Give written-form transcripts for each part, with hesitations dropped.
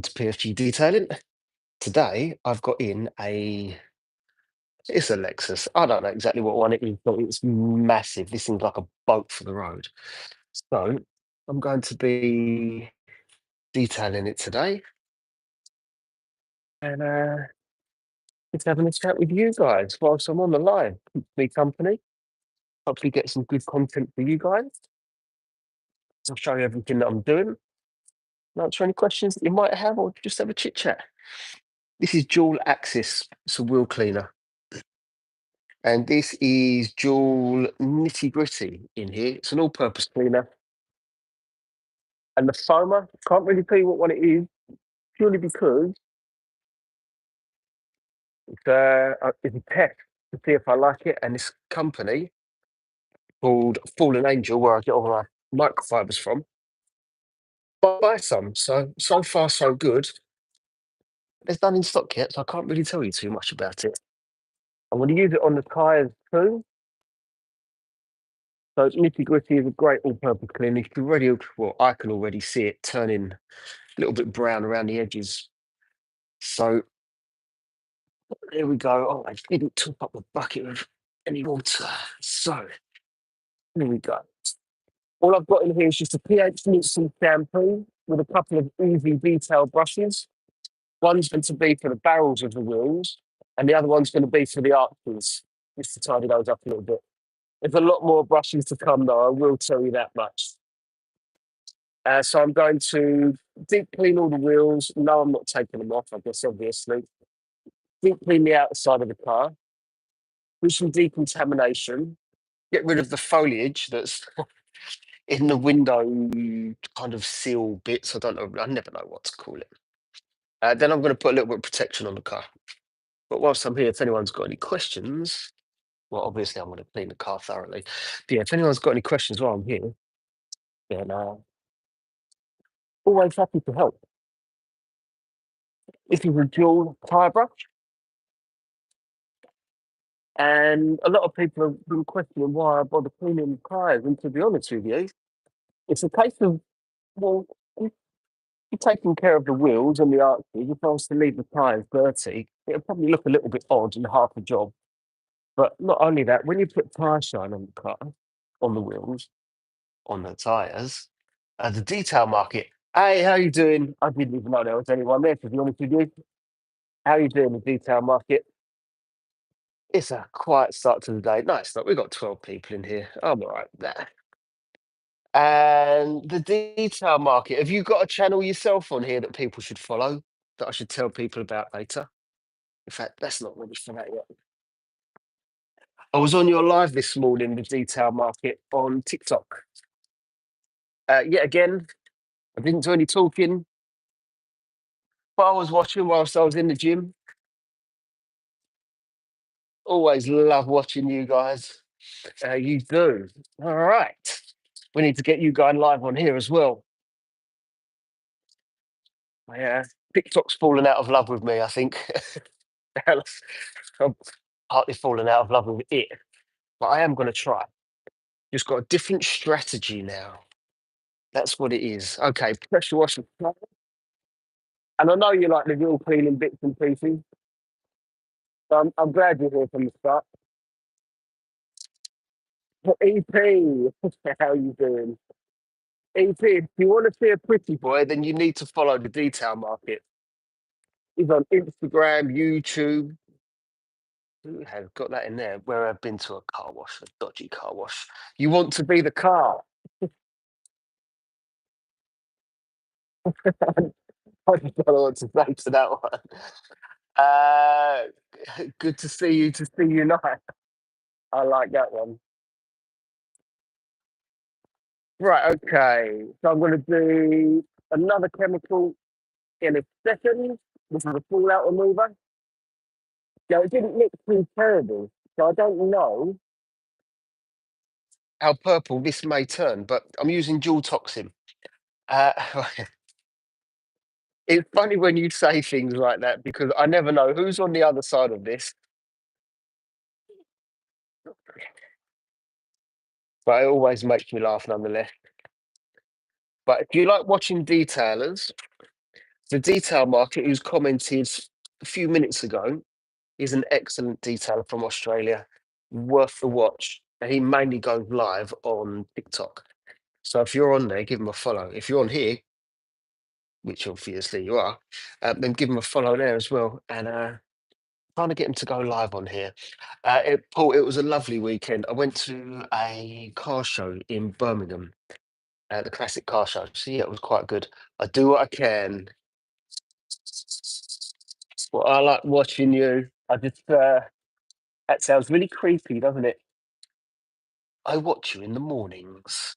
to PFG Detailing. Today I've got in it's a Lexus. I don't know exactly what one it is, but it's massive. This thing's like a boat for the road. So I'm going to be detailing it today and just having a chat with you guys whilst I'm on the line. Keeps me company. Hopefully get some good content for you guys. I'll show you everything that I'm doing. Answer any questions that you might have or just have a chit chat. This is dual axis. It's a wheel cleaner. And this is dual nitty gritty in here. It's an all purpose cleaner. And the foamer, can't really tell you what one it is, purely because it's a test to see if I like it. And this company called Fallen Angel, where I get all my microfibers from, buy some. So far, so good. There's none in stock yet, so I can't really tell you too much about it. I'm going to use it on the tyres too. So nitty gritty is a great all purpose cleaner. You can already, well, I can already see it turning a little bit brown around the edges. So there we go. Oh, I didn't top up the bucket with any water. So there we go. All I've got in here is just a pH neutral shampoo with a couple of easy detail brushes. One's going to be for the barrels of the wheels, and the other one's going to be for the arches, just to tidy those up a little bit. There's a lot more brushes to come, though. I will tell you that much. So I'm going to deep clean all the wheels. No, I'm not taking them off, I guess, obviously. Deep clean the outside of the car. Do some decontamination. Get rid of the foliage that's in the window kind of seal bits. I don't know. I never know what to call it. Then I'm going to put a little bit of protection on the car. But whilst I'm here, if anyone's got any questions, well, obviously I'm going to clean the car thoroughly. But yeah, if anyone's got any questions while I'm here, then always happy to help. This is a dual tyre brush. And a lot of people have been questioning why I bother cleaning tyres. And to be honest with you, it's a case of, well, if you're taking care of the wheels and the arches. If I was to leave the tyres dirty, it would probably look a little bit odd and half a job. But not only that, when you put tyre shine on the car, on the wheels, on the tyres, the detail market, hey, how you doing? I didn't even know there was anyone there, to be honest with you. How you doing, the detail market? It's a quiet start to the day. Nice, look, we've got 12 people in here. I'm all right with that. And the detail market, have you got a channel yourself on here that people should follow, that I should tell people about later? In fact, that's not really for that yet. I was on your live this morning, the detail market on TikTok. Yet again, I didn't do any talking, but I was watching whilst I was in the gym. Always love watching you guys. You do. All right. We need to get you guys live on here as well. Yeah, TikTok's fallen out of love with me, I think. I'm partly fallen out of love with it, but I am going to try. Just got a different strategy now. That's what it is. Okay, pressure wash. And I know you like the real cleaning bits and pieces. So I'm glad you're here from the start. EP, how you doing? EP, if you want to see a pretty boy, then you need to follow the detail market. He's on Instagram, YouTube. Who has got that in there? Where I've been to a car wash, a dodgy car wash. You want to be the car. I just don't know what to say to that one. Uh, Good to see you. To see you nice. I like that one. Right. Okay. So I'm going to do another chemical in a second. This is a fallout remover. Yeah, it didn't look too terrible, so I don't know how purple this may turn, but I'm using dual toxin. Uh, it's funny when you say things like that because I never know who's on the other side of this, but it always makes me laugh nonetheless. But if you like watching detailers, The detail market, who's commented a few minutes ago, is an excellent detailer from Australia, worth the watch. And he mainly goes live on TikTok. So if you're on there, give him a follow. If you're on here, which obviously you are, then give him a follow there as well. And trying to get him to go live on here. Paul, it was a lovely weekend. I went to a car show in Birmingham, the classic car show. So yeah, it was quite good. I do what I can. Well, I like watching you. I just that sounds really creepy, doesn't it? I watch you in the mornings.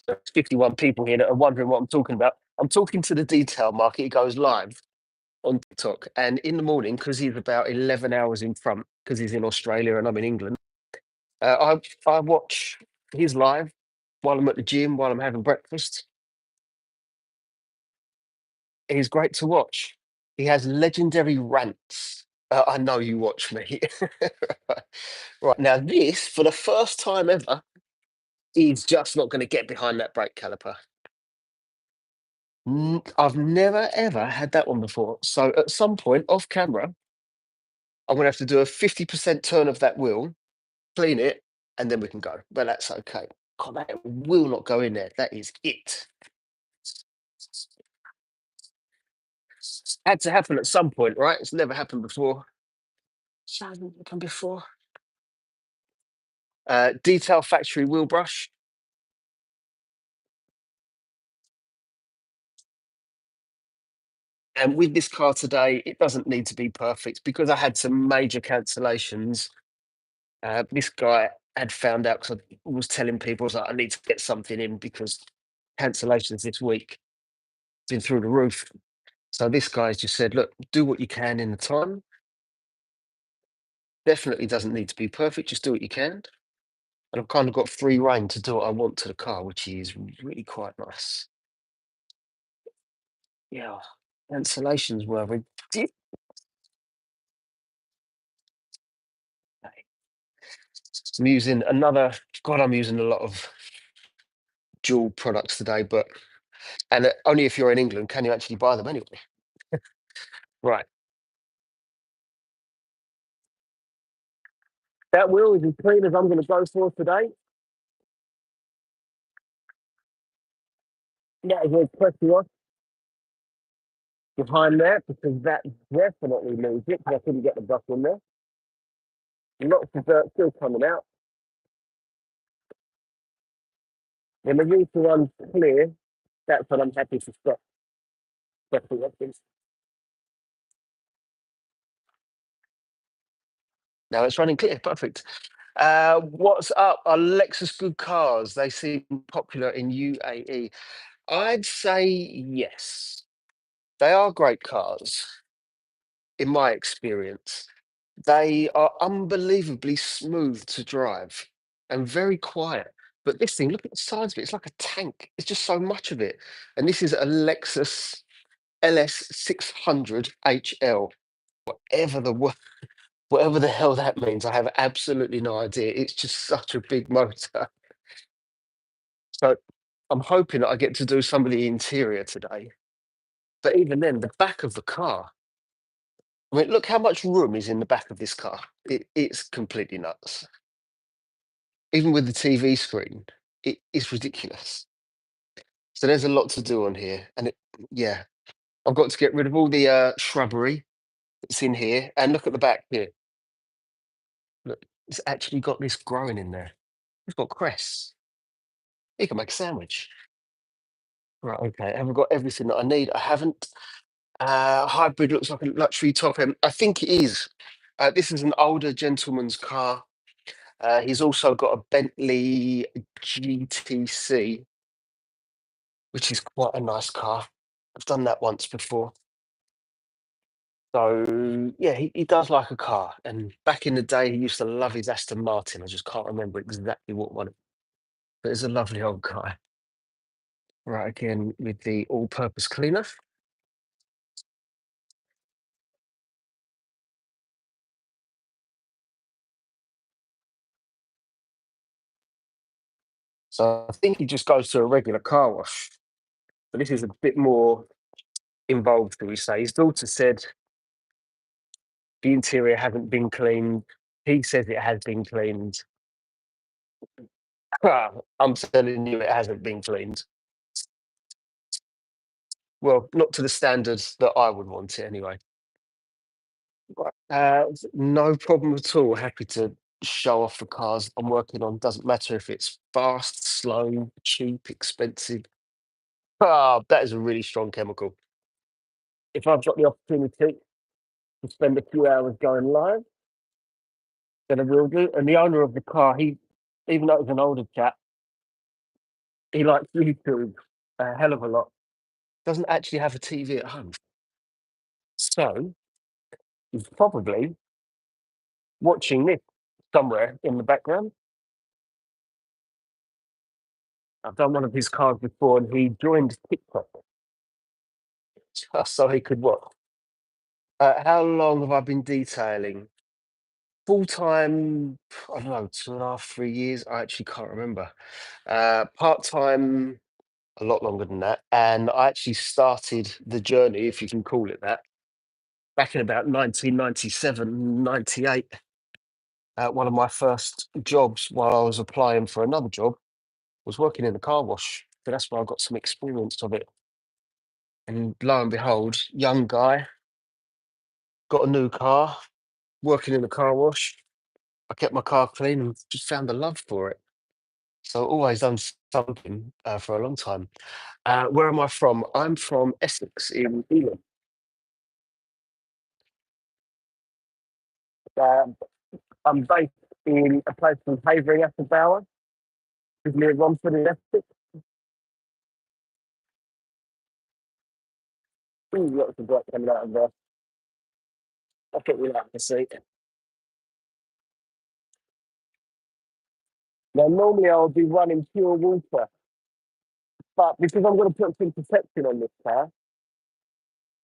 There's 51 people here that are wondering what I'm talking about. I'm talking to the detail market. It goes live on TikTok, and in the morning, because he's about 11 hours in front, because he's in Australia and I'm in England. I watch his live while I'm at the gym, while I'm having breakfast. He's great to watch. He has legendary rants. I know you watch me. Right now, this for the first time ever, he's just not going to get behind that brake caliper. I've never ever had that one before. So at some point off camera, I'm going to have to do a 50% turn of that wheel, clean it, and then we can go. But that's okay. God, that will not go in there. That is it. Had to happen at some point, right? It's never happened before. So hasn't happened before. Detail factory wheel brush. And with this car today, it doesn't need to be perfect because I had some major cancellations. This guy had found out because I was telling people, I was like, I need to get something in because cancellations this week been through the roof. So this guy's just said, look, do what you can in the time. Definitely doesn't need to be perfect. Just do what you can. And I've kind of got free reign to do what I want to the car, which is really quite nice. Yeah, cancellations were ridiculous. I'm using another, God, I'm using a lot of dual products today, but, and only if you're in England can you actually buy them anyway. Right. That wheel is as clean as I'm going to go for today. That is going to press you off behind there because that definitely moves it because I couldn't get the brush in there. Lots of dirt still coming out. When the roof runs clear, that's when I'm happy to stop pressing up. Now it's running clear. Perfect. What's up? Are Lexus good cars? They seem popular in UAE. I'd say yes. They are great cars, in my experience. They are unbelievably smooth to drive and very quiet. But this thing, look at the size of it. It's like a tank. It's just so much of it. And this is a Lexus LS 600 HL. Whatever the whatever the hell that means, I have absolutely no idea. It's just such a big motor. So I'm hoping that I get to do some of the interior today. But even then, the back of the car. I mean, look how much room is in the back of this car. It's completely nuts. Even with the TV screen, it is ridiculous. So there's a lot to do on here. And yeah, I've got to get rid of all the shrubbery that's in here. And look at the back here. Look, it's actually got this growing in there. It's got cress. You can make a sandwich. Right, okay. I haven't got everything that I need. I haven't. Hybrid looks like a luxury top end. I think it is. This is an older gentleman's car. He's also got a Bentley GTC, which is quite a nice car. I've done that once before. So yeah, he does like a car. And back in the day, he used to love his Aston Martin. I just can't remember exactly what one. But it's a lovely old guy. Right, again with the all-purpose cleaner. So I think he just goes to a regular car wash. But this is a bit more involved, shall we say. His daughter said the interior hasn't been cleaned. He says it has been cleaned. I'm telling you, it hasn't been cleaned. Well, not to the standards that I would want it anyway. Right. No problem at all. Happy to show off the cars I'm working on. Doesn't matter if it's fast, slow, cheap, expensive. That is a really strong chemical. If I've got the opportunity to spend a few hours going live, then I will do. And the owner of the car, even though it's an older chap, he likes YouTube a hell of a lot. Doesn't actually have a TV at home. So he's probably watching this somewhere in the background. I've done one of his cars before and he joined TikTok just so he could watch. How long have I been detailing? Full time, I don't know, 2.5, 3 years. I actually can't remember. Part time, a lot longer than that. And I actually started the journey, if you can call it that, back in about 1997, 98. One of my first jobs while I was applying for another job was working in a car wash. So that's where I got some experience of it. And lo and behold, young guy, got a new car, working in a car wash. I kept my car clean and just found a love for it. So always done something for a long time. Where am I from? I'm from Essex in England. Uh, I'm based in a place called Havering Bower, which is near Romford in Essex. Ooh, lots of work coming out of there. I think we like to see. Now, normally I'll be running pure water, but because I'm going to put some protection on this car,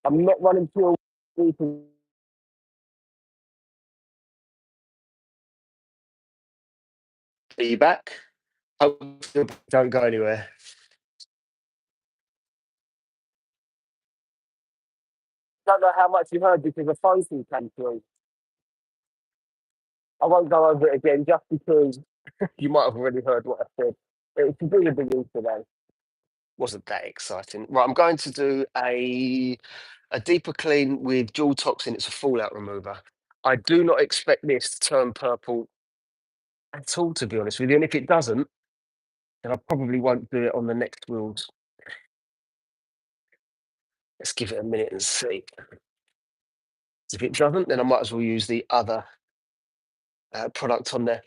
I'm not running pure water. Are you back? Hopefully, don't go anywhere. Don't know how much you heard because the phone call came through. I won't go over it again just because you might have already heard what I said. It was to do with the news today. Wasn't that exciting. Right, I'm going to do a deeper clean with dual toxin. It's a fallout remover. I do not expect this to turn purple at all, to be honest with you. And if it doesn't, then I probably won't do it on the next wheels. Let's give it a minute and see. If it doesn't, then I might as well use the other product on there.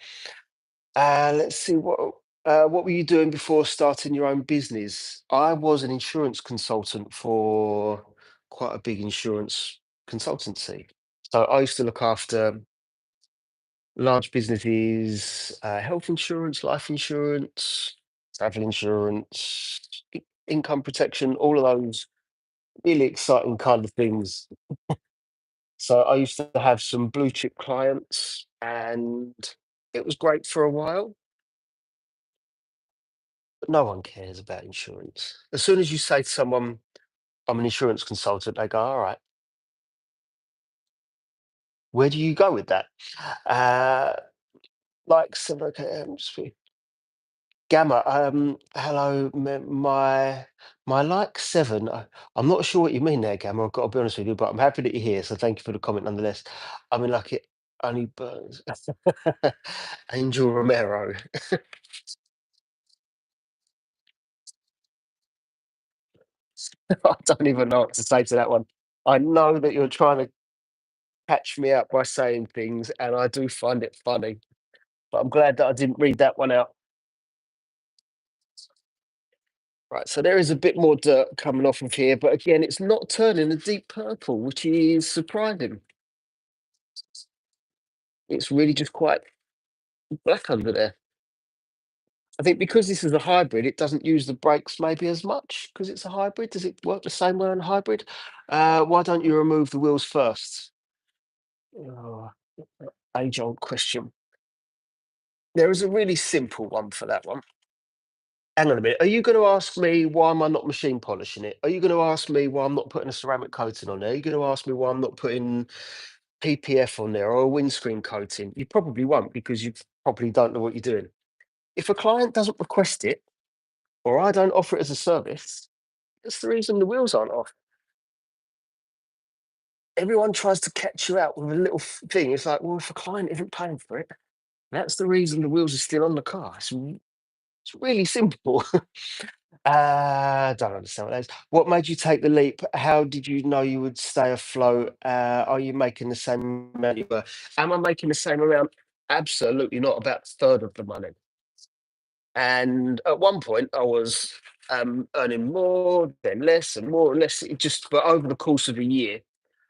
Let's see what were you doing before starting your own business? I was an insurance consultant for quite a big insurance consultancy. So I used to look after large businesses, health insurance, life insurance, travel insurance, income protection, all of those really exciting kind of things. So I used to have some blue chip clients and it was great for a while. But no one cares about insurance. As soon as you say to someone, I'm an insurance consultant, they go, all right, where do you go with that? Uh, like, so, okay, Gamma, hello, my like seven. I'm not sure what you mean there, Gamma. I've got to be honest with you, but I'm happy that you're here. So thank you for the comment nonetheless. I mean, like it only burns. Angel Romero. I don't even know what to say to that one. I know that you're trying to catch me out by saying things, and I do find it funny. But I'm glad that I didn't read that one out. Right, so there is a bit more dirt coming off of here, but again, it's not turning a deep purple, which is surprising. It's really just quite black under there. I think because this is a hybrid, it doesn't use the brakes maybe as much because it's a hybrid. Does it work the same way on a hybrid? Why don't you remove the wheels first? Oh, age-old question. There is a really simple one for that one. Hang on a minute. Are you going to ask me why am I not machine polishing it? Are you going to ask me why I'm not putting a ceramic coating on there? Are you going to ask me why I'm not putting PPF on there or a windscreen coating? You probably won't because you probably don't know what you're doing. If a client doesn't request it or I don't offer it as a service, that's the reason the wheels aren't off. Everyone tries to catch you out with a little thing. It's like, well, if a client isn't paying for it, that's the reason the wheels are still on the car. It's really simple. Don't understand what that is. What made you take the leap? How did you know you would stay afloat? Are you making the same amount you were? Am I making the same amount? Absolutely not. About a third of the money. And at one point, I was earning more, then less, and more and less. It just, but over the course of a year,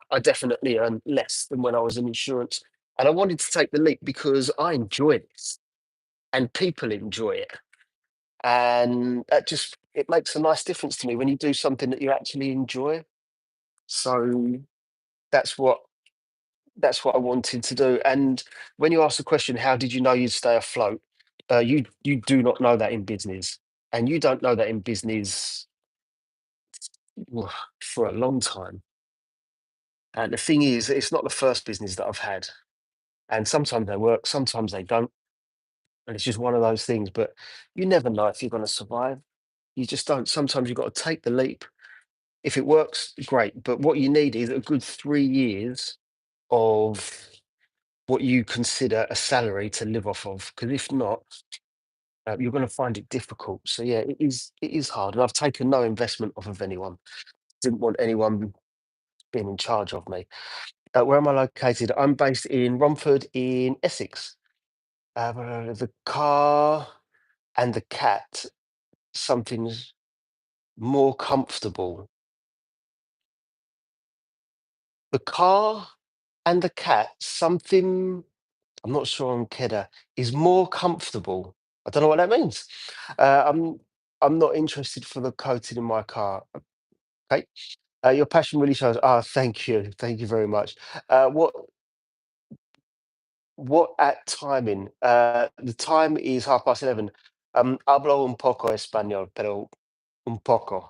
I definitely earned less than when I was in insurance. And I wanted to take the leap because I enjoy this and people enjoy it. And that just it makes a nice difference to me when you do something that you actually enjoy. So that's what that's what I wanted to do. And when you ask the question, how did you know you'd stay afloat? You do not know that in business, and you don't know that in business well, for a long time. And the thing is, it's not the first business that I've had, and sometimes they work, sometimes they don't, and it's just one of those things. But you never know if you're going to survive. You just don't. Sometimes you've got to take the leap. If it works, great. But what you need is a good 3 years of what you consider a salary to live off of. Because if not, you're going to find it difficult. So yeah, it is hard. And I've taken no investment off of anyone. Didn't want anyone being in charge of me. Where am I located? I'm based in Romford in Essex. The car and the cat, something's more comfortable. The car and the cat, something I'm not sure on Kedda, is more comfortable. I don't know what that means. Uh, I'm I'm not interested for the coating in my car. Okay. Your passion really shows. Ah, thank you. Thank you very much. What at timing? The time is 11:30. Hablo un poco español, pero un poco.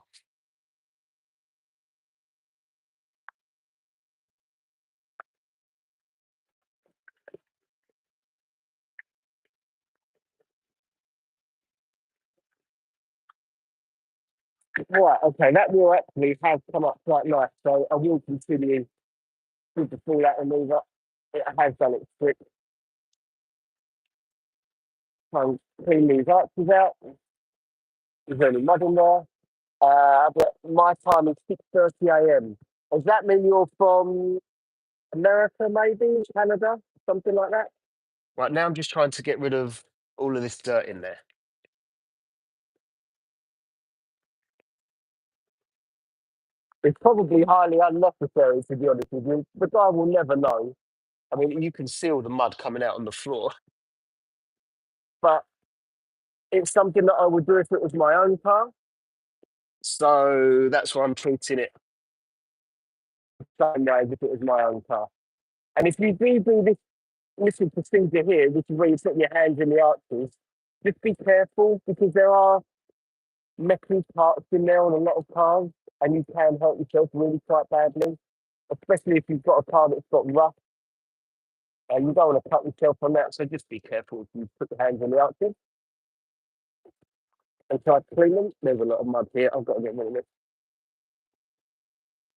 Right, okay, that will actually have come up quite nice. So I will continue with the full out remover. It has done its trick. So clean these arches out. Is there any mud in there? But my time is 6:30 a.m. Does that mean you're from America, maybe Canada, something like that? Right now, I'm just trying to get rid of all of this dirt in there. It's probably highly unnecessary, to be honest with you. The guy will never know. I mean, you can see all the mud coming out on the floor, but it's something that I would do if it was my own car. So that's why I'm treating it the same way as if it was my own car. And if you do this little procedure here, which is where you put your hands in the arches, just be careful because there are metal parts in there on a lot of cars, and you can hurt yourself really quite badly, especially if you've got a car that's got rust. And you don't want to cut yourself on that, so just be careful if you put your hands on the arches and try to clean them. There's a lot of mud here. I've got to get rid of this.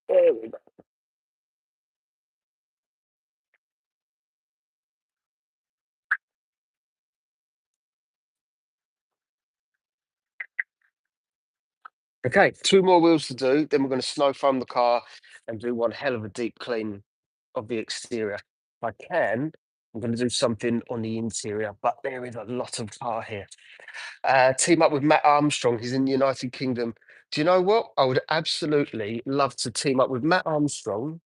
There we go. Okay, two more wheels to do. Then we're going to snow foam the car and do one hell of a deep clean of the exterior. If I can, I'm going to do something on the interior, but there is a lot of car here. Team up with Matt Armstrong. He's in the United Kingdom. Do you know what? I would absolutely love to team up with Matt Armstrong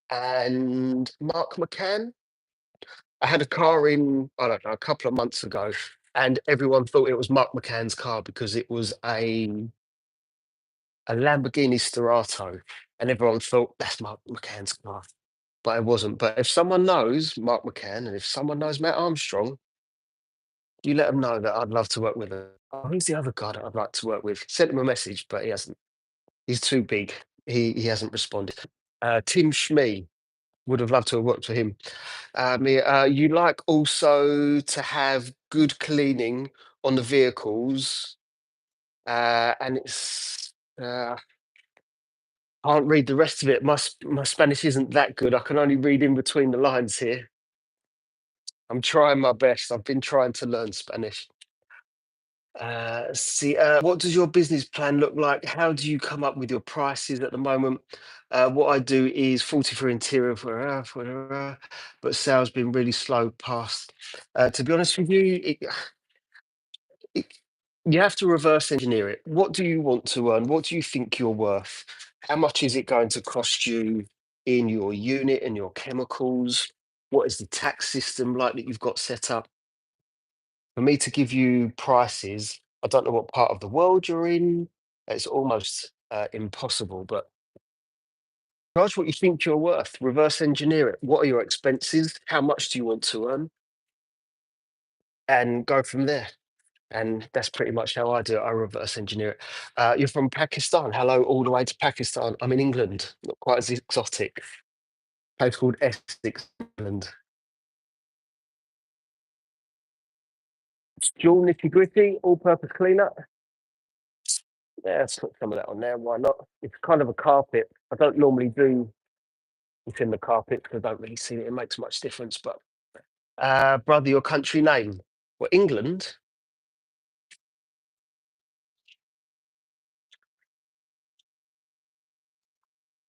and Mark McCann. I had a car in, I don't know, a couple of months ago, and everyone thought it was Mark McCann's car because it was a Lamborghini Sterato, and everyone thought that's Mark McCann's car, but it wasn't. But if someone knows Mark McCann and if someone knows Matt Armstrong, you let them know that I'd love to work with them. Oh, who's the other guy that I'd like to work with? Sent him a message, but he hasn't. He's too big. He hasn't responded. Tim Schmee would have loved to have worked for him. You like also to have good cleaning on the vehicles, and it's can't read the rest of it. My Spanish isn't that good. I can only read in between the lines here. I'm trying my best. I've been trying to learn Spanish. What does your business plan look like? How do you come up with your prices at the moment? What I do is 40 for interior, but sales been really slow past. To be honest with you, it, you have to reverse engineer it. What do you want to earn? What do you think you're worth? How much is it going to cost you in your unit and your chemicals? What is the tax system like that you've got set up? For me to give you prices, I don't know what part of the world you're in. It's almost impossible, but charge what you think you're worth. Reverse engineer it. What are your expenses? How much do you want to earn? And go from there. And that's pretty much how I do it. I reverse engineer it. You're from Pakistan. Hello, all the way to Pakistan. I'm in England, not quite as exotic. Place called Essex, England. Dual nitty gritty, all purpose cleaner. Yeah, let's put some of that on there. Why not? It's kind of a carpet. I don't normally do it in the carpet because I don't really see that it makes much difference. But brother, your country name? Well, England.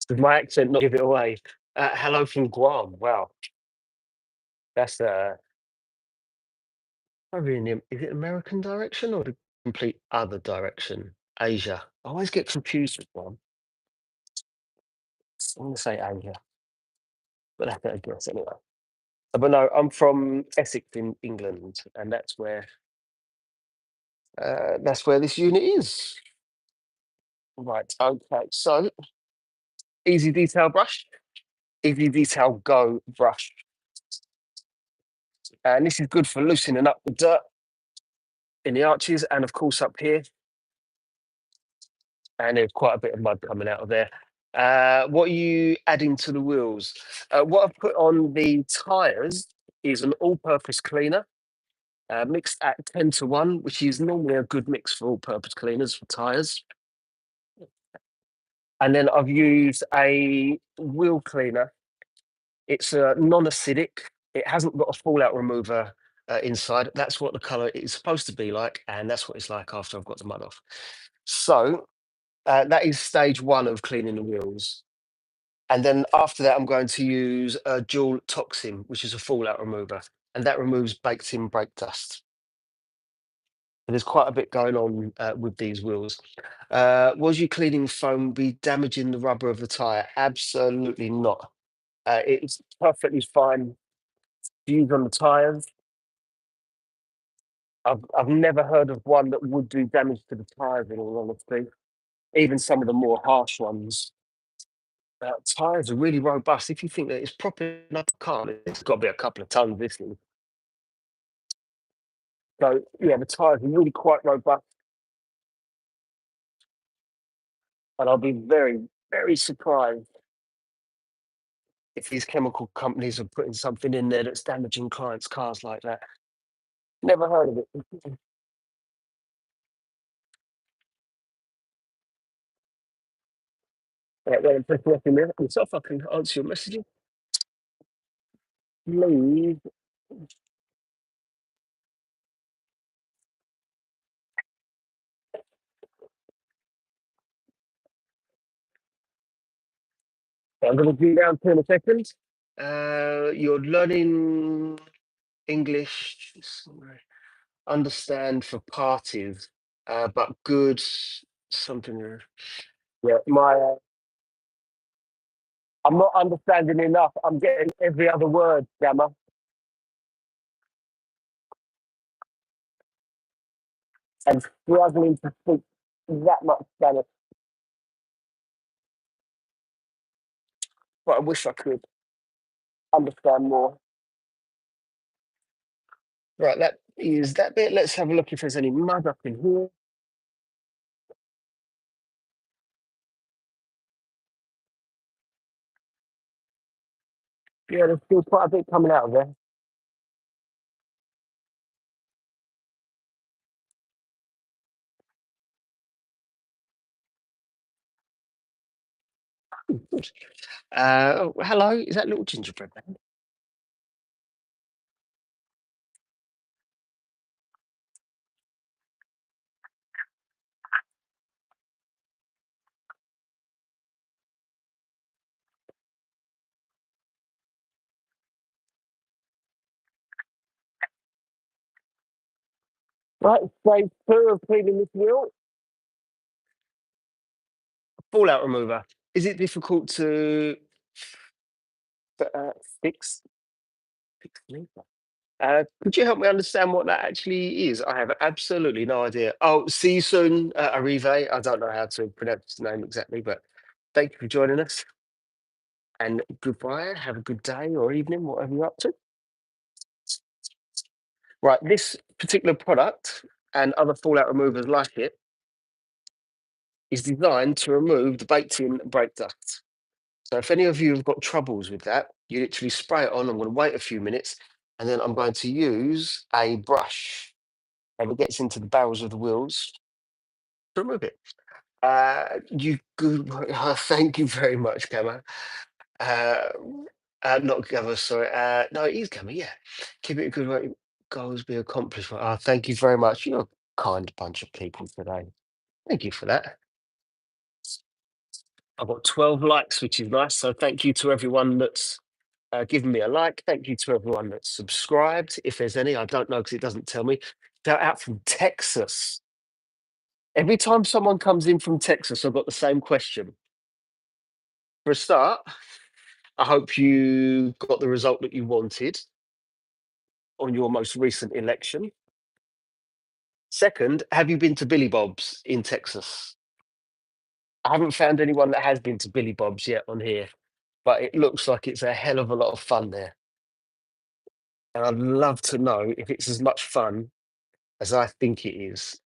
Does my accent not give it away? Hello from Guam. Wow, that's probably in the, is it American direction or the complete other direction? Asia. I always get confused with one. I'm gonna say Asia, but that's a guess anyway. But no, I'm from Essex in England, and that's where this unit is. Right. Okay. So easy detail brush, easy detail go brush, and this is good for loosening up the dirt in the arches, and of course up here. And there's quite a bit of mud coming out of there. What are you adding to the wheels? What I've put on the tyres is an all-purpose cleaner mixed at 10 to 1, which is normally a good mix for all-purpose cleaners for tyres. And then I've used a wheel cleaner. It's non-acidic. It hasn't got a fallout remover inside. That's what the colour is supposed to be like, and that's what it's like after I've got the mud off. So that is stage one of cleaning the wheels. And then after that, I'm going to use a dual toxin, which is a fallout remover, and that removes baked-in brake dust. And there's quite a bit going on with these wheels. Was you cleaning foam be damaging the rubber of the tyre? Absolutely not. It's perfectly fine to use on the tyres. I've never heard of one that would do damage to the tyres, in all honesty. Even some of the more harsh ones. Tyres are really robust. If you think that it's proper enough car, it's got to be a couple of tons, this thing. So yeah, the tyres are really quite robust, and I'll be very, very surprised if these chemical companies are putting something in there that's damaging clients' cars like that. Never heard of it. Right, well, just working there myself, I can answer your messages. Please. I'm going to do down to in a second. You're learning English, understand for parties, but good something. Yeah, I'm not understanding enough. I'm getting every other word, Gamma, and struggling to speak that much Spanish. But I wish I could understand more. Right, that is that bit. Let's have a look if there's any mud up in here. Yeah, there's still quite a bit coming out of there. Good. Oh, hello, is that little gingerbread man? Right, stage two of cleaning this wheel. Fallout remover. Is it difficult to uh, fix? Fix me? Could you help me understand what that actually is? I have absolutely no idea. Oh, see you soon, Arrive. I don't know how to pronounce the name exactly, but thank you for joining us. And goodbye. Have a good day or evening, whatever you're up to. Right, this particular product and other fallout removers like it is designed to remove the baked-in brake dust. So if any of you have got troubles with that, you literally spray it on. I'm going to wait a few minutes, and then I'm going to use a brush, and it gets into the barrels of the wheels to remove it. You good. Thank you very much, Gamma. Uh, not Gamma, sorry. No, it is Gamma. Yeah, keep it a good way. Goals be accomplished. Thank you very much. You're a kind bunch of people today. Thank you for that. I've got 12 likes, which is nice. So thank you to everyone that's given me a like. Thank you to everyone that's subscribed. If there's any, I don't know because it doesn't tell me. They're out from Texas. Every time someone comes in from Texas, I've got the same question. For a start, I hope you got the result that you wanted on your most recent election. Second, have you been to Billy Bob's in Texas? I haven't found anyone that has been to Billy Bob's yet on here, but it looks like it's a hell of a lot of fun there. And I'd love to know if it's as much fun as I think it is.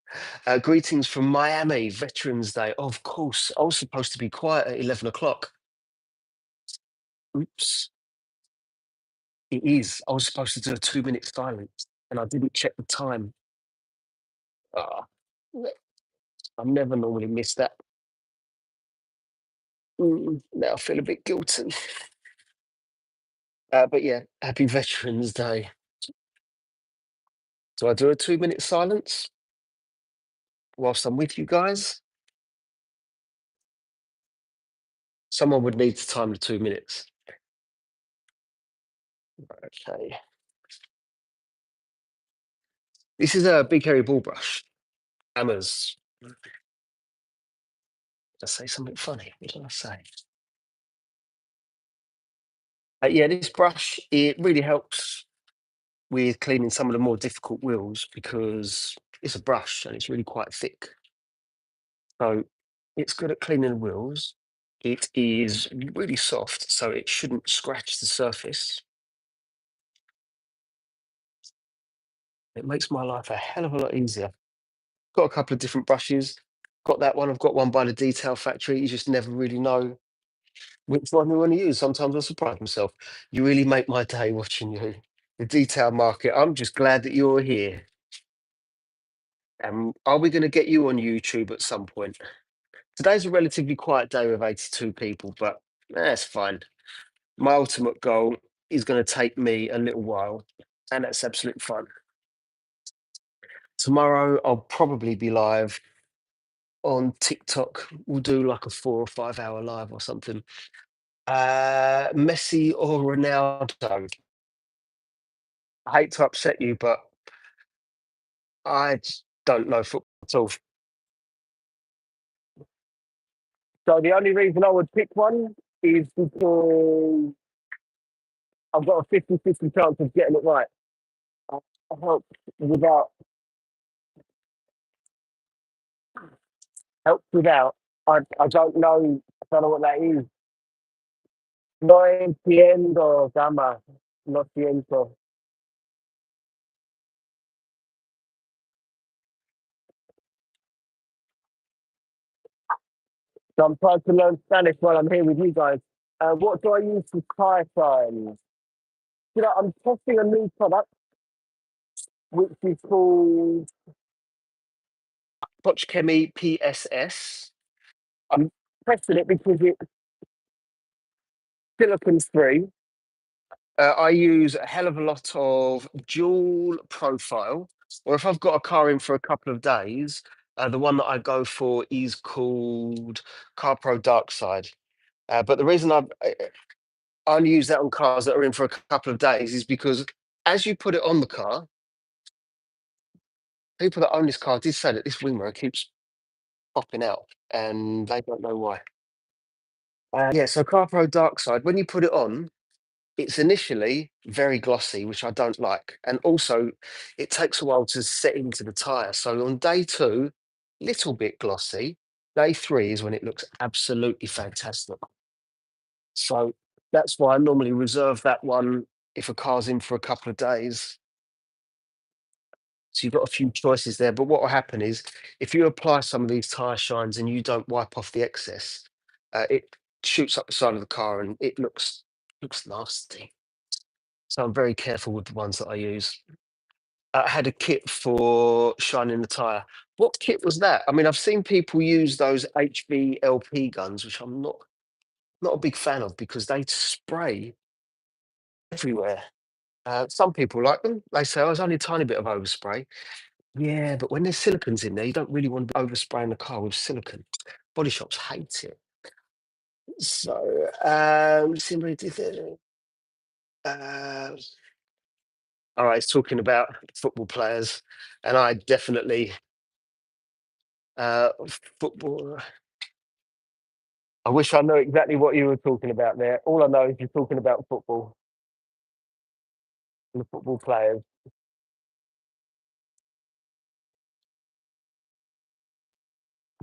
Greetings from Miami, Veterans Day. Of course, I was supposed to be quiet at 11 o'clock. Oops, it is. I was supposed to do a 2 minute silence and I didn't check the time. Ah, I never normally miss that. Now I feel a bit guilty. But yeah, happy Veterans Day. Do I do a 2 minute silence whilst I'm with you guys? Someone would need to time the 2 minutes. Okay. This is a big hairy ball brush. Hammers. Did I say something funny? What did I say? Yeah, this brush, it really helps with cleaning some of the more difficult wheels because it's a brush and it's really quite thick. So it's good at cleaning the wheels. It is really soft, so it shouldn't scratch the surface. It makes my life a hell of a lot easier. Got a couple of different brushes. Got that one. I've got one by the Detail Factory. You just never really know which one you want to use. Sometimes I surprise myself. You really make my day watching you. The Detail Market. I'm just glad that you're here. Are we going to get you on YouTube at some point? Today's a relatively quiet day with 82 people, but that's fine. My ultimate goal is going to take me a little while, and that's absolutely fun. Tomorrow, I'll probably be live on TikTok. We'll do like a 4 or 5 hour live or something. Messi or Ronaldo? I hate to upset you, but don't know football at all. So the only reason I would pick one is because I've got a 50-50 chance of getting it right. I help without help without. I don't know what that is. No entiendo, Gama. No siento. So I'm trying to learn Spanish while I'm here with you guys. What do I use for car signs? You know, I'm testing a new product which is called Chemi PSS. I'm testing it because it's silicon free. I use a hell of a lot of dual profile, or if I've got a car in for a couple of days, the one that I go for is called CarPro Dark Side. But the reason I only use that on cars that are in for a couple of days is because as you put it on the car, people that own this car did say that this wing mirror keeps popping out, and they don't know why. Yeah, so CarPro Dark Side, when you put it on, it's initially very glossy, which I don't like. And also, it takes a while to set into the tyre. So on day two, little bit glossy. Day three is when it looks absolutely fantastic. So that's why I normally reserve that one if a car's in for a couple of days. So you've got a few choices there. But what will happen is if you apply some of these tyre shines and you don't wipe off the excess, it shoots up the side of the car and it looks nasty. So I'm very careful with the ones that I use. I had a kit for shining the tyre. What kit was that? I mean, I've seen people use those HVLP guns, which I'm not a big fan of because they spray everywhere. Some people like them. They say, "Oh, it's only a tiny bit of overspray." Yeah, but when there's silicons in there, you don't really want to be overspraying the car with silicon. Body shops hate it. So, somebody did it. Uh, all right, it's talking about football players, and I definitely football. I wish I know exactly what you were talking about there. All I know is you're talking about football and the football players.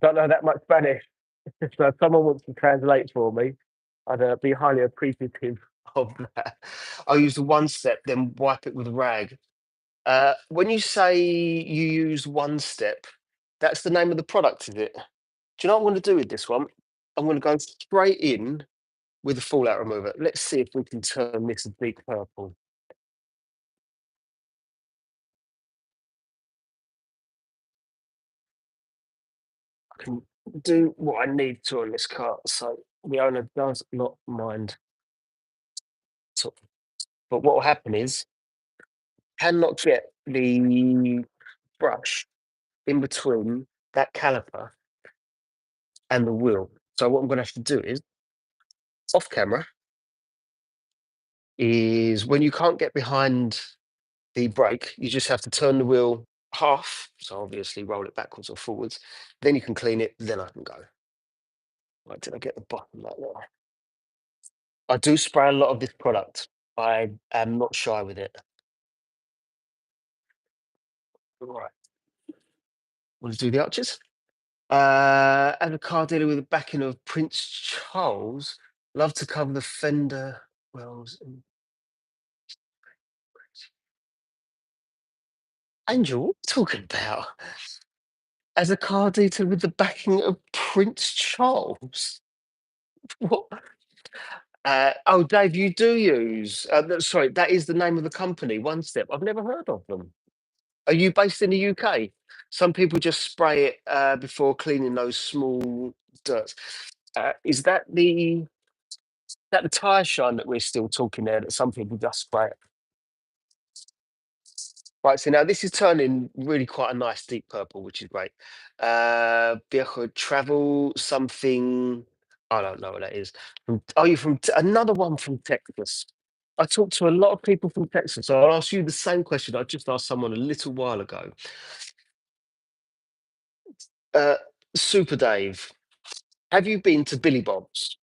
Don't know that much Spanish, so if someone wants to translate for me, I'd be highly appreciative of that. I'll use the one step, then wipe it with a rag. When you say you use one step, that's the name of the product, is it? Do you know what I'm going to do with this one? I'm going to go straight in with the fallout remover. Let's see if we can turn this a big purple. I can do what I need to on this car, so the owner does not mind at all. But what will happen is, cannot get the brush in between that caliper and the wheel. So what I'm going to have to do is, off camera, is when you can't get behind the brake, you just have to turn the wheel half. So obviously roll it backwards or forwards. Then you can clean it. Then I can go. Right, did I get the bottom like that? I do spray a lot of this product. I am not shy with it. Right. Want to do the arches? As a car dealer with the backing of Prince Charles, love to cover the fender wells. Angel, what are you talking about? As a car dealer with the backing of Prince Charles? What? Oh, Dave, you do use. Sorry, that is the name of the company, One Step. I've never heard of them. Are you based in the UK? Some people just spray it before cleaning those small dirts. Is that the tyre shine that we're still talking there? That some people just spray it. Right. So now this is turning really quite a nice deep purple, which is great. Viejo travel something. I don't know what that is. Are you from another one from Texas? I talk to a lot of people from Texas, so I'll ask you the same question I just asked someone a little while ago. Uh, Super Dave, have you been to Billy Bob's?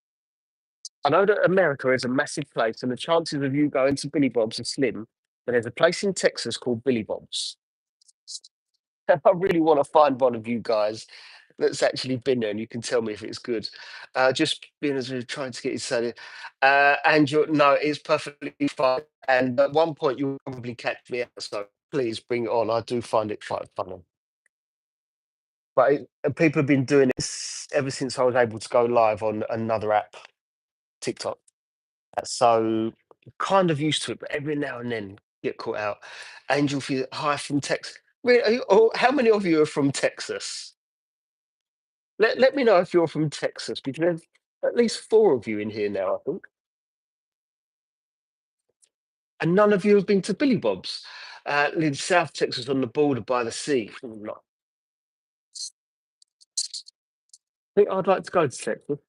I know that America is a massive place, and the chances of you going to Billy Bob's are slim. But there's a place in Texas called Billy Bob's. I really want to find one of you guys that's actually been there, and you can tell me if it's good. Just being as we're trying to get you started, and you're no, it's perfectly fine. And at one point, you'll probably catch me out. So please bring it on. I do find it quite funny. But people have been doing it ever since I was able to go live on another app, TikTok. So kind of used to it, but every now and then get caught out. Angel, hi from Texas. Really, how many of you are from Texas? Let me know if you're from Texas, because there's at least four of you in here now, I think. And none of you have been to Billy Bob's. In South Texas on the border by the sea. I think I'd like to go to Texas.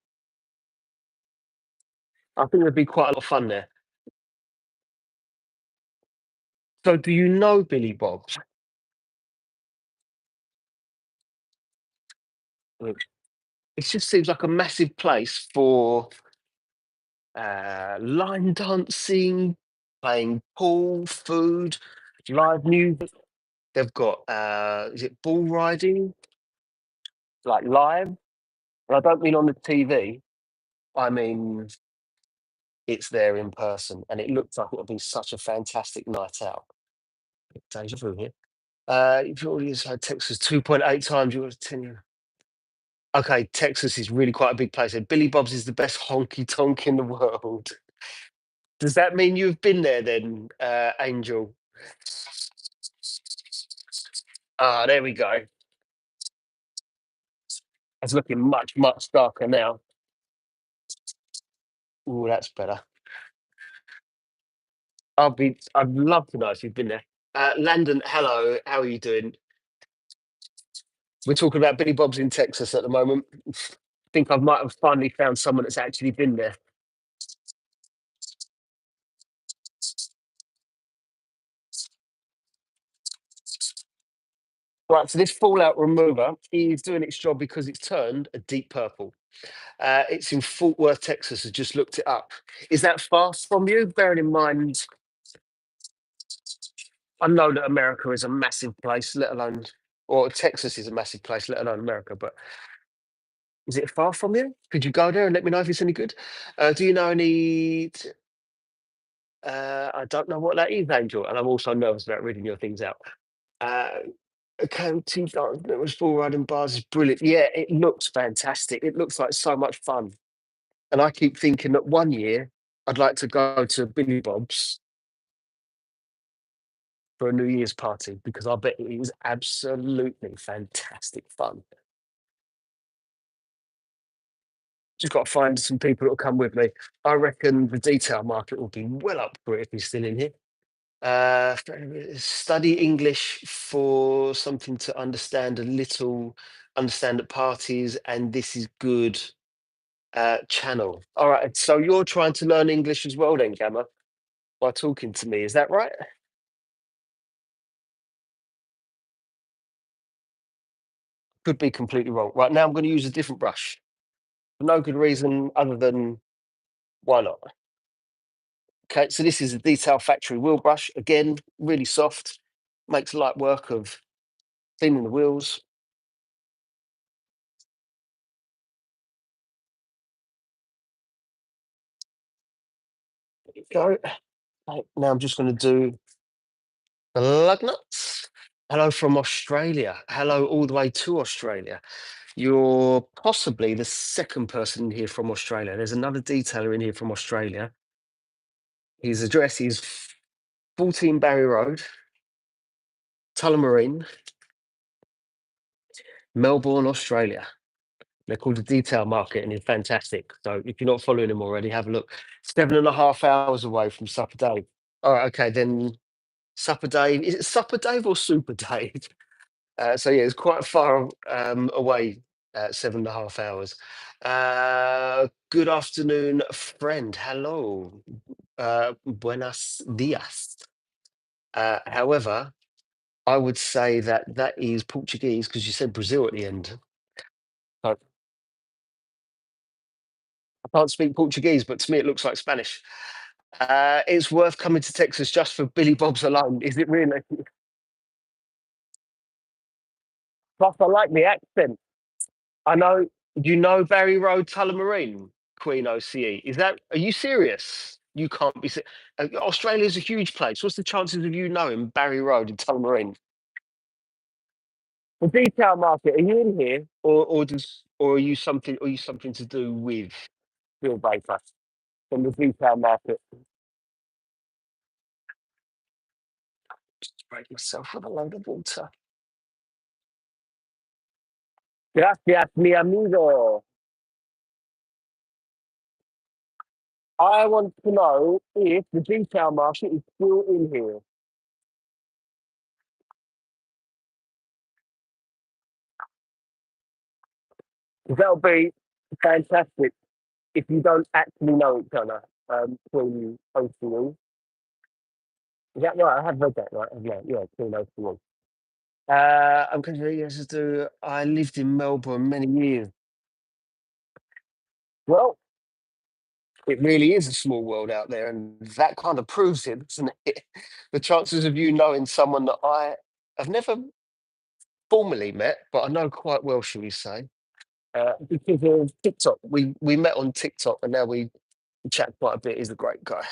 I think there'd be quite a lot of fun there. So, do you know Billy Bob's? Look, it just seems like a massive place for line dancing, playing pool, food, live music. They've got is it bull riding, like live? And I don't mean on the TV. I mean it's there in person, and it looks like it'll be such a fantastic night out. Deja vu here. If you already had Texas 2.8 times, you got 10. Okay, Texas is really quite a big place. And Billy Bob's is the best honky tonk in the world. Does that mean you've been there then, Angel? Ah, there we go. It's looking much, much darker now. Oh, that's better. I'd love to know if you've been there. Landon, hello. How are you doing? We're talking about Billy Bob's in Texas at the moment. I think I might have finally found someone that's actually been there. Right, so this fallout remover is doing its job because it's turned a deep purple. It's in Fort Worth, Texas. I just looked it up. Is that far from you? Bearing in mind, I know that America is a massive place, let alone, or Texas is a massive place, let alone America. But is it far from you? Could you go there and let me know if it's any good? Do you know any? I don't know what that is, Angel, and I'm also nervous about reading your things out. Uh, County Dance, it was full riding bars is brilliant. Yeah, it looks fantastic. It looks like so much fun. And I keep thinking that one year I'd like to go to Billy Bob's for a New Year's party because I bet it was absolutely fantastic fun. Just got to find some people that will come with me. I reckon the detail market will be well up for it if he's still in here. Uh, Study English for something to understand a little, understand at parties, and this is good channel. All right, so you're trying to learn English as well, then, Gamma, by talking to me. Is that right? Could be completely wrong. Right now, I'm going to use a different brush for no good reason other than why not? Okay, so this is a Detail Factory wheel brush. Again, really soft, makes light work of cleaning the wheels. There you go. Right, now I'm just going to do the lug nuts. Hello from Australia. Hello all the way to Australia. You're possibly the second person in here from Australia. There's another detailer in here from Australia. His address is 14 Barry Road, Tullamarine, Melbourne, Australia. They're called the Detail Market, and it's fantastic. So if you're not following him already, have a look. 7.5 hours away from Supper Dave. All right, okay, then Supper Dave. Is it Supper Dave or Super Dave? So yeah, it's quite far away. 7.5 hours. Good afternoon, friend. Hello. Buenos dias. However, I would say that that is Portuguese because you said Brazil at the end. So I can't speak Portuguese, but to me it looks like Spanish. It's worth coming to Texas just for Billy Bob's alone. Is it really? Plus, I like the accent. I know. Do you know Barry Road, Tullamarine, Queen OCE? Is that? Are you serious? You can't be. Australia's a huge place. What's the chances of you knowing Barry Road in Tullamarine? The detail market, are you in here? Or are you something to do with Bill Baker from the detail market? Break myself with a load of water. Gracias, mi amigo. I want to know if the detail market is still in here. 'Cause that'll be fantastic if you don't actually know each other between OCE. Is that right? I have read that right. Yeah, between OCE. I'm going to yes, to do. I lived in Melbourne many years. Well, it really is a small world out there, and that kind of proves it, doesn't it? The chances of you knowing someone that I have never formally met, but I know quite well, shall we say, because of TikTok. We met on TikTok, and now we chat quite a bit. He's a great guy.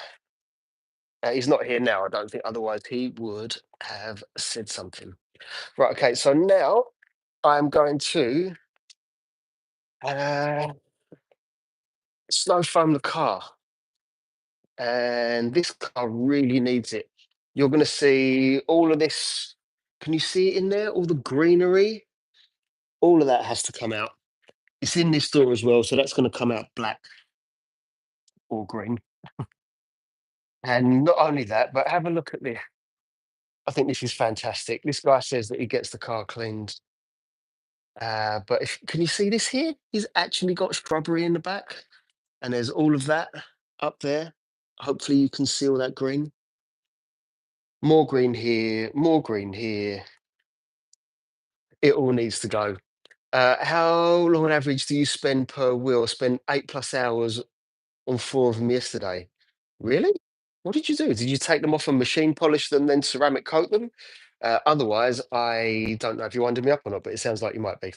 He's not here now, I don't think. Otherwise, he would have said something. Right. Okay. So now I'm going to uh, snow foam the car, and this car really needs it. You're going to see all of this. Can you see it in there? All the greenery, all of that has to come out. It's in this door as well, so that's going to come out black or green. And not only that, but have a look at this. I think this is fantastic. This guy says that he gets the car cleaned. But if can you see this here? He's actually got shrubbery in the back, and there's all of that up there. Hopefully, you can see all that green. More green here, more green here. It all needs to go. How long on average do you spend per wheel? I spent 8+ hours on four of them yesterday. Really? What did you do? Did you take them off and machine polish them, then ceramic coat them? Otherwise, I don't know if you're winding me up or not, but it sounds like you might be.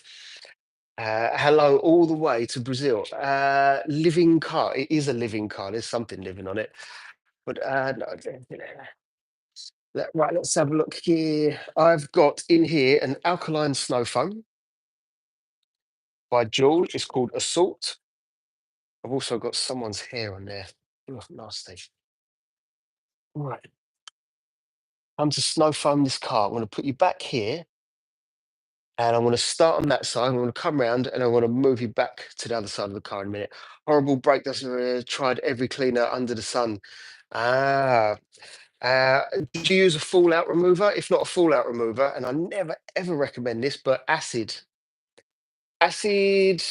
Hello, all the way to Brazil. Living car. It is a living car. There's something living on it. But no, right, let's have a look here. I've got in here an alkaline snow foam by Jewel. It's called Assault. I've also got someone's hair on there. Ugh, nasty. Right. I'm to snow foam this car. I'm going to put you back here, and I'm going to start on that side. I'm going to come round, and I'm going to move you back to the other side of the car in a minute. Horrible brake dust. Tried every cleaner under the sun. Ah, did you use a fallout remover? If not a fallout remover, and I never ever recommend this, but acid. Acid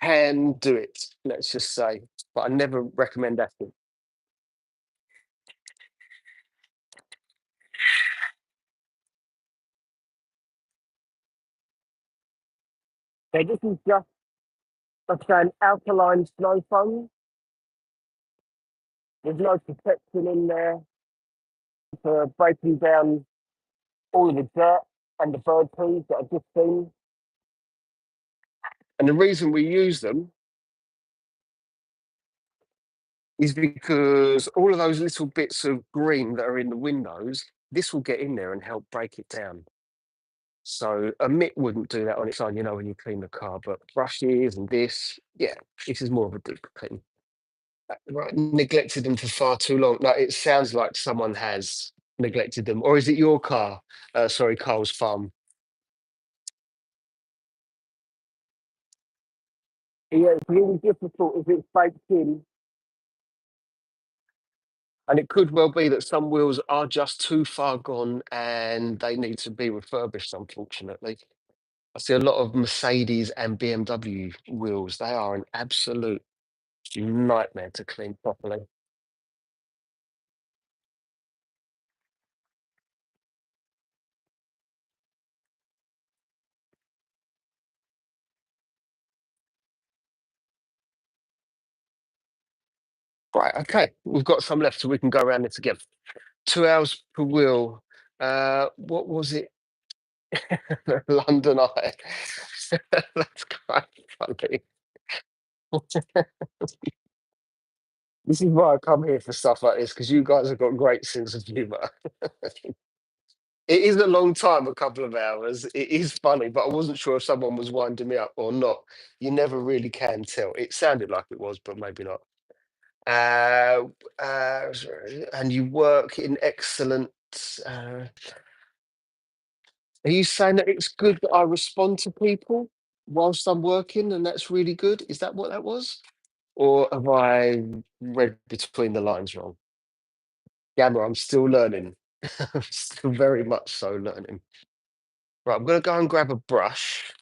can do it. Let's just say, but I never recommend acid. So this is just like I say, an alkaline snow foam. There's no protection in there for breaking down all of the dirt and the bird peas that I've just seen. And the reason we use them is because all of those little bits of green that are in the windows, this will get in there and help break it down. So a mitt wouldn't do that on its own, when you clean the car, but brushes and this, yeah, this is more of a deep clean. Right, neglected them for far too long. No, it sounds like someone has neglected them, or is it your car? Sorry, Carl's farm. Yeah, it's really difficult if it's baked in, and it could well be that some wheels are just too far gone and they need to be refurbished, unfortunately. I see a lot of Mercedes and BMW wheels. They are an absolute nightmare to clean properly. Right, okay, we've got some left, so we can go around this again. 2 hours per wheel. What was it? London Eye. That's quite funny. This is why I come here for stuff like this, because you guys have got great sense of humour. It is a long time, a couple of hours. It is funny, but I wasn't sure if someone was winding me up or not. You never really can tell. It sounded like it was, but maybe not. Uh, and you work in excellent. Uh, are you saying that it's good that I respond to people whilst I'm working, and that's really good? Is that what that was? Or have I read between the lines wrong? Gamma, I'm still learning. I'm still very much so learning. Right, I'm going to go and grab a brush.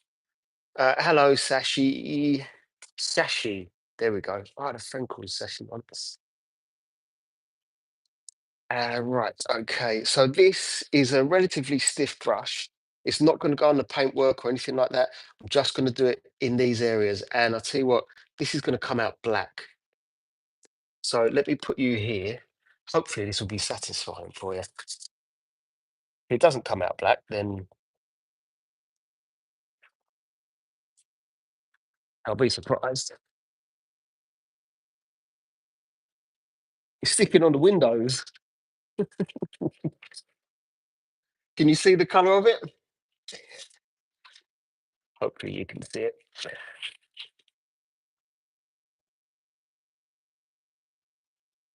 Hello, Sashi. Sashi. There we go. I had a friend called Sashi once. Right, okay. So this is a relatively stiff brush. It's not going to go on the paintwork or anything like that. I'm just going to do it in these areas. And I'll tell you what, this is going to come out black. So let me put you here. Hopefully this will be satisfying for you. If it doesn't come out black, then I'll be surprised. It's sticking on the windows. Can you see the color of it? Hopefully you can see it.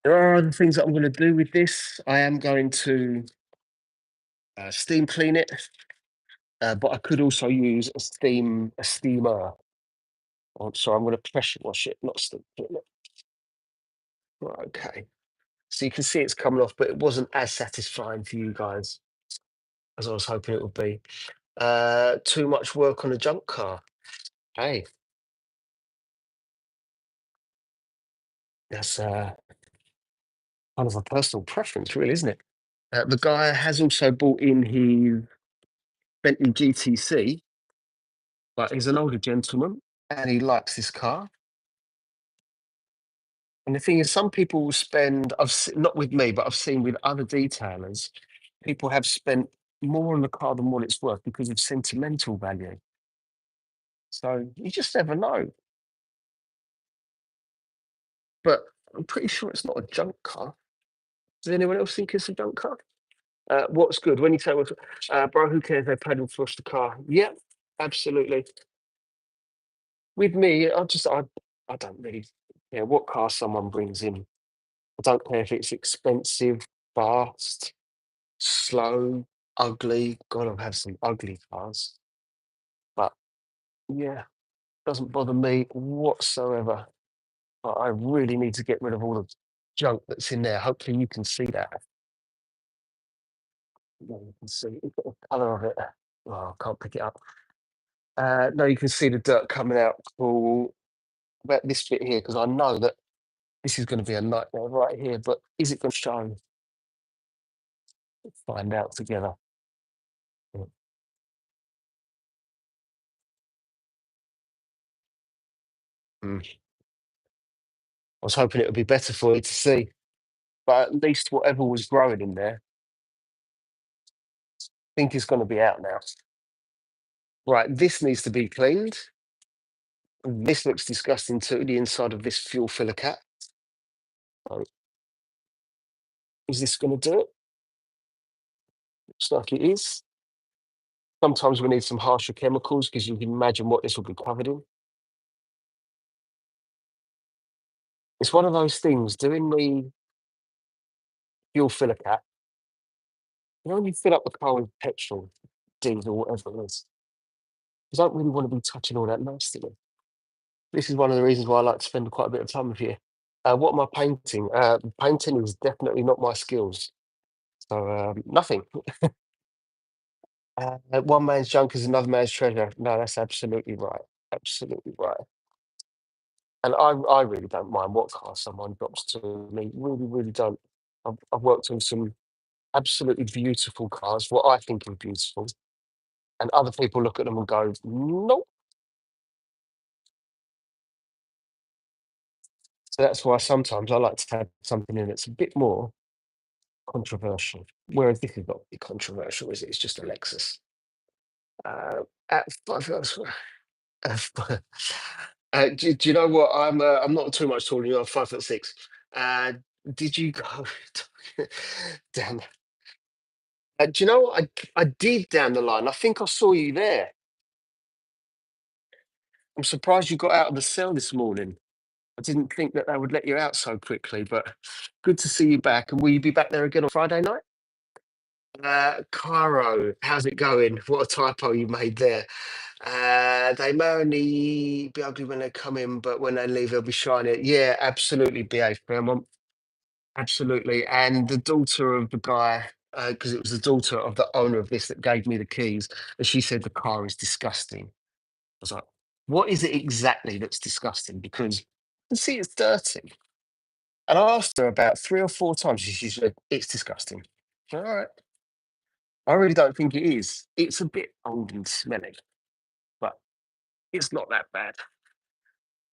There are other things that I'm going to do with this. I am going to steam clean it, but I could also use a steamer. Oh, sorry, I'm going to pressure wash it, not steam clean it. Right, okay. So you can see it's coming off, but it wasn't as satisfying for you guys as I was hoping it would be. Too much work on a junk car. Hey, that's kind of a personal preference, really, isn't it? The guy has also bought in his Bentley GTC, but he's an older gentleman and he likes this car. And the thing is, some people will spend, not with me, but I've seen with other detailers, people have spent more on the car than what it's worth because of sentimental value. So you just never know. But I'm pretty sure it's not a junk car. Does anyone else think it's a junk car? What's good? When you say, bro, who cares? They paid and flushed the car. Yeah, absolutely. With me, I don't really care what car someone brings in. I don't care if it's expensive, fast, slow, ugly. God, I've had some ugly cars, but yeah, doesn't bother me whatsoever. But I really need to get rid of all the junk that's in there. Hopefully, you can see that. Yeah, you can see the color of it. Oh, I can't pick it up. No, you can see the dirt coming out cool about this bit here because I know that this is going to be a nightmare right here. But is it going to show? Find out together. Mm. Mm. I was hoping it would be better for you to see, but at least whatever was growing in there, I think is going to be out now. Right, this needs to be cleaned. This looks disgusting too. The inside of this fuel filler cap. So, is this going to do it? Looks like it is. Sometimes we need some harsher chemicals because you can imagine what this will be covered in. It's one of those things. Doing the fuel filler cap. You know, when you fill up the car with petrol, diesel, whatever it is, you don't really want to be touching all that nastily. This is one of the reasons why I like to spend quite a bit of time with you. What am I painting? Painting is definitely not my skills. So nothing. One man's junk is another man's treasure. No, that's absolutely right. Absolutely right. And I really don't mind what car someone drops to me. Really, really don't. I've worked on some absolutely beautiful cars, what I think are beautiful, and other people look at them and go, nope. So that's why sometimes I like to have something in that's a bit more controversial. Whereas this is not really controversial, is it? It's just a Lexus. Uh, at five, do you know what? I'm not too much taller than you. I'm 5'6". Uh, did you go? Damn. Do you know what I did down the line? I think I saw you there. I'm surprised you got out of the cell this morning. I didn't think that they would let you out so quickly, but good to see you back. And will you be back there again on Friday night? Cairo, how's it going? What a typo you made there. They may only be ugly when they come in, but when they leave, they'll be shiny. Yeah, absolutely, behave, Fairmont. Absolutely. And the daughter of the guy, because it was the daughter of the owner of this that gave me the keys, and she said the car is disgusting. I was like, what is it exactly that's disgusting? Because I can see it's dirty. And I asked her about 3 or 4 times, and she said, it's disgusting. All right. I really don't think it is. It's a bit old and smelly, but it's not that bad.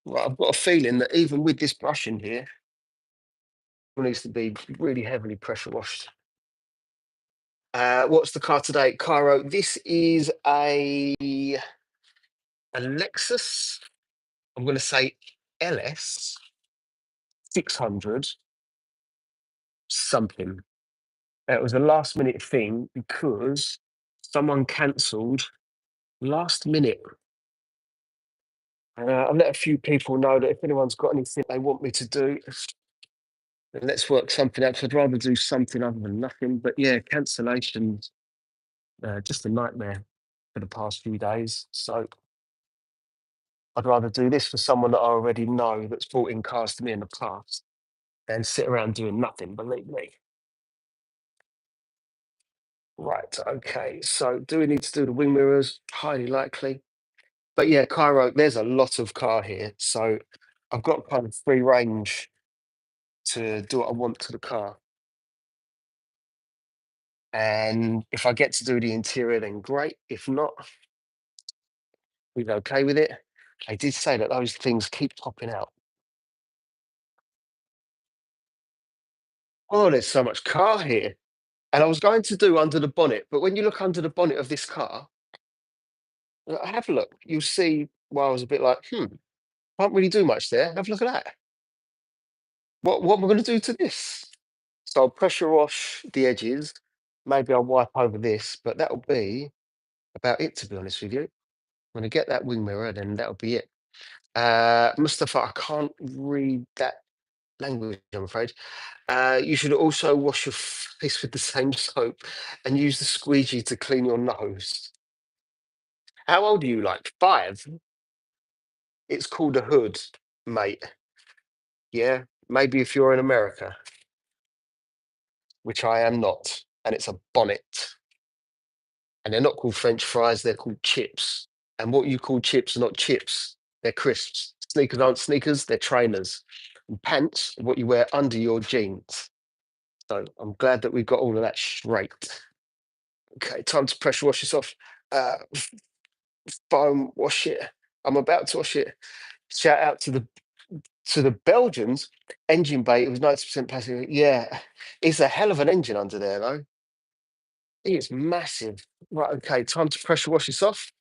Right, I've got a feeling that even with this brush in here, it needs to be really heavily pressure washed. What's the car today? Cairo, this is a Lexus. I'm going to say LS 600 something. It was a last minute thing because someone cancelled last minute. I've let a few people know that if anyone's got anything they want me to do, then let's work something out. 'Cause I'd rather do something other than nothing. But yeah, cancellations, just a nightmare for the past few days. So I'd rather do this for someone that I already know that's brought in cars to me in the past than sit around doing nothing, believe me. Right, okay. So do we need to do the wing mirrors? Highly likely. But yeah, Cairo, there's a lot of car here. So I've got kind of free range to do what I want to the car. And if I get to do the interior, then great. If not, we're okay with it. I did say that those things keep popping out. Oh, there's so much car here. And I was going to do under the bonnet, but when you look under the bonnet of this car, have a look. You'll see why I was a bit like, can't really do much there. Have a look at that. What am I going to do to this? So I'll pressure wash the edges. Maybe I'll wipe over this, but that'll be about it, to be honest with you. I'm going to get that wing mirror, then that'll be it. Mustafa, I can't read that language, I'm afraid. You should also wash your face with the same soap and use the squeegee to clean your nose. How old are you? Like 5? It's called a hood, mate. Yeah, maybe if you're in America, which I am not, and it's a bonnet. And they're not called French fries, they're called chips. And what you call chips are not chips, they're crisps. Sneakers aren't sneakers, they're trainers. And pants are what you wear under your jeans. So I'm glad that we've got all of that straight. Okay, time to pressure wash this off. Foam wash it. I'm about to wash it. Shout out to the Belgians. Engine bay, it was 90% plastic. Yeah, it's a hell of an engine under there, though. It's massive. Right, okay, time to pressure wash this off.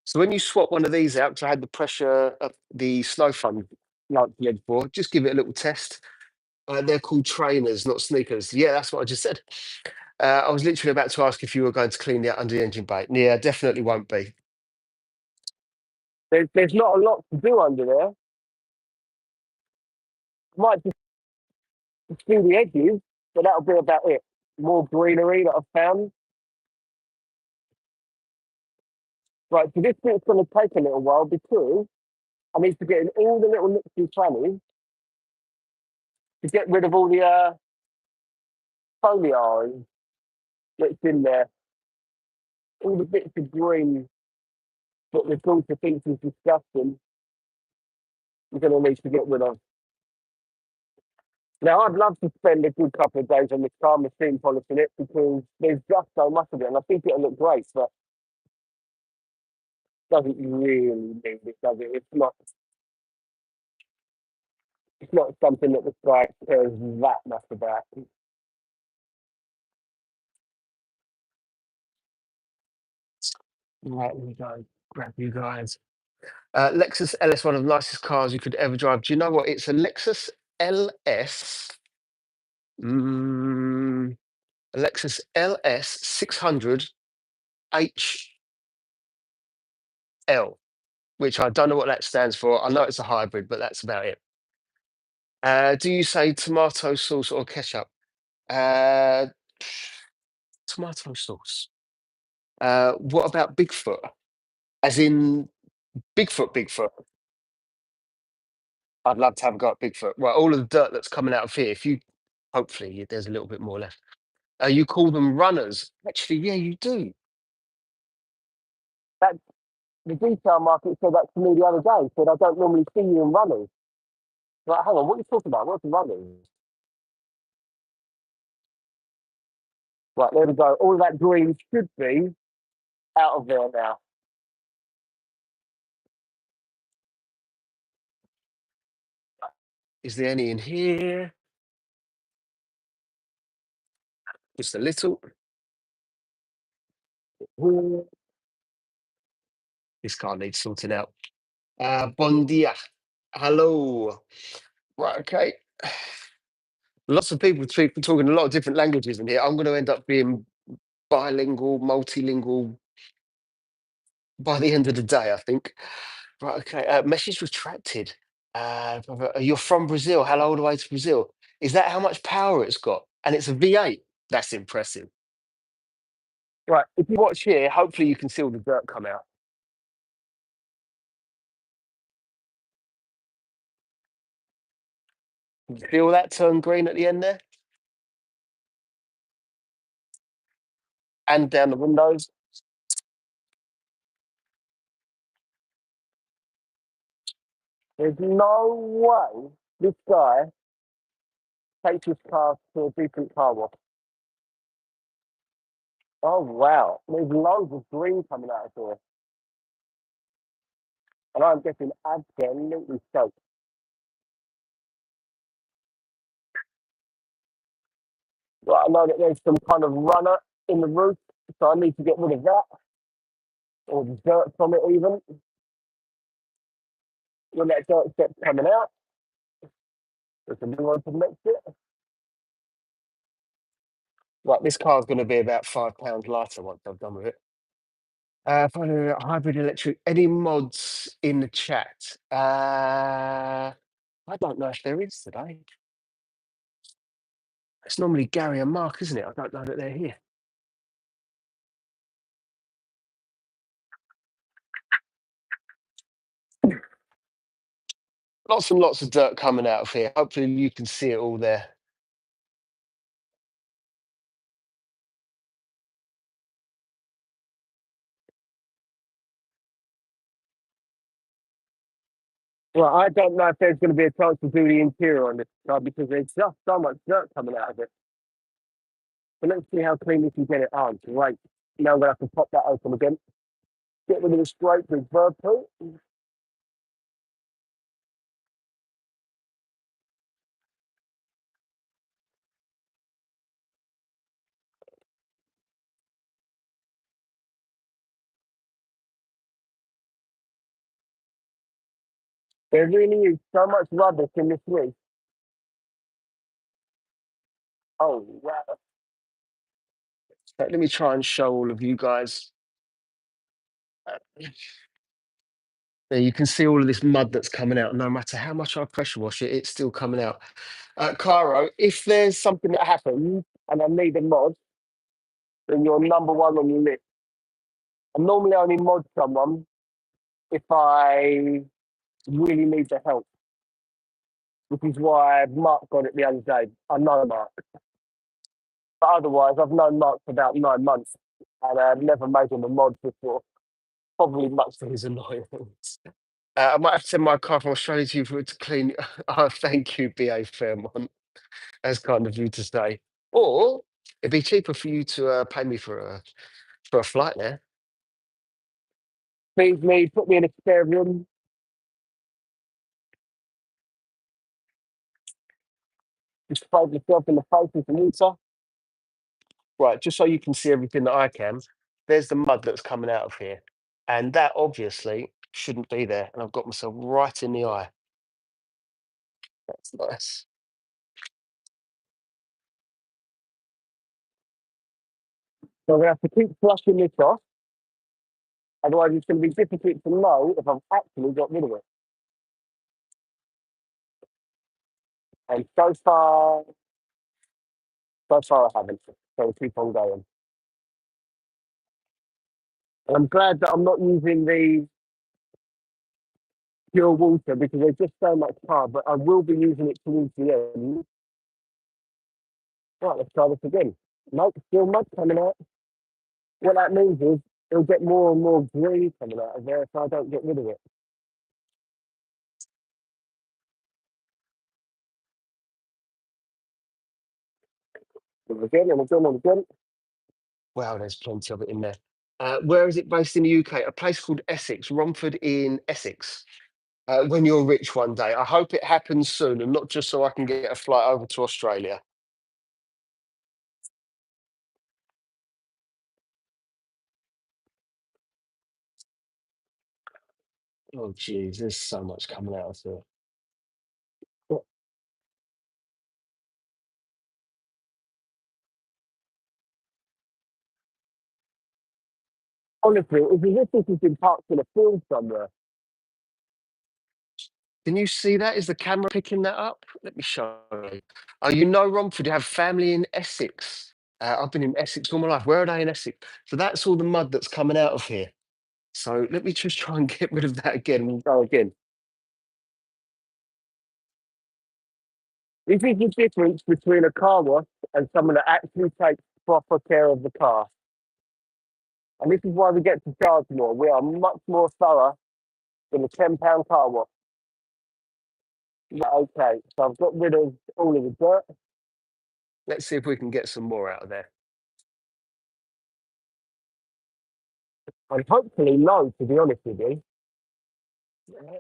So when you swap one of these out, 'cause I had the pressure of the snow fun like the edge board, just give it a little test. They're called trainers, not sneakers. Yeah, that's what I just said. I was literally about to ask if you were going to clean the under the engine bay. Yeah, definitely won't be. There's not a lot to do under there. Might just do the edges, but that'll be about it. More greenery that I've found. Right, so this bit's going to take a little while because I need to get in all the little nooks and crannies to get rid of all the foliage that's in there, all the bits of green that the daughter thinks is disgusting. We're going to need to get rid of. Now, I'd love to spend a good couple of days on this car machine polishing it because there's just so much of it, and I think it'll look great, but doesn't really need it, does it? It's not something that the guy cares that much about. Right, we go. Grab you guys. Lexus LS, one of the nicest cars you could ever drive. Do you know what? It's a Lexus LS. Mm, A Lexus LS 600 HL, which I don't know what that stands for. I know it's a hybrid, but that's about it. Do you say tomato sauce or ketchup? Uh, Tomato sauce. What about Bigfoot? As in Bigfoot, Bigfoot. I'd love to have a go at Bigfoot. Well, all of the dirt that's coming out of here, if you hopefully there's a little bit more left. You call them runners. Actually, yeah, you do. That the detail market said that to me the other day. Said I don't normally see you in runners. Like, hang on, what are you talking about? What's runners? Right, there we go. All of that green should be out of there now. Is there any in here? Just a little. Ooh, this car needs sorting out. Bon dia. Hello. Right, okay. Lots of people speak talking a lot of different languages in here. I'm going to end up being bilingual, multilingual by the end of the day, I think. Right, okay. Message retracted. You're from Brazil. Hello all the way to Brazil. Is that how much power it's got? And it's a V8. That's impressive. Right. If you watch here, hopefully you can see all the dirt come out. You feel that turn green at the end there? And down the windows. There's no way this guy takes his car to a decent car wash. Oh wow. There's loads of green coming out of here. And I'm getting absolutely soaked. Right, I know that there's some kind of runner in the roof, so I need to get rid of that. Or the dirt from it even. When that dirt starts coming out, there's a new one to mix it. Right, this car's going to be about £5 lighter once I've done with it. Finally, hybrid electric. Any mods in the chat? I don't know if there is today. It's normally Gary and Mark, isn't it? I don't know that they're here. Lots and lots of dirt coming out of here. Hopefully you can see it all there. Well, I don't know if there's going to be a chance to do the interior on this car because there's just so much dirt coming out of it. So let's see how clean we can get it on. Great. Now I'm going to have to pop that open again. Get rid of the scrape with bird poo. There really is so much rubbish in this roof. Oh, wow. Let me try and show all of you guys. There you can see all of this mud that's coming out. No matter how much I pressure wash it, it's still coming out. Caro, if there's something that happens and I need a mod, then you're number one on your list. I normally only mod someone if I really need the help, which is why Mark got it the other day. I know Mark. But otherwise, I've known Mark for about 9 months and I've never made him a mod before, probably much to his annoyance. I might have to send my car from Australia to you for it to clean. Oh, thank you, BA Fairmont. That's kind of you to say. Or it'd be cheaper for you to pay me for a flight there. Feed me, put me in a spare room. Just fold yourself in the face with some water. Right, just so you can see everything that I can. There's the mud that's coming out of here. And that obviously shouldn't be there. And I've got myself right in the eye. That's nice. So I'm going to have to keep flushing this off. Otherwise, it's going to be difficult to know if I've actually got rid of it. And so far I haven't. So I'll keep on going. And I'm glad that I'm not using the pure water because there's just so much carb, but I will be using it towards the end. Right, let's try this again. Nope, still mud coming out. What that means is it'll get more and more green coming out of there if I don't get rid of it. And again and again and again. Wow, there's plenty of it in there. Where is it based in the UK? A place called Essex, Romford in Essex. When you're rich one day, I hope it happens soon, and not just so I can get a flight over to Australia. Oh, geez, there's so much coming out of here. Well, honestly, it's as if this has been parked in a field somewhere. Can you see that? Is the camera picking that up? Let me show you. Oh, you know Romford, you have family in Essex. I've been in Essex all my life. Where are they in Essex? So that's all the mud that's coming out of here. So let me just try and get rid of that again. We'll go again. This is the difference between a car wash and someone that actually takes proper care of the car. And this is why we get to charge more. We are much more thorough than a £10 car wash. Yeah, okay, so I've got rid of all of the dirt. Let's see if we can get some more out of there. And hopefully no, to be honest with you.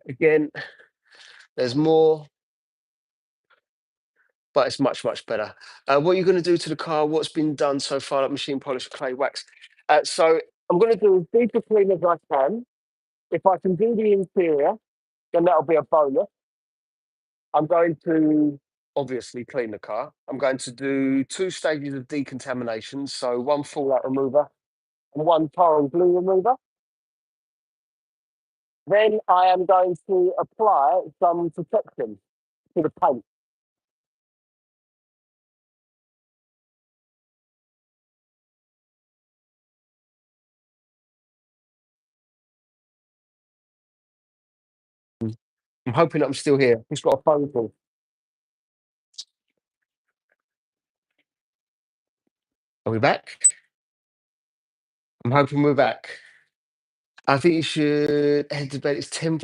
Again, there's more, but it's much, much better. What are you going to do to the car? What's been done so far, like machine polish, clay, wax? So I'm going to do as deep a clean as I can. If I can do the interior, then that'll be a bonus. I'm going to obviously clean the car. I'm going to do 2 stages of decontamination. So one fallout remover and one tar and glue remover. Then I am going to apply some protection to the paint. I'm hoping I'm still here. Just got a phone call. Are we back? I'm hoping we're back. I think you should head to bed. It's 10.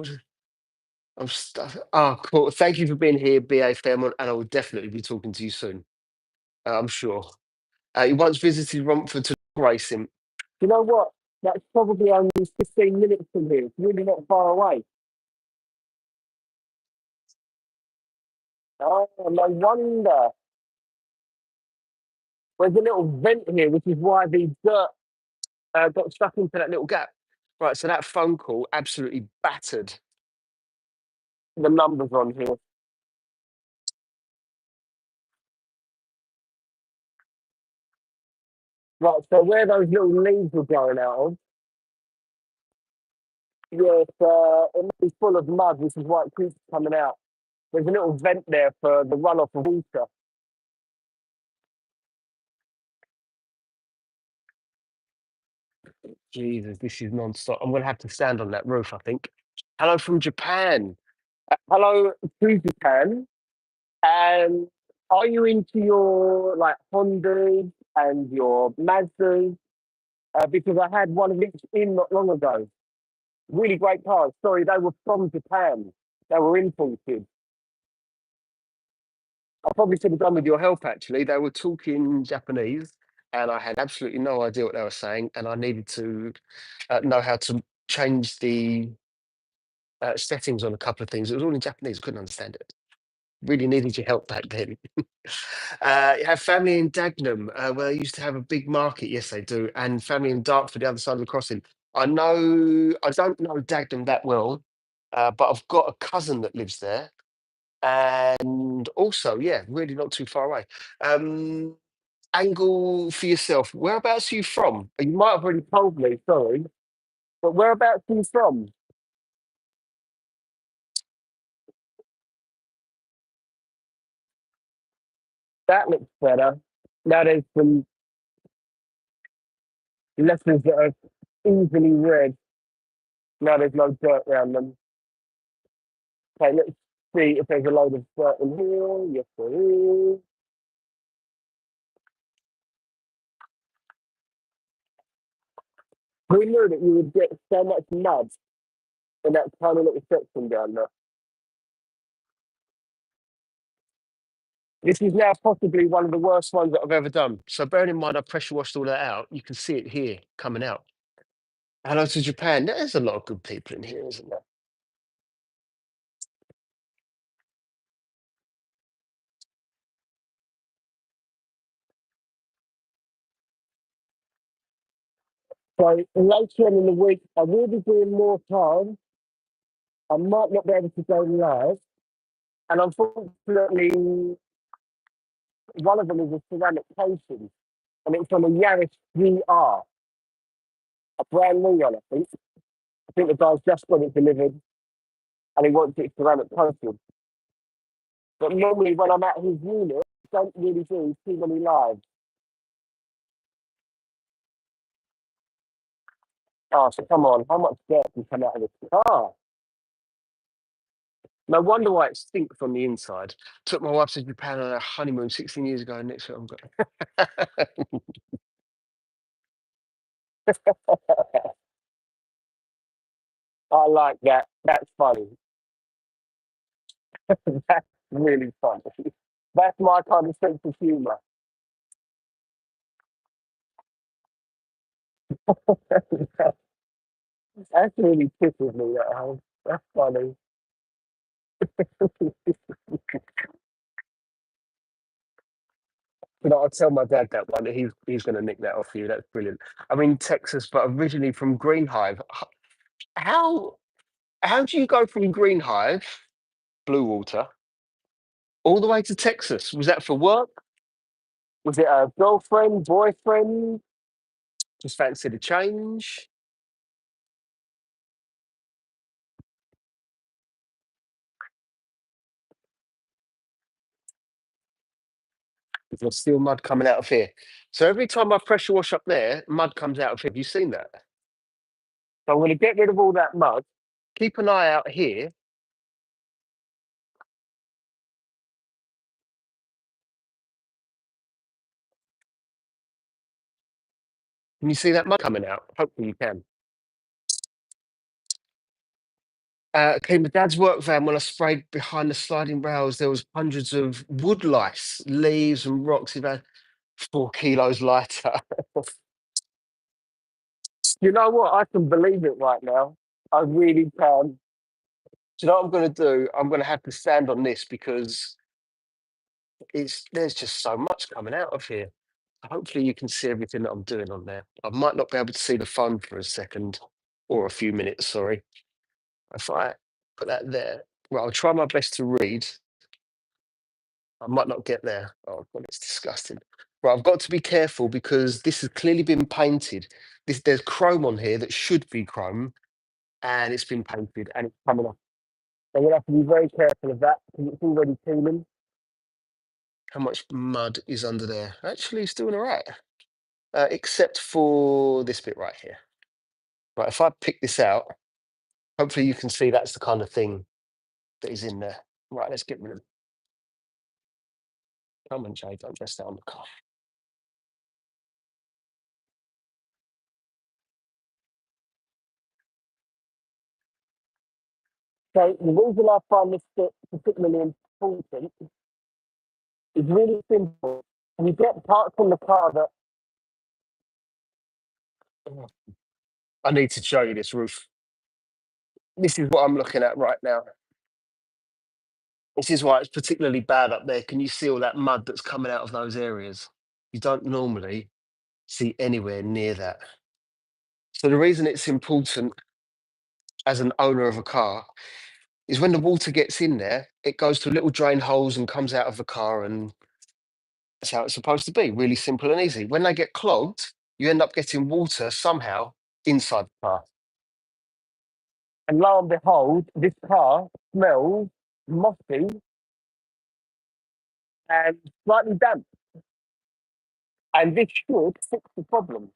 I'm stuck. Oh, cool. Thank you for being here, BA Fairmont, and I will definitely be talking to you soon. I'm sure. You once visited Romford to racing. You know what? That's probably only 15 minutes from here. It's really not far away. Oh, no wonder. There's a little vent here, which is why the dirt got stuck into that little gap. Right, so that phone call absolutely battered the numbers on here. Right, so where those little leaves were going out of, yes, it must be full of mud, which is why it keeps coming out. There's a little vent there for the runoff of water. Jesus, this is non-stop. I'm going to have to stand on that roof, I think. Hello from Japan. Hello to Japan. And are you into your like Hondas and your Mazdas? Because I had one of each in not long ago. Really great cars. Sorry, they were from Japan. They were imported. I probably should have done with your help actually. They were talking Japanese and I had absolutely no idea what they were saying. And I needed to know how to change the settings on a couple of things. It was all in Japanese. I couldn't understand it. Really needed your help back then. You have family in Dagenham, where they used to have a big market. Yes, they do. And family in Dartford, the other side of the crossing. I don't know Dagenham that well, but I've got a cousin that lives there. And also, yeah, really not too far away. Um, angle for yourself. Whereabouts are you from? You might have already told me, sorry, but whereabouts are you from? That looks better. Now there's some letters that are easily read. Now there's no dirt around them. Okay, let's see if there's a load of dirt in here. Yes, there is. We knew that you would get so much mud in that tiny little section down there. This is now possibly one of the worst ones that I've ever done. So bearing in mind I pressure washed all that out, you can see it here coming out. Hello to Japan. There's a lot of good people in here, isn't there? So later on in the week, I will be doing more time. I might not be able to go live. And unfortunately, one of them is a ceramic coating. And it's on a Yaris GR, a brand new one, I think. I think the guy's just got it delivered and he wants it ceramic coated. But normally when I'm at his unit, I don't really do too many lives. Oh, so come on, how much dirt can come out of this car? No wonder why it stinks on the inside. Took my wife to Japan on a honeymoon 16 years ago, and next week I've got. I like that. That's funny. That's really funny. That's my kind of sense of humour. That's really tickles me. That house. That's funny. You know, I'll tell my dad that one. He's going to nick that off you. That's brilliant. I'm in Texas, but originally from Greenhive. How how do you go from Greenhive, Blue Water, all the way to Texas? Was that for work? Was it a girlfriend, boyfriend? Just fancy the change? There's still mud coming out of here. So every time I pressure wash up there, mud comes out of here. Have you seen that? So I'm going to get rid of all that mud. Keep an eye out here. Can you see that mud coming out? Hopefully you can. Okay, my dad's work van, when I sprayed behind the sliding rails, there was hundreds of wood lice, leaves and rocks about 4 kilos lighter. You know what? I can believe it right now. I really can. Do you know what I'm going to do? I'm going to have to stand on this because there's just so much coming out of here. Hopefully you can see everything that I'm doing on there. I might not be able to see the phone for a second or a few minutes, sorry. If I put that there, well, I'll try my best to read. I might not get there. Oh God, it's disgusting. Right, I've got to be careful because this has clearly been painted. There's chrome on here that should be chrome, and it's been painted and it's coming off. So we'll have to be very careful of that because it's already peeling. How much mud is under there? Actually, it's doing all right, except for this bit right here. Right, if I pick this out, hopefully you can see that's the kind of thing that is in there. Right, let's get rid of. Come on, Jay, don't dress that on the car. So the reason I find this bit particularly important is really simple. You get parts from the car that I need to show you this roof. This is what I'm looking at right now. This is why it's particularly bad up there. Can you see all that mud that's coming out of those areas? You don't normally see anywhere near that. So the reason it's important as an owner of a car is when the water gets in there, it goes to little drain holes and comes out of the car and That's how it's supposed to be, really simple and easy. When they get clogged, you end up getting water somehow inside the car. And lo and behold, this car smells mossy and slightly damp. And this should fix the problem.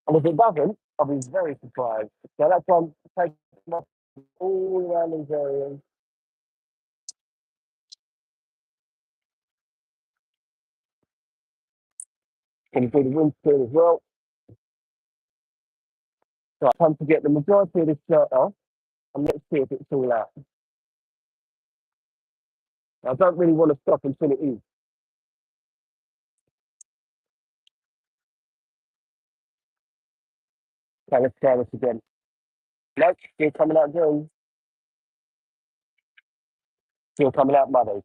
And if it doesn't, I'll be very surprised. So that's why I'm taking my all around these areas. Going to do the windscreen as well. So I come to get the majority of this shirt off, and let's see if it's all out. I don't really want to stop until it is. Okay, let's try this again. Nope, still coming out green. Still coming out muddy.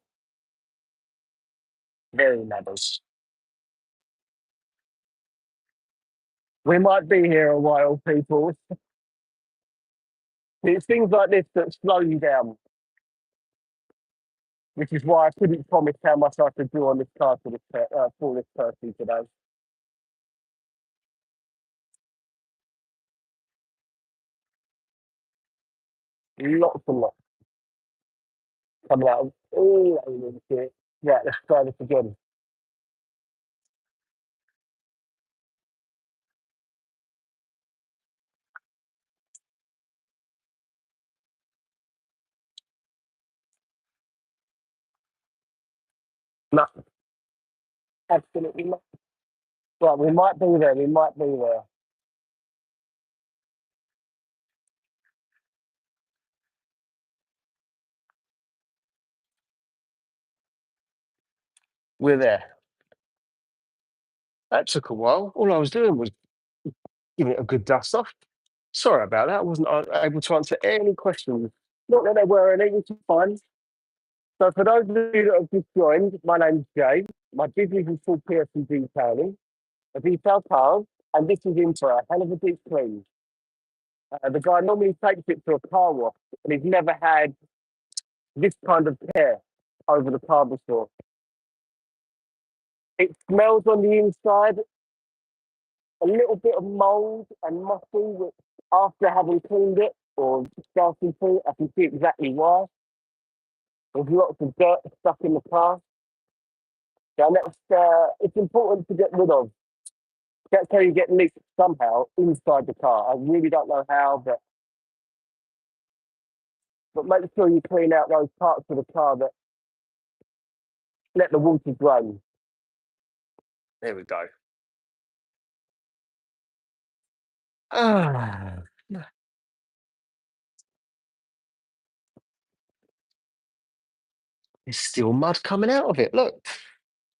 Very muddy. We might be here a while, people. It's things like this that slow you down, which is why I couldn't promise how much I could do on this car for this person today. Lots and lots coming out of all over the shit. Right, let's try this again. No, absolutely not. Right, we might be there. We might be there. We're there. That took a while. All I was doing was giving it a good dust off. Sorry about that. I wasn't able to answer any questions. Not that there were any, which is fine. So for those of you that have just joined, my name's Jay. My business is called Pearson Detailing. I detail cars, and this is in for a hell of a deep clean. The guy normally takes it to a car wash, and he's never had this kind of care over the car before. It smells on the inside a little bit of mold and mossy, which after having cleaned it or starting to, I can see exactly why. There's lots of dirt stuck in the car. And it's important to get rid of. That's how you get leaks somehow inside the car. I really don't know how, but make sure you clean out those parts of the car that let the water drain. There we go. Ah, there's still mud coming out of it. Look,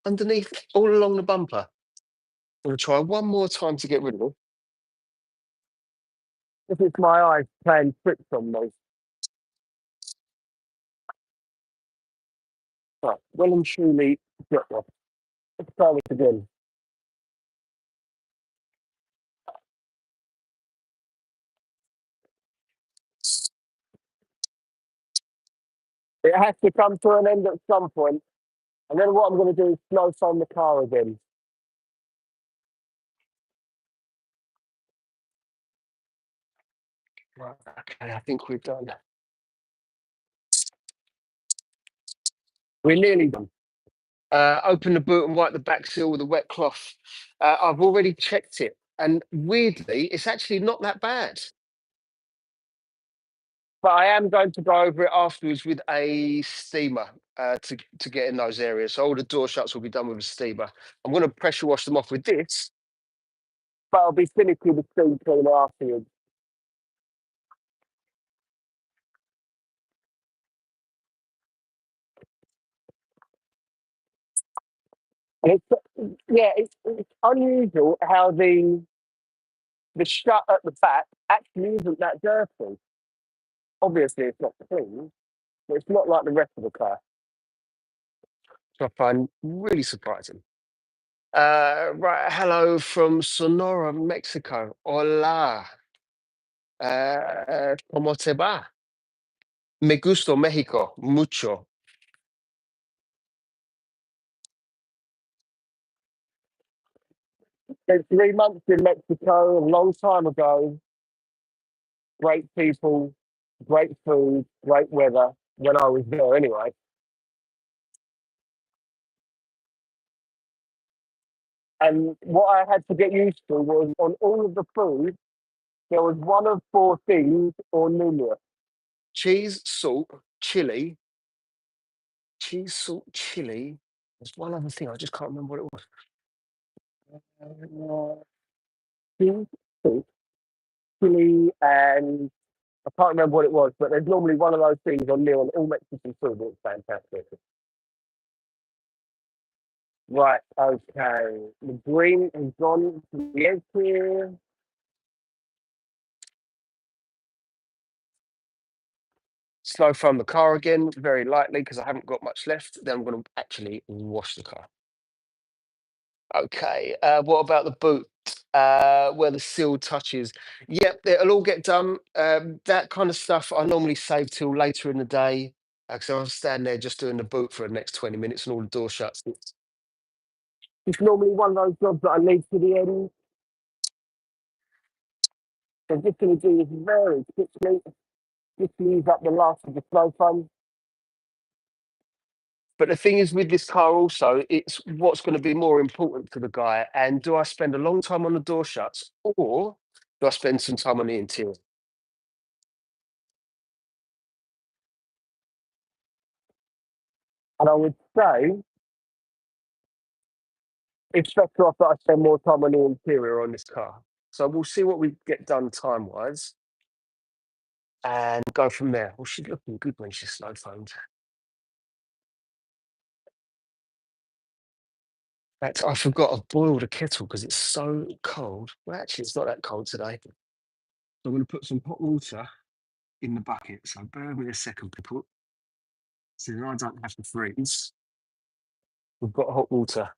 underneath, all along the bumper. I'm going to try one more time to get rid of it. If it's my eyes playing tricks on me. Right, well and truly, got one. Let's try this again. It has to come to an end at some point, and then what I'm going to do is snow foam the car again. Right, okay, I think we're done. We're nearly done. Open the boot and wipe the back seal with a wet cloth. I've already checked it, and weirdly, it's actually not that bad. But I am going to go over it afterwards with a steamer to get in those areas. So all the door shuts will be done with a steamer. I'm going to pressure wash them off with this, but I'll be finished with the steam cleaner afterwards. And it's unusual how the shut at the back actually isn't that dirty. Obviously, it's not clean, but it's not like the rest of the car. So I find really surprising. Right, hello from Sonora, Mexico. Hola. ¿Cómo te va? Me gusto Mexico mucho. Spent 3 months in Mexico a long time ago. Great people, great food, great weather when I was there anyway. And what I had to get used to was on all of the food, there was one of four things or none. Cheese, salt, chili, cheese, salt, chili. There's one other thing, I just can't remember what it was. Cheese, salt, chili, and I can't remember what it was, but there's normally one of those things on nil and all Mexican food. It's fantastic. Right, okay. The green has gone to the edge here. Slow from the car again, very lightly, because I haven't got much left. Then I'm going to actually wash the car. Okay, what about the boot? Where the seal touches? Yep, it'll all get done. That kind of stuff I normally save till later in the day. Because I'll stand there just doing the boot for the next 20 minutes and all the door shuts. It's normally one of those jobs that I leave to the end. So I'm just going to do this very quickly, just to use up the last of the slow fund. But the thing is with this car also, it's what's going to be more important to the guy. And do I spend a long time on the door shuts or do I spend some time on the interior? And I would say it's better off that I spend more time on the interior on this car. So we'll see what we get done time wise and go from there. Well, she's looking good when she's slow phoned. In fact, I forgot I've boiled a kettle because it's so cold. Well, actually, it's not that cold today. So I'm going to put some hot water in the bucket. So bear with me a second, people. So that I don't have to freeze. We've got hot water.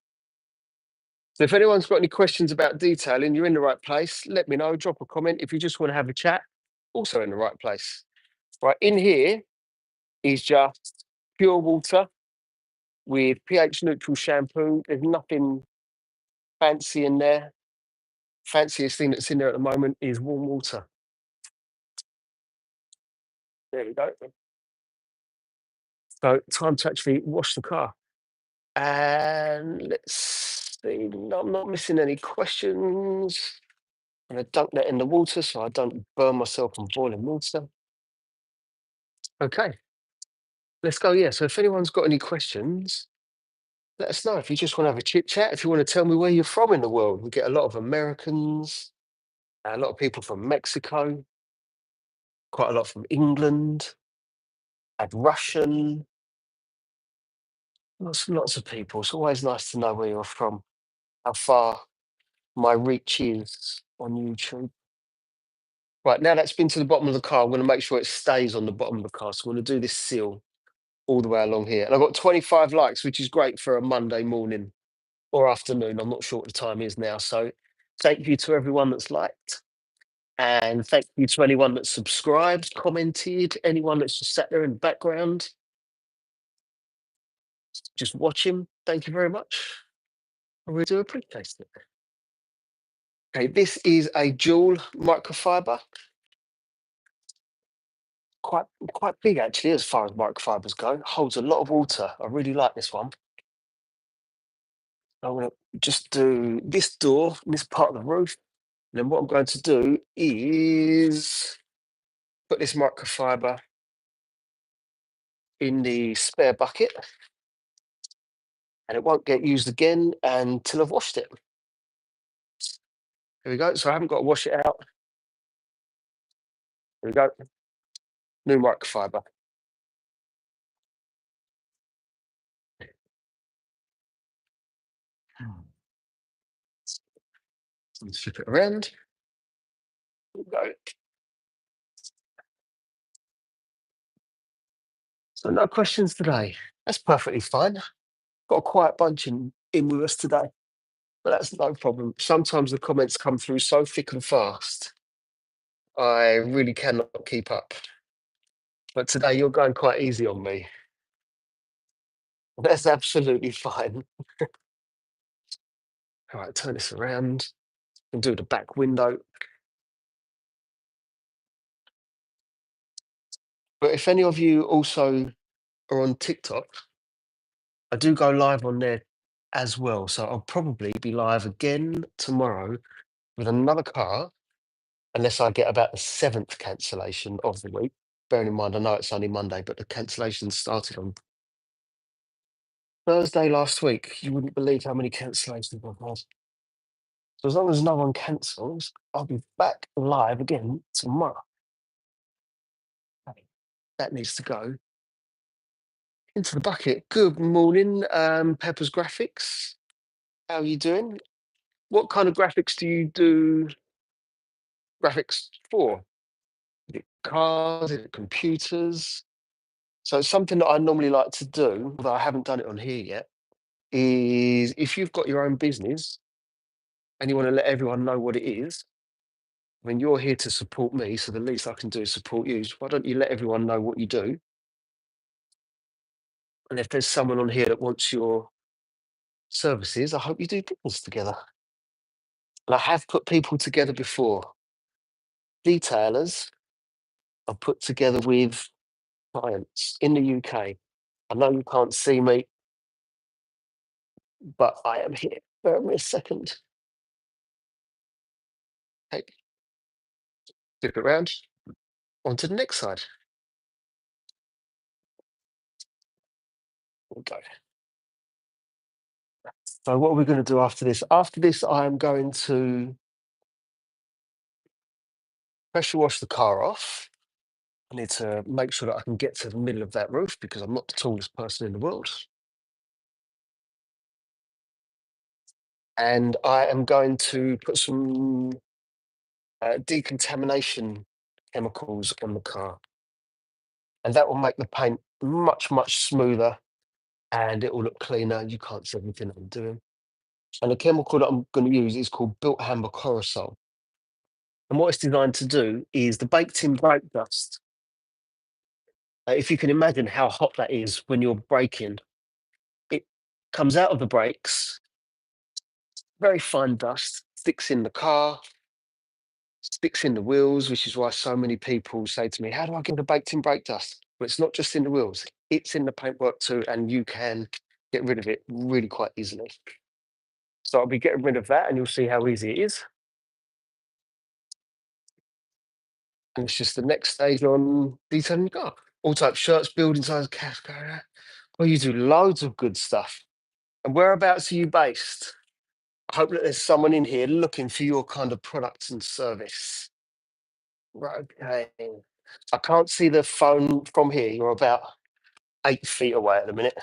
So if anyone's got any questions about detailing, you're in the right place. Let me know. Drop a comment. If you just want to have a chat, also in the right place. Right, in here is just pure water with pH neutral shampoo. There's nothing fancy in there. Fanciest thing that's in there at the moment is warm water. There we go. So time to actually wash the car. And let's see. No, I'm not missing any questions. I'm going to dunk that in the water so I don't burn myself on boiling water. Okay, let's go. Yeah. So if anyone's got any questions, let us know. If you just want to have a chit chat, if you want to tell me where you're from in the world, we get a lot of Americans, a lot of people from Mexico, quite a lot from England, and Russian, lots of people. It's always nice to know where you're from, how far my reach is on YouTube. Right, now that's been to the bottom of the car, I'm going to make sure it stays on the bottom of the car. So I'm going to do this seal all the way along here. And I've got 25 likes, which is great for a Monday morning or afternoon. I'm not sure what the time is now. So thank you to everyone that's liked. And thank you to anyone that's subscribed, commented, anyone that's just sat there in the background, just watching. Thank you very much. I really do appreciate it. Okay, this is a dual microfiber. Quite quite big actually, as far as microfibers go. Holds a lot of water. I really like this one. I'm going to just do this door, this part of the roof. And then what I'm going to do is put this microfiber in the spare bucket and it won't get used again until I've washed it. Here we go. So I haven't got to wash it out. Here we go. New microfiber. Let's flip it around. Here we go. So no questions today. That's perfectly fine. Got a quiet bunch in with us today, but that's no problem. Sometimes the comments come through so thick and fast, I really cannot keep up. But today you're going quite easy on me. That's absolutely fine. All right, turn this around and do the back window. But if any of you also are on TikTok, I do go live on there as well. So I'll probably be live again tomorrow with another car, unless I get about the seventh cancellation of the week. Bearing in mind, I know it's only Monday, but the cancellation started on Thursday last week. You wouldn't believe how many cancellations I've had. So as long as no one cancels, I'll be back live again tomorrow. That needs to go into the bucket. Good morning, Pepper's Graphics. How are you doing? What kind of graphics do you do graphics for? Is it cars? Is it computers? So it's something that I normally like to do, although I haven't done it on here yet, is if you've got your own business and you want to let everyone know what it is, I mean, you're here to support me, so the least I can do is support you. So why don't you let everyone know what you do? And if there's someone on here that wants your services, I hope you do business together. And I have put people together before. Detailers are put together with clients in the UK. I know you can't see me, but I am here. Bear with me a second. Hey, flip it around onto the next side. There we go. So what are we going to do after this? After this, I am going to pressure wash the car off. I need to make sure that I can get to the middle of that roof because I'm not the tallest person in the world. And I am going to put some decontamination chemicals on the car. And that will make the paint much, much smoother and it will look cleaner. You can't see everything I'm doing. And the chemical that I'm going to use is called built hammer corrosol. And what it's designed to do is the baked in brake dust. If you can imagine how hot that is when you're braking, it comes out of the brakes, very fine dust, sticks in the car, sticks in the wheels, which is why so many people say to me, how do I get the baked in brake dust? Well, it's not just in the wheels, it's in the paintwork too, and you can get rid of it really quite easily. So I'll be getting rid of that and you'll see how easy it is. And it's just the next stage on detailing your car. All types, shirts, building size, cash, well, you do loads of good stuff. And whereabouts are you based? I hope that there's someone in here looking for your kind of product and service. Right, okay. I can't see the phone from here. You're about 8 feet away at the minute.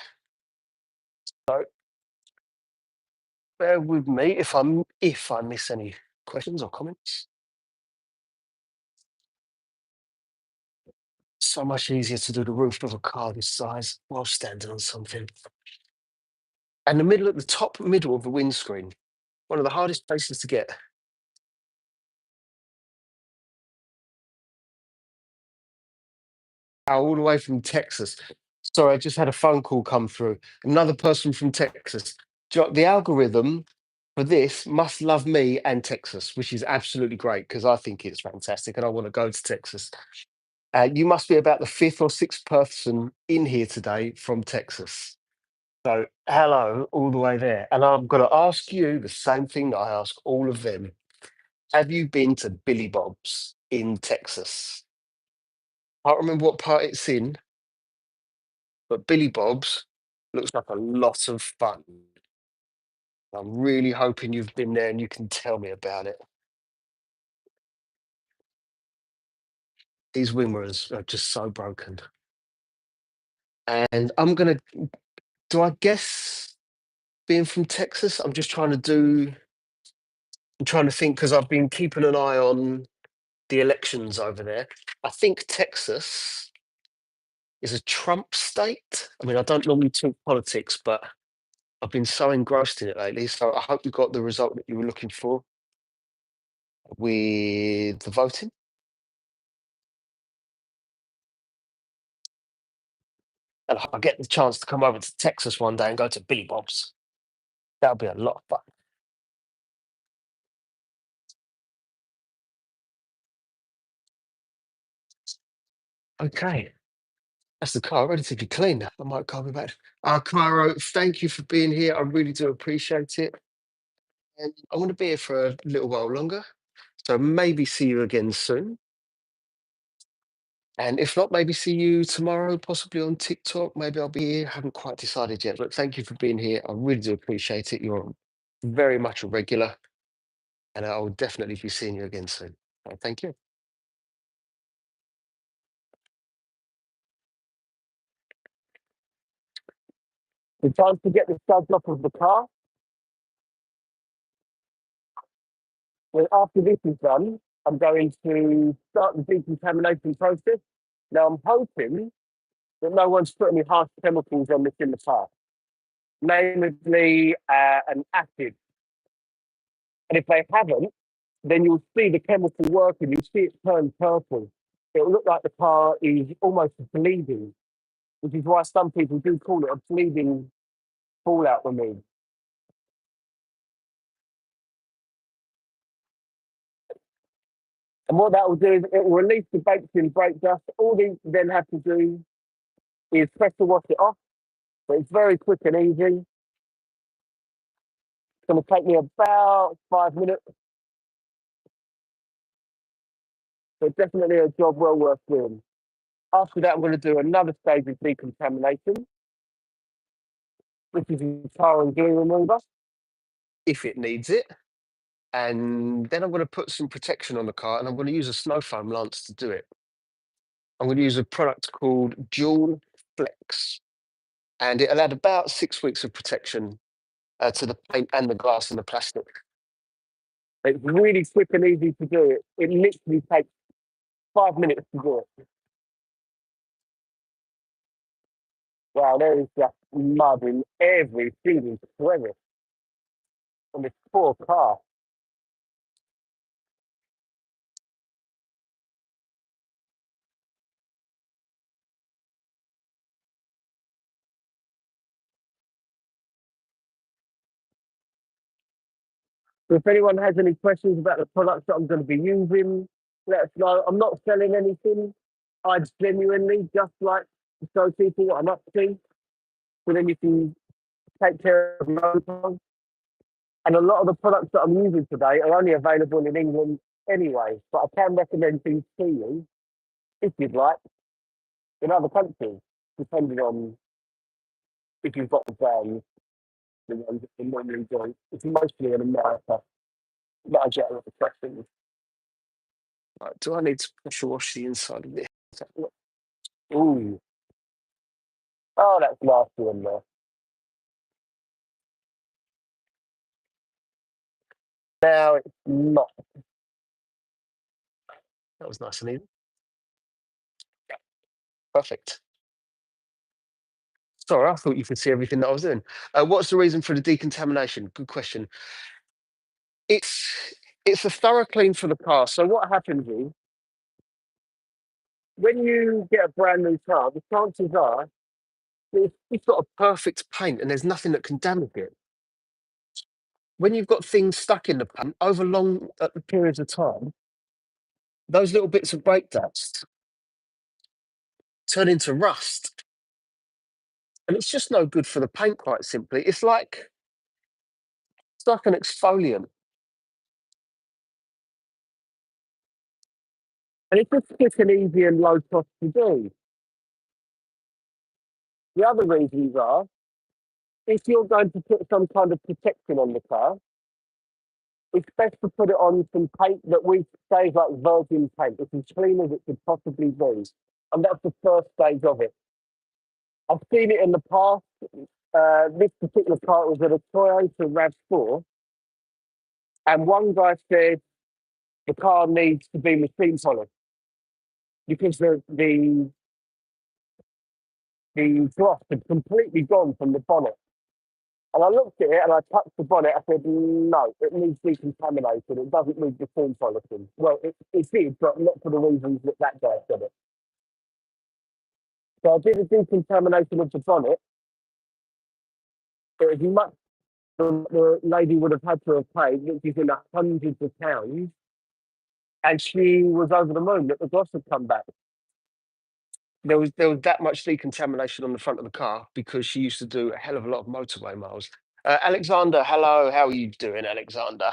So bear with me if I miss any questions or comments. So much easier to do the roof of a car this size while standing on something. And the middle at the top middle of the windscreen, one of the hardest places to get. All the way from Texas. Sorry, I just had a phone call come through. Another person from Texas. The algorithm for this must love me and Texas, which is absolutely great because I think it's fantastic and I want to go to Texas. You must be about the fifth or sixth person in here today from Texas. So, hello, all the way there. And I'm going to ask you the same thing that I ask all of them. Have you been to Billy Bob's in Texas? I can't remember what part it's in, but Billy Bob's looks like a lot of fun. I'm really hoping you've been there and you can tell me about it. These wing mirrors are just so broken. And do I guess, being from Texas, I'm trying to think because I've been keeping an eye on the elections over there. I think Texas is a Trump state. I mean, I don't normally talk politics, but I've been so engrossed in it lately. So I hope you got the result that you were looking for with the voting. And I get the chance to come over to Texas one day and go to Billy Bob's. That'll be a lot of fun. Okay. That's the car, relatively clean now. I might call me back. Cairo, thank you for being here. I really do appreciate it. And I want to be here for a little while longer. So maybe see you again soon. And if not, maybe see you tomorrow, possibly on TikTok. Maybe I'll be here. Haven't quite decided yet. But thank you for being here. I really do appreciate it. You're very much a regular. And I will definitely be seeing you again soon. Thank you. The time to get the studs off of the car. Well, after this is done, I'm going to start the decontamination process. Now, I'm hoping that no one's put any harsh chemicals on this in the past, namely an acid. And if they haven't, then you'll see the chemical working. You'll see it turn purple. It'll look like the car is almost bleeding, which is why some people do call it a bleeding fallout remove. And what that will do is it will release the baked in brake dust. All they then have to do is pressure wash it off. But it's very quick and easy. It's going to take me about 5 minutes. So definitely a job well worth doing. After that, I'm going to do another stage of decontamination, which is a tar and glue remover, if it needs it. And then I'm going to put some protection on the car, and I'm going to use a snow foam lance to do it. I'm going to use a product called Dual Flex, and it'll add about 6 weeks of protection to the paint and the glass and the plastic. It's really quick and easy to do it. It literally takes 5 minutes to do it. Wow, there is just mud in every single crevice on this poor car. So if anyone has any questions about the products that I'm going to be using, let us know. I'm not selling anything. I genuinely just like to show people what I'm up to. So then you can take care of your own time. And a lot of the products that I'm using today are only available in England anyway. But I can recommend things to you if you'd like in other countries, depending on if you've got the brands, the ones that you normally do. It's mostly in America that I get a lot of questions. Right, do I need to pressure wash the inside of this? Ooh. Oh, that's nasty in there. Now it's not. That was nice and easy. Perfect. Sorry, I thought you could see everything that I was doing. What's the reason for the decontamination? Good question. It's it's a thorough clean for the car. So what happens is when you get a brand new car, the chances are it's got a perfect paint and there's nothing that can damage it. When you've got things stuck in the paint over long periods of time, those little bits of brake dust turn into rust. And it's just no good for the paint, quite simply. It's like an exfoliant. And it's just quick and easy and low cost to do. The other reasons are if you're going to put some kind of protection on the car, it's best to put it on some paint that we say is like virgin paint. It's as clean as it could possibly be. And that's the first stage of it. I've seen it in the past. This particular car was at a Toyota RAV4, and one guy said the car needs to be machine polished because the gloss had completely gone from the bonnet. And I looked at it and I touched the bonnet. I said, no, it needs decontaminated. It doesn't need machine polishing. Well, it did, but not for the reasons that that guy said it. So I did a decontamination of the bonnet. It was much than the lady would have had to have paid, which is in the hundreds of pounds. And she was over the moon that the gloss had come back. There was that much decontamination on the front of the car because she used to do a hell of a lot of motorway miles. Alexander, hello. How are you doing, Alexander?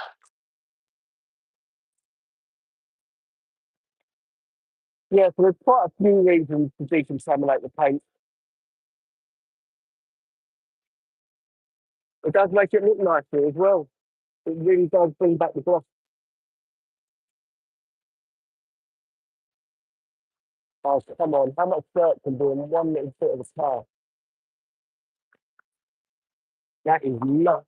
Yeah, so there's quite a few reasons to decontaminate the paint. It does make it look nicer as well. It really does bring back the gloss. Oh, come on. How much dirt can be in one little bit of a car? That is nuts.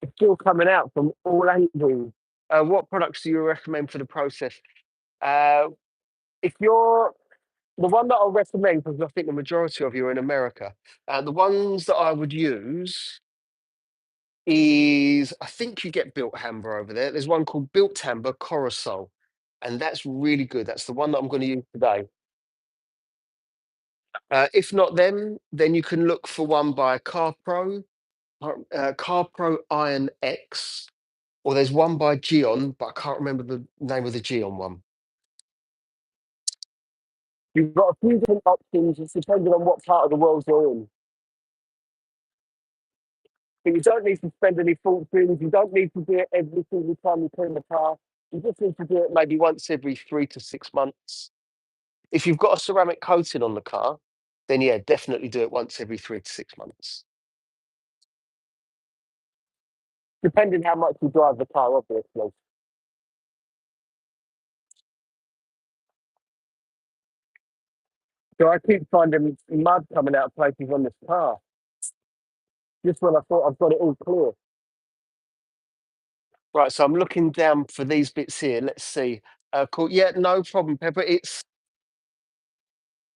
It's still coming out from all angles. What products do you recommend for the process? Uh, if you're the one that I'll recommend, because I think the majority of you are in America, the ones that I would use is I think you get Built Hamber over there. There's one called Built Hamber Corosol, and that's really good. That's the one that I'm going to use today. If not them, then you can look for one by CarPro, CarPro Iron X, or there's one by Geon, but I can't remember the name of the Geon one. You've got a few different options, it's depending on what part of the world you're in. But you don't need to spend any fortunes. You don't need to do it every single time you clean the car. You just need to do it maybe once every 3 to 6 months. If you've got a ceramic coating on the car, then yeah, definitely do it once every 3 to 6 months. Depending how much you drive the car, obviously. So I keep finding mud coming out of places on this car. Just when I thought I've got it all clear. Right, so I'm looking down for these bits here. Let's see. Cool. Yeah, no problem, Pepper. It's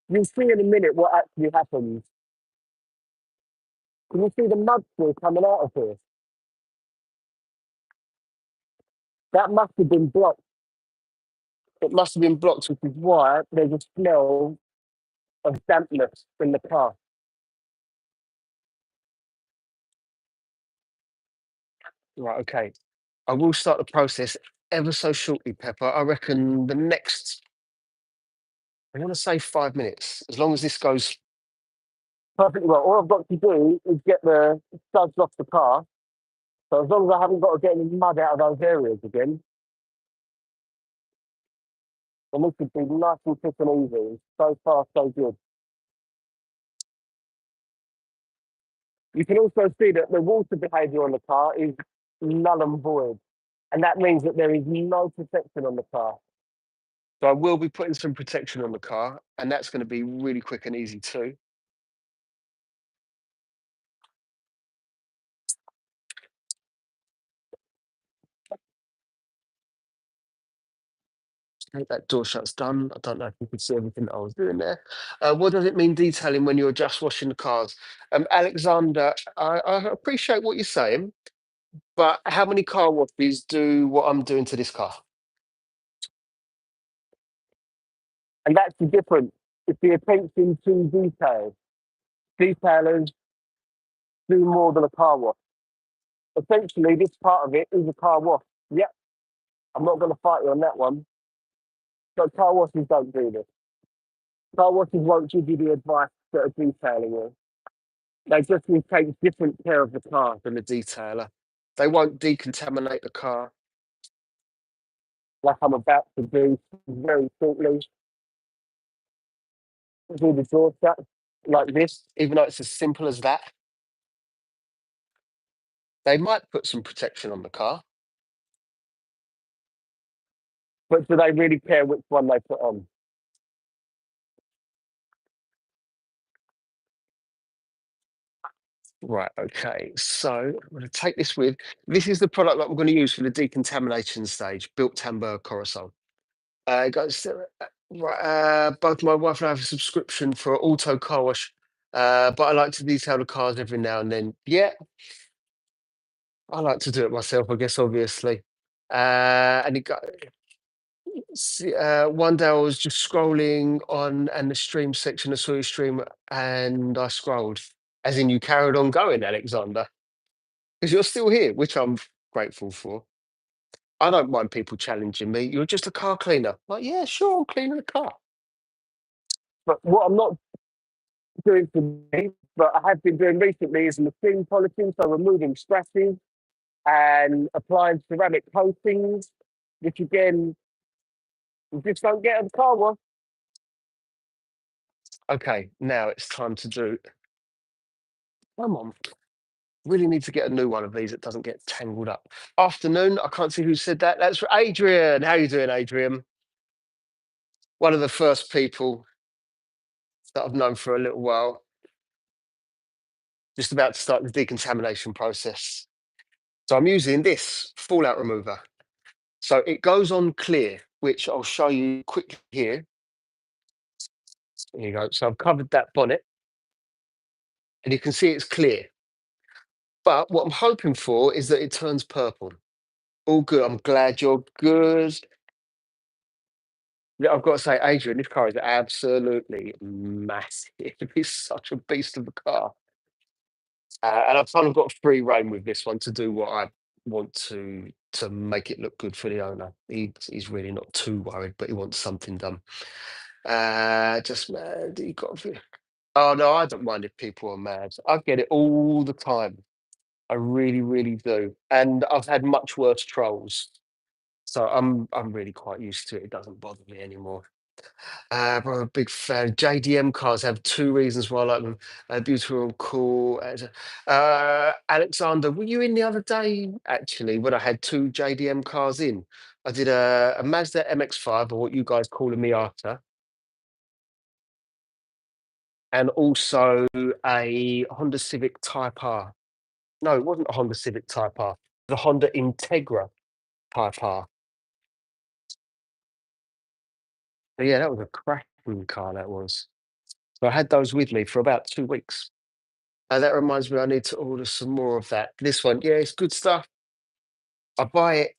you'll see in a minute what actually happens. Can you see the mud still coming out of here? That must have been blocked. It must have been blocked, which is why there's a smell of dampness in the car. Right, okay. I will start the process ever so shortly, Pepper. I reckon the next, I want to say 5 minutes, as long as this goes perfectly well. All I've got to do is get the studs off the car. So as long as I haven't got to get any mud out of those areas again, then this should be nice and quick and easy. So far, so good. You can also see that the water behaviour on the car is null and void. And that means that there is no protection on the car. So I will be putting some protection on the car, and that's going to be really quick and easy too. Okay, that door shut's done. I don't know if you can see everything that I was doing there. What does it mean detailing when you're just washing the cars? Alexander, I appreciate what you're saying, but how many car washes do what I'm doing to this car? And that's the difference. It's the attention to detail. Detailers do more than a car wash. Essentially, this part of it is a car wash. Yep, I'm not going to fight you on that one. But car washes don't do this. Car washes won't give you the advice that a detailing will. They just will take different care of the car than the detailer. They won't decontaminate the car like I'm about to do very shortly. Do the door shut like this, even though it's as simple as that. They might put some protection on the car, but do they really care which one they put on? Right, okay. So I'm going to take this with. This is the product that I'm going to use for the decontamination stage, Built Timber Corosol. It goes, right, both my wife and I have a subscription for auto car wash, but I like to detail the cars every now and then. Yeah, I like to do it myself, I guess, obviously. And it got, One day I was just scrolling on and the stream section, I saw your stream and I scrolled, as in you carried on going, Alexander, because you're still here, which I'm grateful for. I don't mind people challenging me. You're just a car cleaner. Like, yeah, sure, I'm cleaning a car. But what I'm not doing today, but I have been doing recently is machine polishing, so removing scratches and applying ceramic coatings, which again, you just don't get at the car wash. Okay, now it's time to do. Come on. Really need to get a new one of these that doesn't get tangled up. Afternoon. I can't see who said that. That's Adrian. How you doing, Adrian? One of the first people that I've known for a little while. Just about to start the decontamination process. So I'm using this fallout remover. So it goes on clear, which I'll show you quickly here. There you go. So I've covered that bonnet and you can see it's clear. But what I'm hoping for is that it turns purple. All good. I'm glad you're good. Yeah, I've got to say, Adrian, this car is absolutely massive. It's such a beast of a car. And I've kind of got free reign with this one to do what I want to make it look good for the owner. He's really not too worried, but he wants something done. Just mad. You got. Oh no, I don't mind if people are mad. I get it all the time. I really, really do. And I've had much worse trolls. So I'm really quite used to it. It doesn't bother me anymore. I'm a big fan. JDM cars have two reasons why I like them. Beautiful and cool. Alexander, were you in the other day, actually, when I had two JDM cars in? I did a Mazda MX-5, or what you guys call a Miata, and also a Honda Civic Type R. No, it wasn't a Honda Civic Type R. The Honda Integra Type R. So yeah, that was a cracking car, that was. So I had those with me for about 2 weeks. That reminds me, I need to order some more of that. This one, yeah, it's good stuff. I buy it.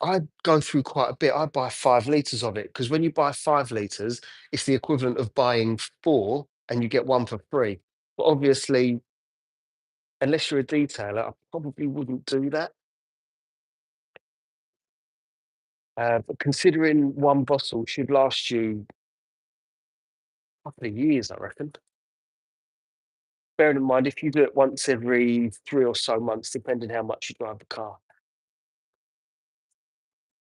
I go through quite a bit. I buy 5 liters of it because when you buy 5 liters, it's the equivalent of buying four and you get one for free. But obviously, unless you're a detailer, I probably wouldn't do that. But considering one bottle should last you a couple of years, I reckon. Bearing in mind, if you do it once every 3 or so months, depending how much you drive the car.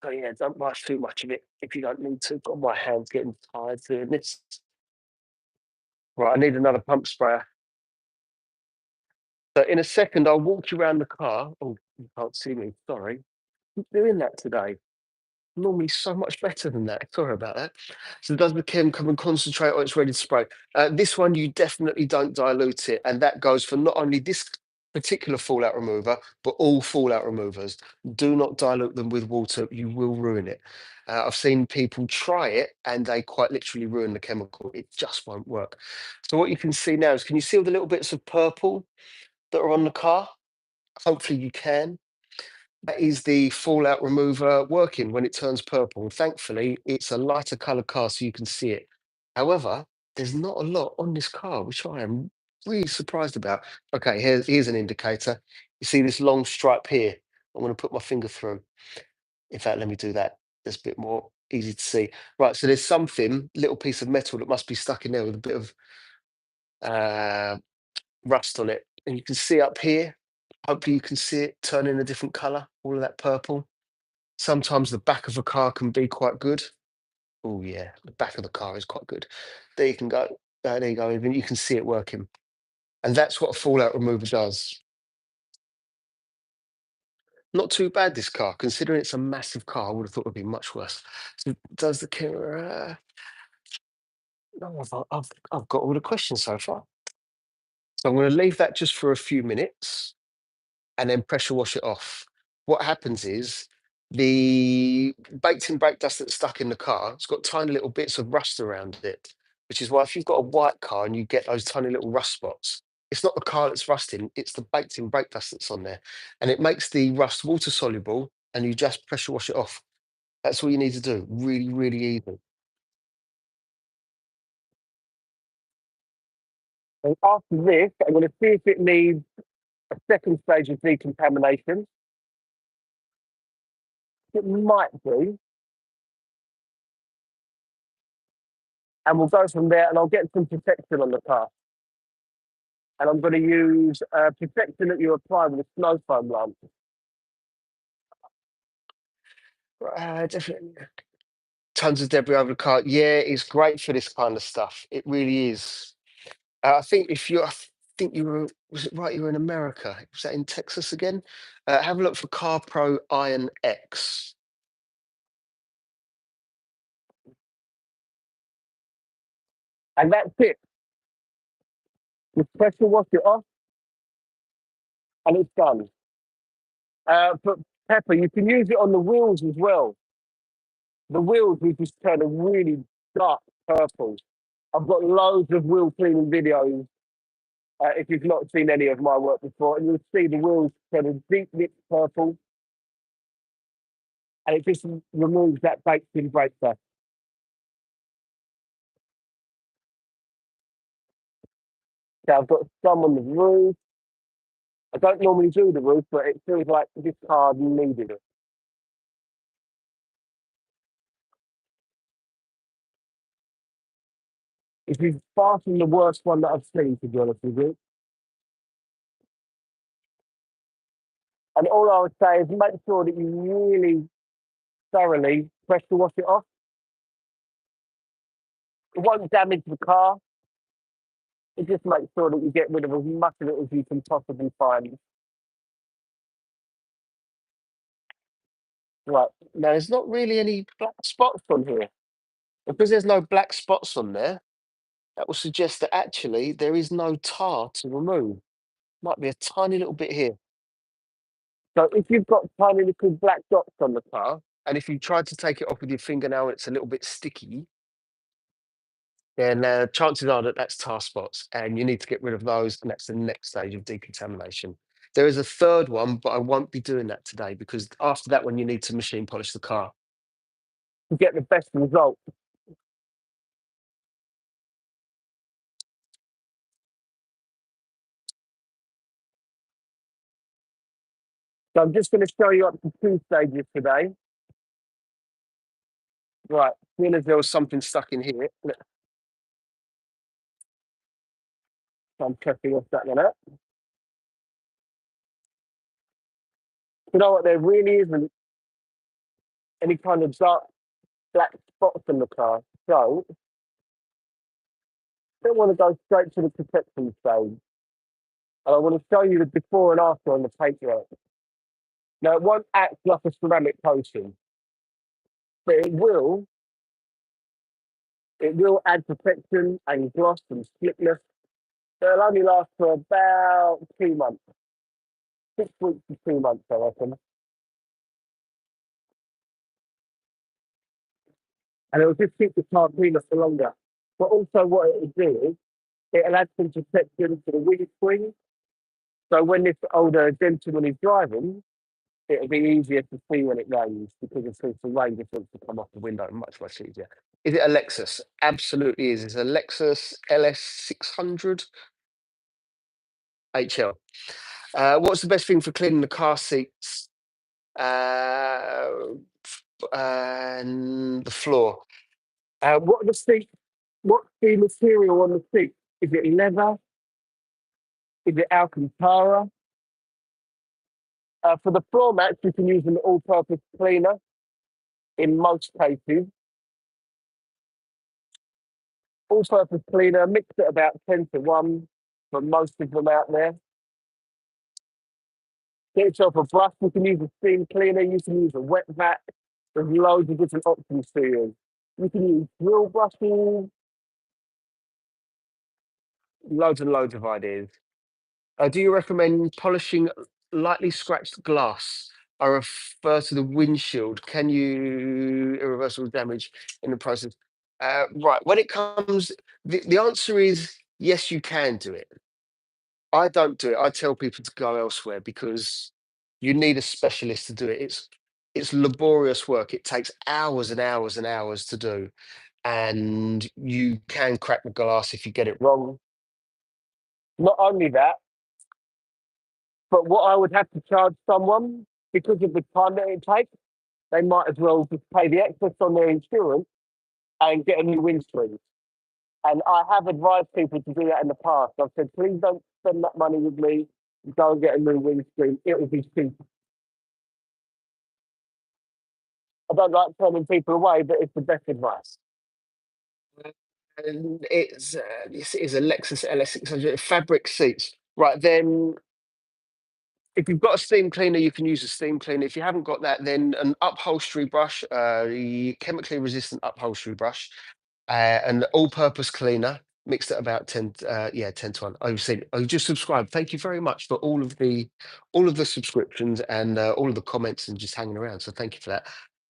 So yeah, don't buy too much of it if you don't need to. God, my hand's getting tired doing this. Right, I need another pump sprayer. So in a second, I'll walk you around the car. Oh, you can't see me. Sorry. Keep doing that today. Normally so much better than that. Sorry about that. So does the chem come and concentrate or it's ready to spray? This one, you definitely don't dilute it. And that goes for not only this particular fallout remover, but all fallout removers. Do not dilute them with water. You will ruin it. I've seen people try it and they quite literally ruin the chemical. It just won't work. So what you can see now is, can you see all the little bits of purple that are on the car? Hopefully you can. That is the fallout remover working when it turns purple. And thankfully, it's a lighter colored car so you can see it. However, there's not a lot on this car, which I am really surprised about. Okay, here's an indicator. You see this long stripe here? I'm going to put my finger through. In fact, let me do that. That's a bit more easy to see. Right, so there's something, little piece of metal that must be stuck in there with a bit of uh, rust on it. And you can see up here, hopefully you can see it turning a different color, all of that purple. Sometimes the back of a car can be quite good. Oh yeah, the back of the car is quite good. There you can go. There you go. Even you can see it working, and that's what a fallout remover does. Not too bad this car, considering it's a massive car. I would have thought it would be much worse. So does the camera? No, I've got all the questions so far. So I'm going to leave that just for a few minutes and then pressure wash it off. What happens is the baked in brake dust that's stuck in the car, it's got tiny little bits of rust around it, which is why if you've got a white car and you get those tiny little rust spots, it's not the car that's rusting, it's the baked in brake dust that's on there. And it makes the rust water soluble and you just pressure wash it off. That's all you need to do. Really, really easy. And after this, I'm going to see if it needs a second stage of decontamination. It might do, and we'll go from there. And I'll get some protection on the car. And I'm going to use protection that you apply with a snow foam lamp. Definitely. Tons of debris over the car. Yeah, it's great for this kind of stuff. It really is. I think if you, I think you were, was it right? You were in America. Was that in Texas again? Have a look for Car Pro Iron X. And that's it. Just pressure wash it off, and it's done. But Pepper, you can use it on the wheels as well. The wheels will just turn a really dark purple. I've got loads of wheel cleaning videos. If you've not seen any of my work before, and you'll see the wheels turn a deep lit purple, and it just removes that baked in brake dust. So I've got some on the roof. I don't normally do the roof, but it feels like this car needed it. This is far from the worst one that I've seen, to be honest with you. And all I would say is make sure that you really thoroughly pressure wash it off. It won't damage the car. It just makes sure that you get rid of as much of it as you can possibly find. Right. Now, there's not really any black spots on here. Because there's no black spots on there, that will suggest that actually there is no tar to remove. Might be a tiny little bit here. So if you've got tiny little black dots on the car, and if you try to take it off with your fingernail and it's a little bit sticky, then chances are that that's tar spots, and you need to get rid of those, and that's the next stage of decontamination. There is a third one, but I won't be doing that today because after that one, you need to machine polish the car to get the best result. So I'm just going to show you up to two stages today. Right, seeing as there was something stuck in here, I'm checking off that one out. You know what? There really isn't any kind of dark black spots on the car. So I don't want to go straight to the protection stage. And I want to show you the before and after on the paintwork. Now, it won't act like a ceramic coating, but it will add protection and gloss and slickness. So it'll only last for about 2 months, 6 weeks to 2 months, I reckon. And it'll just keep the car cleaner for longer. But also what it will do is it'll add some protection to the windscreen. So when this older gentleman is driving, it'll be easier to see when it rains because of course the rain just wants to come off the window much, much easier. Is it a Lexus? Absolutely is. It's a Lexus LS 600 HL. What's the best thing for cleaning the car seats uh, and the floor? What are the seat? What's the material on the seat? Is it leather? Is it Alcantara? For the floor mats, you can use an all-purpose cleaner in most cases. All-purpose cleaner, mix it about 10 to 1 for most of them out there. Get yourself a brush. You can use a steam cleaner. You can use a wet vac. There's loads of different options for you. You can use drill brushes. Loads and loads of ideas. Do you recommend polishing lightly scratched glass? I refer to the windshield. Can you irreversible damage in the process? Right. When it comes, the answer is yes, you can do it. I don't do it. I tell people to go elsewhere because you need a specialist to do it. It's laborious work. It takes hours and hours and hours to do, and you can crack the glass if you get it wrong. Not only that, but what I would have to charge someone because of the time that it takes, they might as well just pay the excess on their insurance and get a new windscreen. And I have advised people to do that in the past. I've said, please don't spend that money with me. Go and get a new windscreen. It will be cheap. I don't like turning people away, but it's the best advice. And this is a Lexus LS600 fabric seats. Right then, if you've got a steam cleaner, you can use a steam cleaner. If you haven't got that, then an upholstery brush, the chemically resistant upholstery brush, an all-purpose cleaner mixed at about 10, yeah, 10 to 1. Oh, see, oh, you just subscribed. Thank you very much for all of the subscriptions and all of the comments and just hanging around. So thank you for that.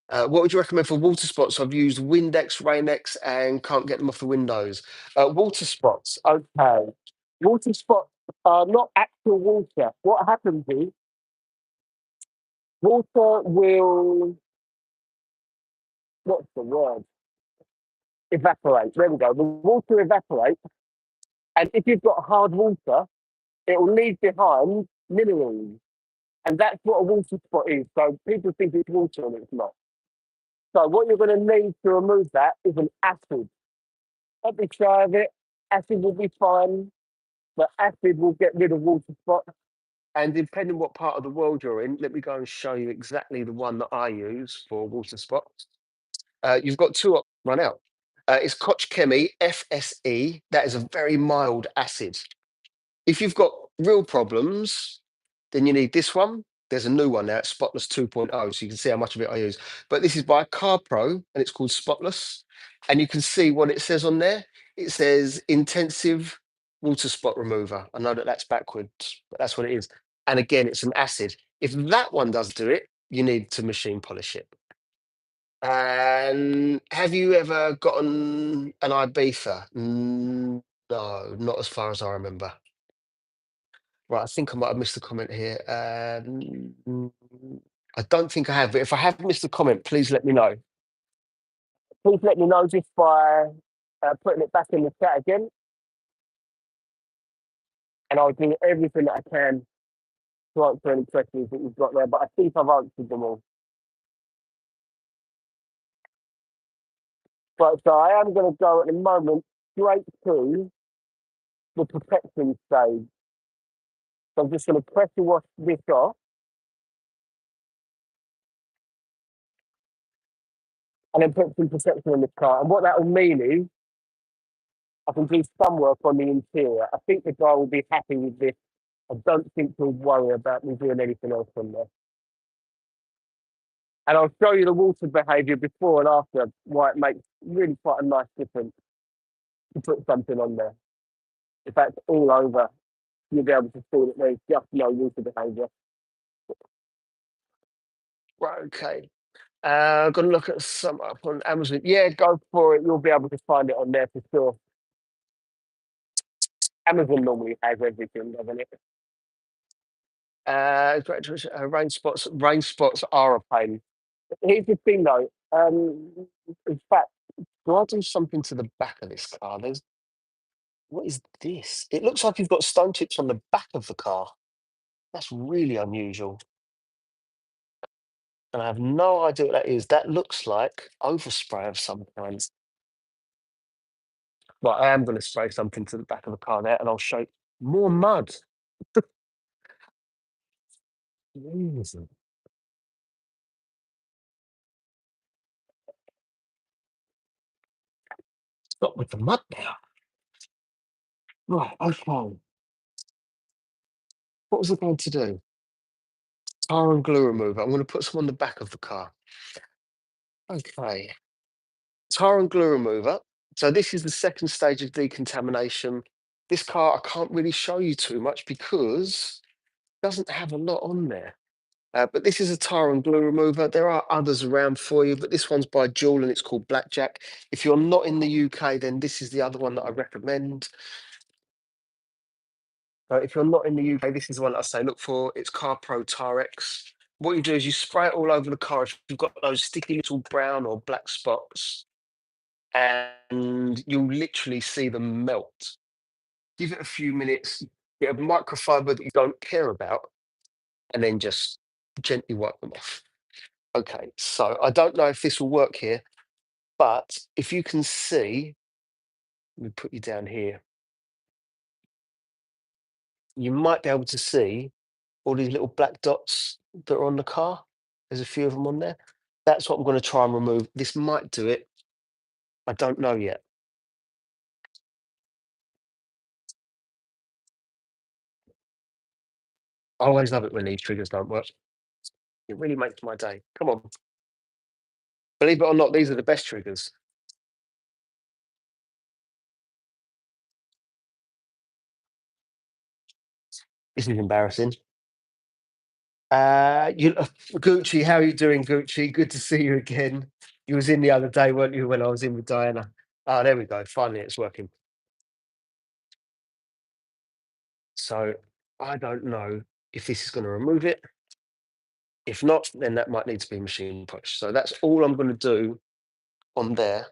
What would you recommend for water spots? I've used Windex, Rain-X, and can't get them off the windows. Water spots. Okay. Water spots are not actual water. What happens is water will, what's the word? Evaporate. There we go. The water evaporates. And if you've got hard water, it will leave behind minerals. And that's what a water spot is. So people think it's water and it's not. So what you're going to need to remove that is an acid. Don't be shy of it. Acid will be fine, but acid will get rid of water spots. And depending what part of the world you're in, let me go and show you exactly the one that I use for water spots. You've got two options run out. It's Koch Chemie FSE. That is a very mild acid. If you've got real problems, then you need this one. There's a new one now, it's Spotless 2.0, so you can see how much of it I use. But this is by Car Pro, and it's called Spotless. And you can see what it says on there. It says intensive water spot remover. I know that that's backwards, but that's what it is. And again, it's an acid. If that one does do it, you need to machine polish it. And have you ever gotten an Ibiza? No, not as far as I remember. Right, I think I might have missed a comment here. I don't think I have, but if I have missed a comment, please let me know. Please let me know just by putting it back in the chat again, and I'll do everything that I can to answer any questions that you've got there. But I think I've answered them all. But so I am going to go at the moment straight to the protection stage. So I'm just going to pressure wash this off and then put some protection in the car. And what that will mean is I can do some work on the interior. I think the guy will be happy with this. I don't think he'll worry about me doing anything else on there. And I'll show you the water behaviour before and after, why it makes really quite a nice difference to put something on there. If that's all over, you'll be able to see that there's just no water behaviour. Right, okay. I'm going to look at some up on Amazon. Yeah, go for it. You'll be able to find it on there for sure. Amazon normally has everything, doesn't it? Rain spots. Rain spots are a pain. Here's the thing, though. In fact, do I do something to the back of this car? What is this? It looks like you've got stone chips on the back of the car. That's really unusual. And I have no idea what that is. That looks like overspray of some kind. Right, I am going to spray something to the back of the car there, and I'll show you more mud. Amazing. Stop with the mud now. Right, okay. What was I going to do? Tar and glue remover. I'm going to put some on the back of the car. Okay. Tar and glue remover. So this is the second stage of decontamination. This car, I can't really show you too much because it doesn't have a lot on there. But this is a tar and glue remover. There are others around for you, but this one's by Jewel and it's called Blackjack. If you're not in the UK, then this is the other one that I recommend. If you're not in the UK, this is the one that I say look for. It's Car Pro Tarex. what you do is you spray it all over the car if you've got those sticky little brown or black spots, and you'll literally see them melt. Give it a few minutes, get a microfiber that you don't care about, and then just gently wipe them off. Okay, so I don't know if this will work here, but if you can see, let me put you down here, you might be able to see all these little black dots that are on the car. There's a few of them on there. That's what I'm going to try and remove. This might do it. I don't know yet. I always love it when these triggers don't work. It really makes my day. Come on. Believe it or not, these are the best triggers. This is embarrassing. Gucci, how are you doing, Gucci? Good to see you again. You was in the other day, weren't you, when I was in with Diana? Oh, there we go. Finally, it's working. So I don't know if this is going to remove it. If not, then that might need to be machine pushed. So that's all I'm going to do on there.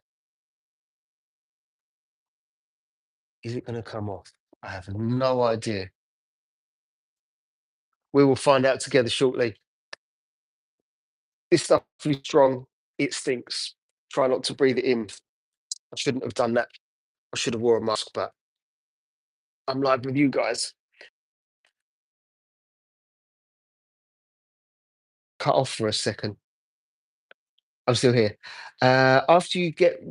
Is it going to come off? I have no idea. We will find out together shortly. This stuff is strong. It stinks. Try not to breathe it in. I shouldn't have done that. I should have wore a mask, but I'm live with you guys. Cut off for a second. I'm still here. After you get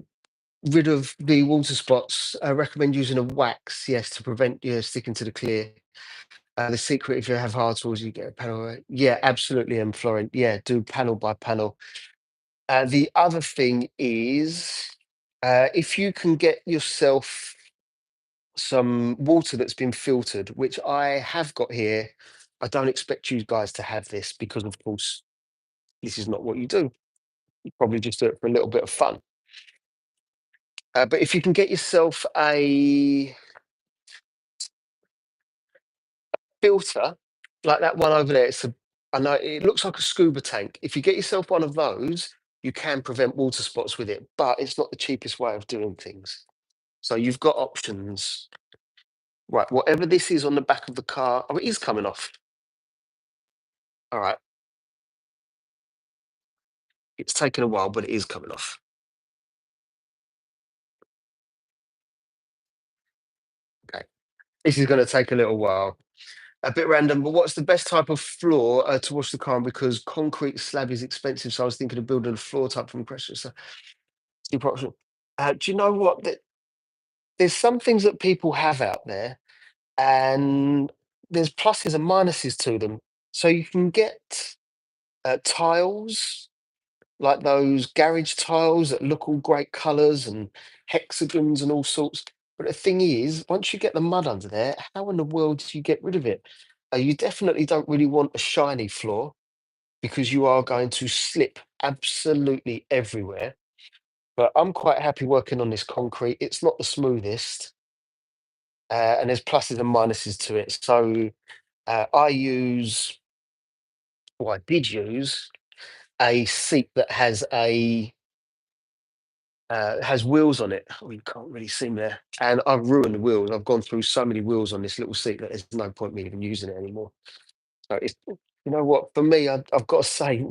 rid of the water spots, I recommend using a wax, yes, to prevent you sticking to the clear. The secret, if you have hard tools, you get a panel. Yeah, absolutely, Florent. Yeah, do panel by panel. The other thing is, if you can get yourself some water that's been filtered, which I have got here. I don't expect you guys to have this because, of course, this is not what you do. You probably just do it for a little bit of fun. But if you can get yourself a filter like that one over there, I know it looks like a scuba tank. If you get yourself one of those, you can prevent water spots with it, but it's not the cheapest way of doing things. So you've got options. Right, whatever this is on the back of the car, oh, it is coming off. All right, it's taken a while, but it is coming off. Okay, this is going to take a little while. A bit random, but what's the best type of floor to wash the car on? Because concrete slab is expensive, so I was thinking of building a floor type from pressure. So, cheap option. Do you know what? There's some things that people have out there, and there's pluses and minuses to them. So you can get tiles like those garage tiles that look all great colours and hexagons and all sorts. But the thing is, once you get the mud under there, how in the world do you get rid of it? You definitely don't really want a shiny floor because you are going to slip absolutely everywhere. But I'm quite happy working on this concrete. It's not the smoothest, and there's pluses and minuses to it. So I use, or I did use, a seat that has wheels on it. Oh, you can't really see me there. And I've ruined the wheels. I've gone through so many wheels on this little seat that there's no point me even using it anymore. So it's, you know what, for me, I've got to say,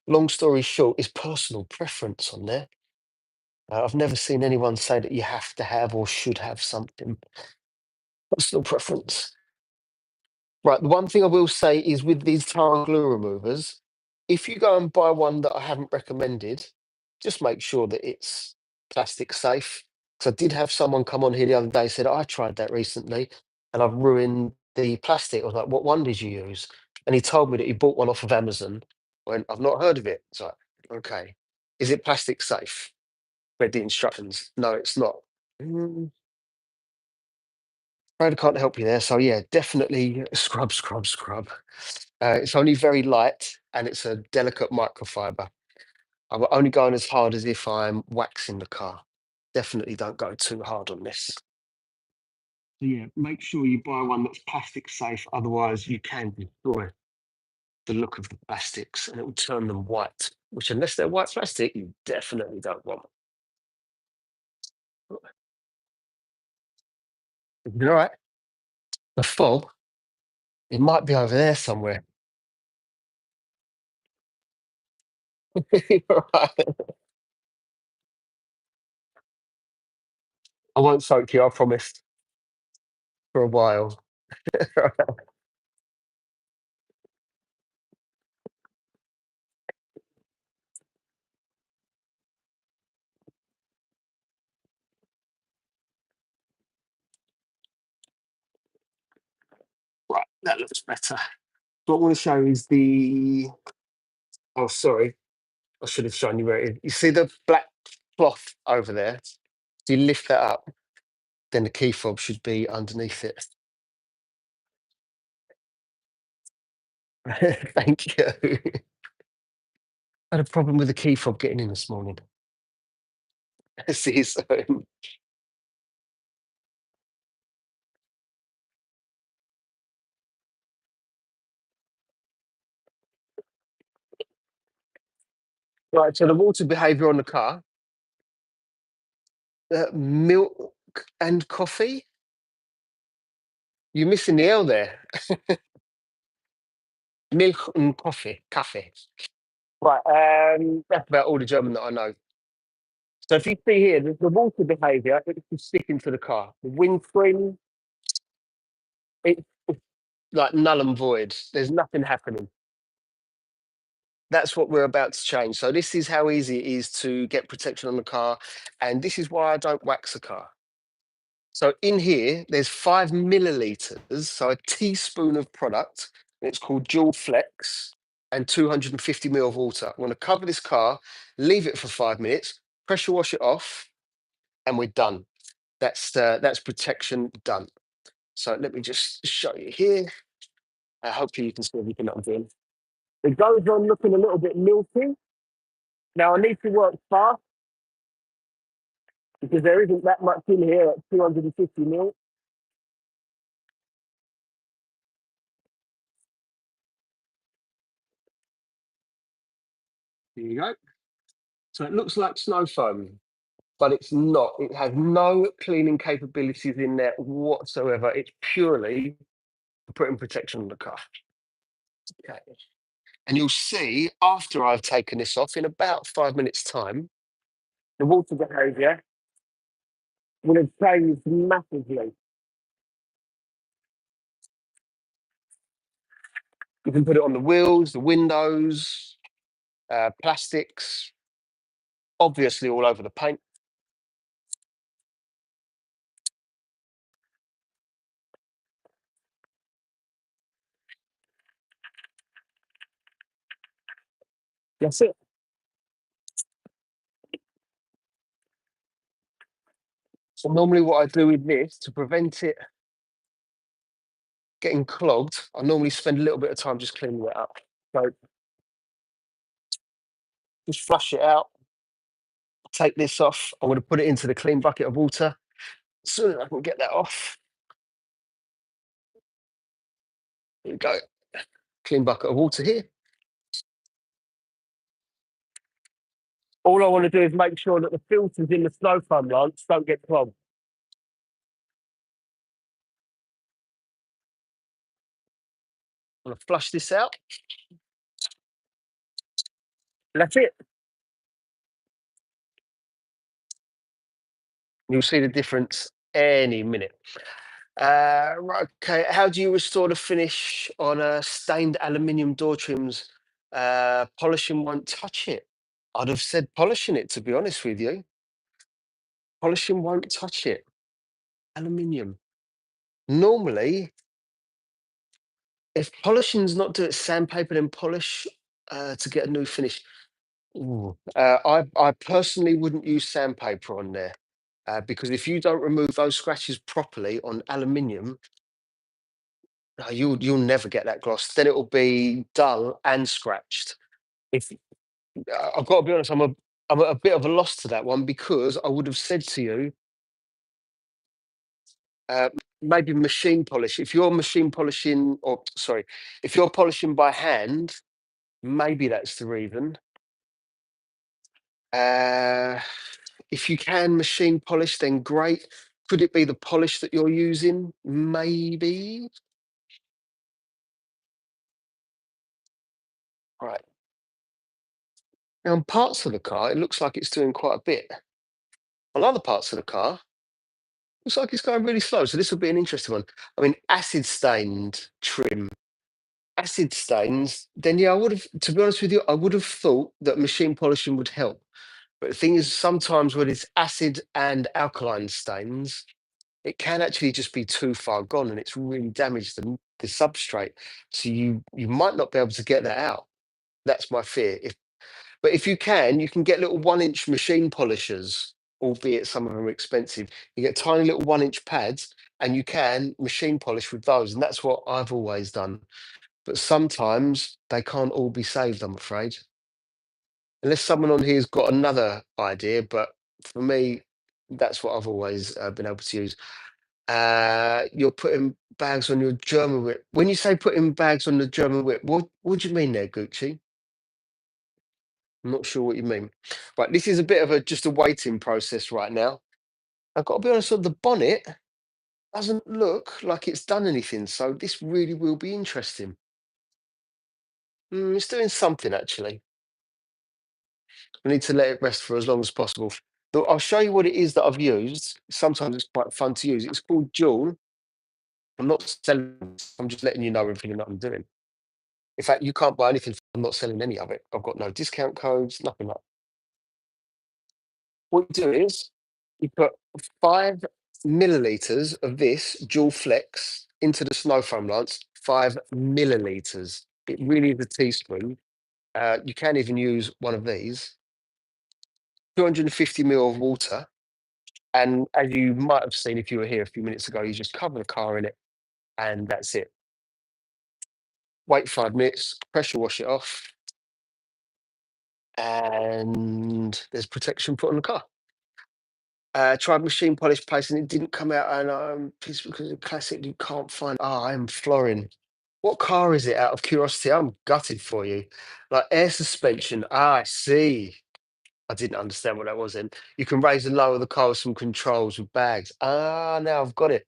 long story short, is personal preference on there. I've never seen anyone say that you have to have or should have something. Personal preference. Right. The one thing I will say is with these tar and glue removers, if you go and buy one that I haven't recommended, just make sure that it's plastic safe. Because I did have someone come on here the other day said, I tried that recently and I've ruined the plastic. I was like, what one did you use? And he told me that he bought one off of Amazon. When I've not heard of it. It's like, okay. Is it plastic safe? Read the instructions. No, it's not. Mm, Afraid I can't help you there. So yeah, definitely scrub, scrub, scrub. It's only very light and it's a delicate microfiber. I'm only going as hard as if I'm waxing the car. Definitely don't go too hard on this. So yeah, make sure you buy one that's plastic safe, otherwise you can destroy. the look of the plastics, and it will turn them white, which unless they're white plastic, you definitely don't want. You all right? The fob, it might be over there somewhere. All right. I won't soak you, I promise, for a while. Right, that looks better. What I want to show is the. Oh, sorry, I should have shown you where it is. You see the black cloth over there? If you lift that up, then the key fob should be underneath it. Thank you. I had a problem with the key fob getting in this morning. See you soon. Right, so the water behaviour on the car, milk and coffee. You're missing the L there. Milk and coffee, cafe. Right, that's about all the German that I know. So if you see here, the water behaviour, it's just sticking to the car. The windscreen, it's like null and void. There's nothing happening. That's what we're about to change. So this is how easy it is to get protection on the car, and this is why I don't wax a car. So in here, there's 5 milliliters, so a teaspoon of product. And it's called Dual Flex, and 250 ml of water. I'm going to cover this car, leave it for 5 minutes, pressure wash it off, and we're done. That's protection done. So let me just show you here. Hopefully you can see everything that I'm doing. It goes on looking a little bit milky. Now I need to work fast because there isn't that much in here at 250 mil. There you go. So it looks like snow foam, but it's not. It has no cleaning capabilities in there whatsoever. It's purely putting protection on the car. Okay. And you'll see after I've taken this off in about 5 minutes' time, the water behaviour will have changed massively. You can put it on the wheels, the windows, plastics, obviously all over the paint. That's it. So normally what I do with this to prevent it getting clogged, I normally spend a little bit of time just cleaning it up. So just flush it out, take this off. I'm going to put it into the clean bucket of water. As soon as I can get that off, here we go. Clean bucket of water here. All I want to do is make sure that the filters in the snow foam lamps don't get clogged. I'm going to flush this out. That's it. You'll see the difference any minute. Right, okay, how do you restore the finish on a stained aluminium door trims? Polishing won't touch it. I'd have said polishing it, to be honest with you. Polishing won't touch it. Aluminium. Normally, if polishing's not do it, sandpaper then polish to get a new finish. Ooh. I personally wouldn't use sandpaper on there because if you don't remove those scratches properly on aluminium, no, you'll never get that gloss. Then it will be dull and scratched. If I've got to be honest, I'm a bit of a loss to that one because I would have said to you, Uh, Maybe machine polish. If you're machine polishing, or sorry, if you're polishing by hand, maybe that's the reason. Uh, if you can machine polish, then great. Could it be the polish that you're using? Maybe. Right. Now, on parts of the car, it looks like it's doing quite a bit. On other parts of the car, looks like it's going really slow. So this will be an interesting one. I mean, acid stained trim, acid stains. Then yeah, I would have. To be honest with you, I would have thought that machine polishing would help. But the thing is, sometimes when it's acid and alkaline stains, it can actually just be too far gone, and it's really damaged the substrate. So you might not be able to get that out. That's my fear. But if you can get little 1 inch machine polishers, albeit some of them are expensive. You get tiny little 1 inch pads, and you can machine polish with those, and that's what I've always done. But sometimes they can't all be saved, I'm afraid, unless someone on here's got another idea. But for me, that's what I've always been able to use. You're putting bags on your German whip. When you say putting bags on the German whip, what do you mean there, Gucci? I'm not sure what you mean. Right, this is a bit of a just a waiting process right now. I've got to be honest, the bonnet doesn't look like it's done anything, so this really will be interesting. It's doing something actually. I need to let it rest for as long as possible. So I'll show you what it is that I've used. Sometimes it's quite fun to use. It's called Jewel. I'm not selling this, I'm just letting you know everything that I'm doing. In fact, you can't buy anything. I'm not selling any of it. I've got no discount codes, nothing like. What you do is you put 5 milliliters of this dual flex into the snow foam lance. 5 milliliters. It really is a teaspoon. You can even use one of these. 250 ml of water. And as you might have seen if you were here a few minutes ago, you just cover the car in it, and that's it. Wait 5 minutes, pressure wash it off, and there's protection put on the car. Tried machine polish paste and it didn't come out, and it's because of classic you can't find. Ah, I'm florin. What car is it? Out of curiosity, I'm gutted for you. Like air suspension. Ah, I see. I didn't understand what that was. Then you can raise and lower the car with some controls with bags. Ah, now I've got it.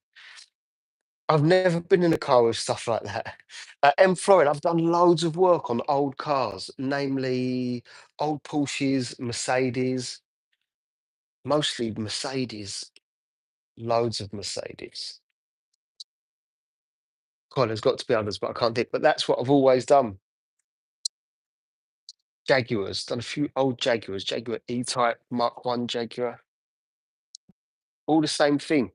I've never been in a car with stuff like that. M Florin, I've done loads of work on old cars, namely old Porsches, Mercedes, mostly Mercedes, loads of Mercedes. God, there's got to be others, but I can't think. But that's what I've always done. Jaguars, done a few old Jaguars, Jaguar E-Type, Mark One Jaguar, all the same thing.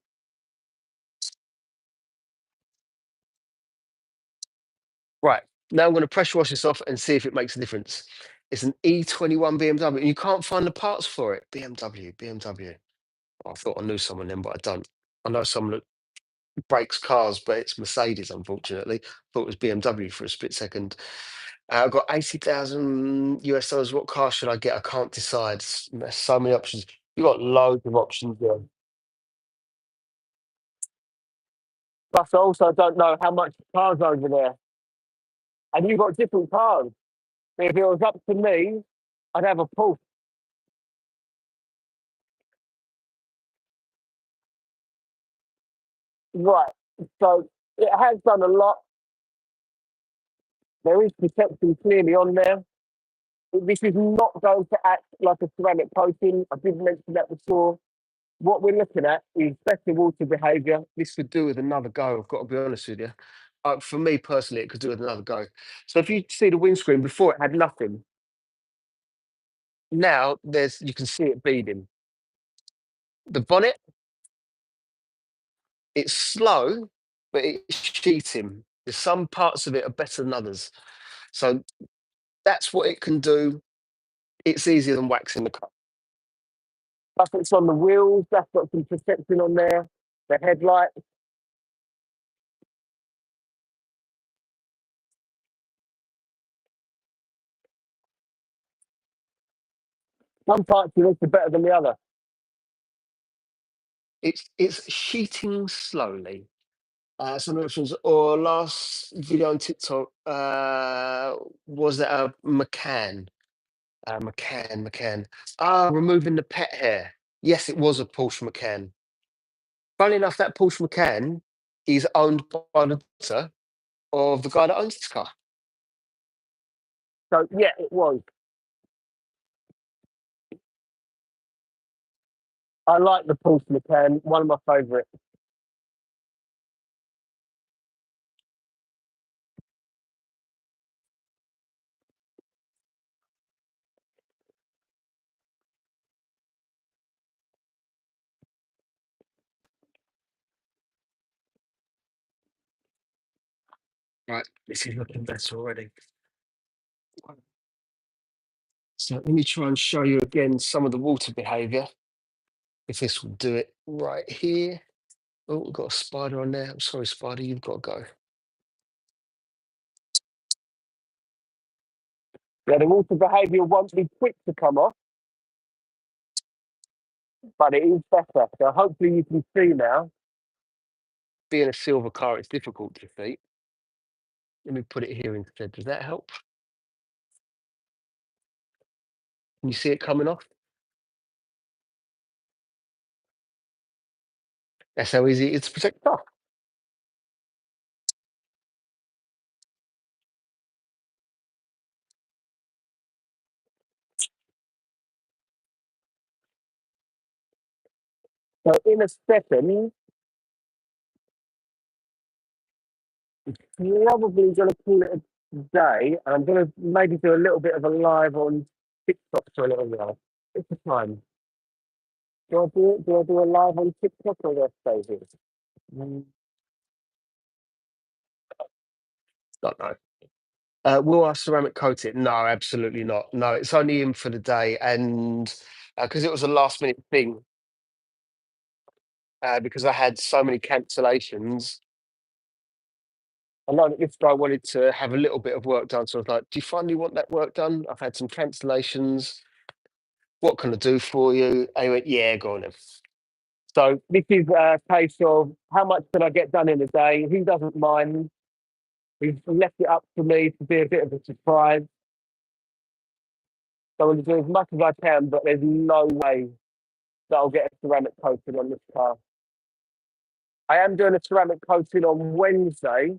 Right, now I'm going to pressure wash this off and see if it makes a difference. It's an E21 BMW, and you can't find the parts for it. BMW, BMW. I thought I knew someone then, but I don't. I know someone that breaks cars, but it's Mercedes, unfortunately. Thought it was BMW for a split second. I've got 80,000 US dollars. What car should I get? I can't decide. There's so many options. You've got loads of options there. Plus, I also don't know how much the car's over there. And you've got different cars. If it was up to me, I'd have a Porsche. Right. So it has done a lot. There is protection clearly on there. This is not going to act like a ceramic coating. I did mention that before. What we're looking at is better water behaviour. This could do with another go. I've got to be honest with you. For me personally, it could do with another go. So if you see the windscreen before, it had nothing. Now there's you can see it bleeding. The bonnet, it's slow, but it's cheating. There's some parts of it are better than others. So that's what it can do. It's easier than waxing the car. That's what's on the wheels. That's got some protection on there. The headlight. One part you look better than the other. It's sheeting slowly. Some options or last video on TikTok was that a McCann. McCann. Ah, removing the pet hair. Yes, it was a Porsche Macan. Funnily enough, that Porsche Macan is owned by the daughter of the guy that owns this car. So yeah, it was. I like the Porsche Macan, one of my favourites. Right, this is looking better already. So let me try and show you again some of the water behaviour. If this will do it right here. Oh, we've got a spider on there. I'm sorry, spider, you've got to go. Yeah, the water behaviour won't be quick to come off, but it is better. So hopefully you can see now. Being a silver car, it's difficult to see. Let me put it here instead. Does that help? Can you see it coming off? That's how easy it is to protect the car. So in a second, you're probably going to call it a day. And I'm going to maybe do a little bit of a live on TikTok for a little while. It's the time. Do I do it? Do I do a live on TikTok or do I stay here? Mm, don't know. Will I ceramic coat it? No, absolutely not. No, it's only in for the day, and because it was a last minute thing, because I had so many cancellations. I know that this guy wanted to have a little bit of work done, so I was like, "Do you finally want that work done? I've had some cancellations. What can I do for you?" And he went, "Yeah, go on then." So this is a case of how much can I get done in a day? He doesn't mind. He's left it up to me to be a bit of a surprise. So I'm going to do as much as I can, but there's no way that I'll get a ceramic coating on this car. I am doing a ceramic coating on Wednesday,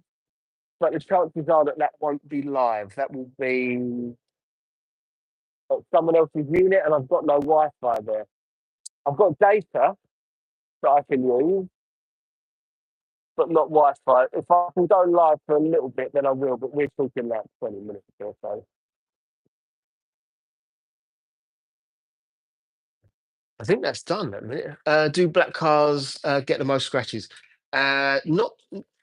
but the chances are that that won't be live. That will be at someone else's unit, and I've got no Wi-Fi there. I've got data that I can use, but not Wi-Fi. If I can go live for a little bit, then I will. But we're talking like 20 minutes or so. I think that's done at the minute. Do black cars get the most scratches? Not.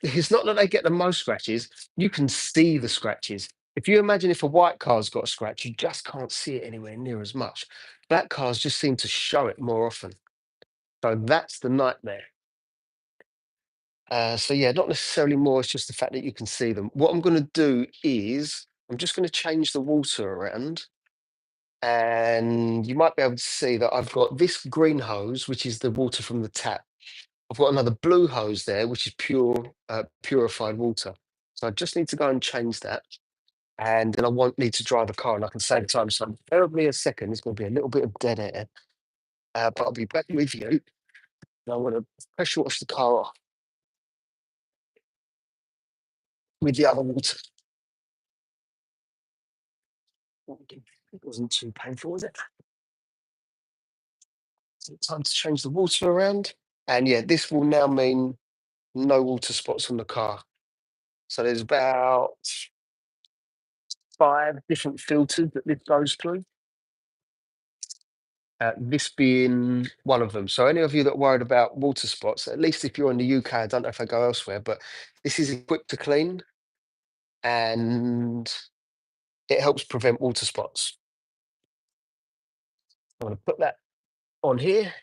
It's not that they get the most scratches. You can see the scratches. If you imagine if a white car's got a scratch, you just can't see it anywhere near as much. Black cars just seem to show it more often. So that's the nightmare. So yeah, not necessarily more. It's just the fact that you can see them. What I'm going to do is I'm just going to change the water around, and you might be able to see that I've got this green hose, which is the water from the tap. I've got another blue hose there, which is purified water. So I just need to go and change that, and then I won't need to dry the car, and I can save time. So bear a second. There's going to be a little bit of dead air, but I'll be back with you. And I'm going to pressure wash the car off with the other water. It wasn't too painful, was it? So time to change the water around. And yeah, this will now mean no water spots on the car. So there's about 5 different filters that this goes through. This being one of them. So any of you that are worried about water spots, at least if you're in the UK, I don't know if I go elsewhere, but this is equipped to clean and it helps prevent water spots. I'm going to put that on here.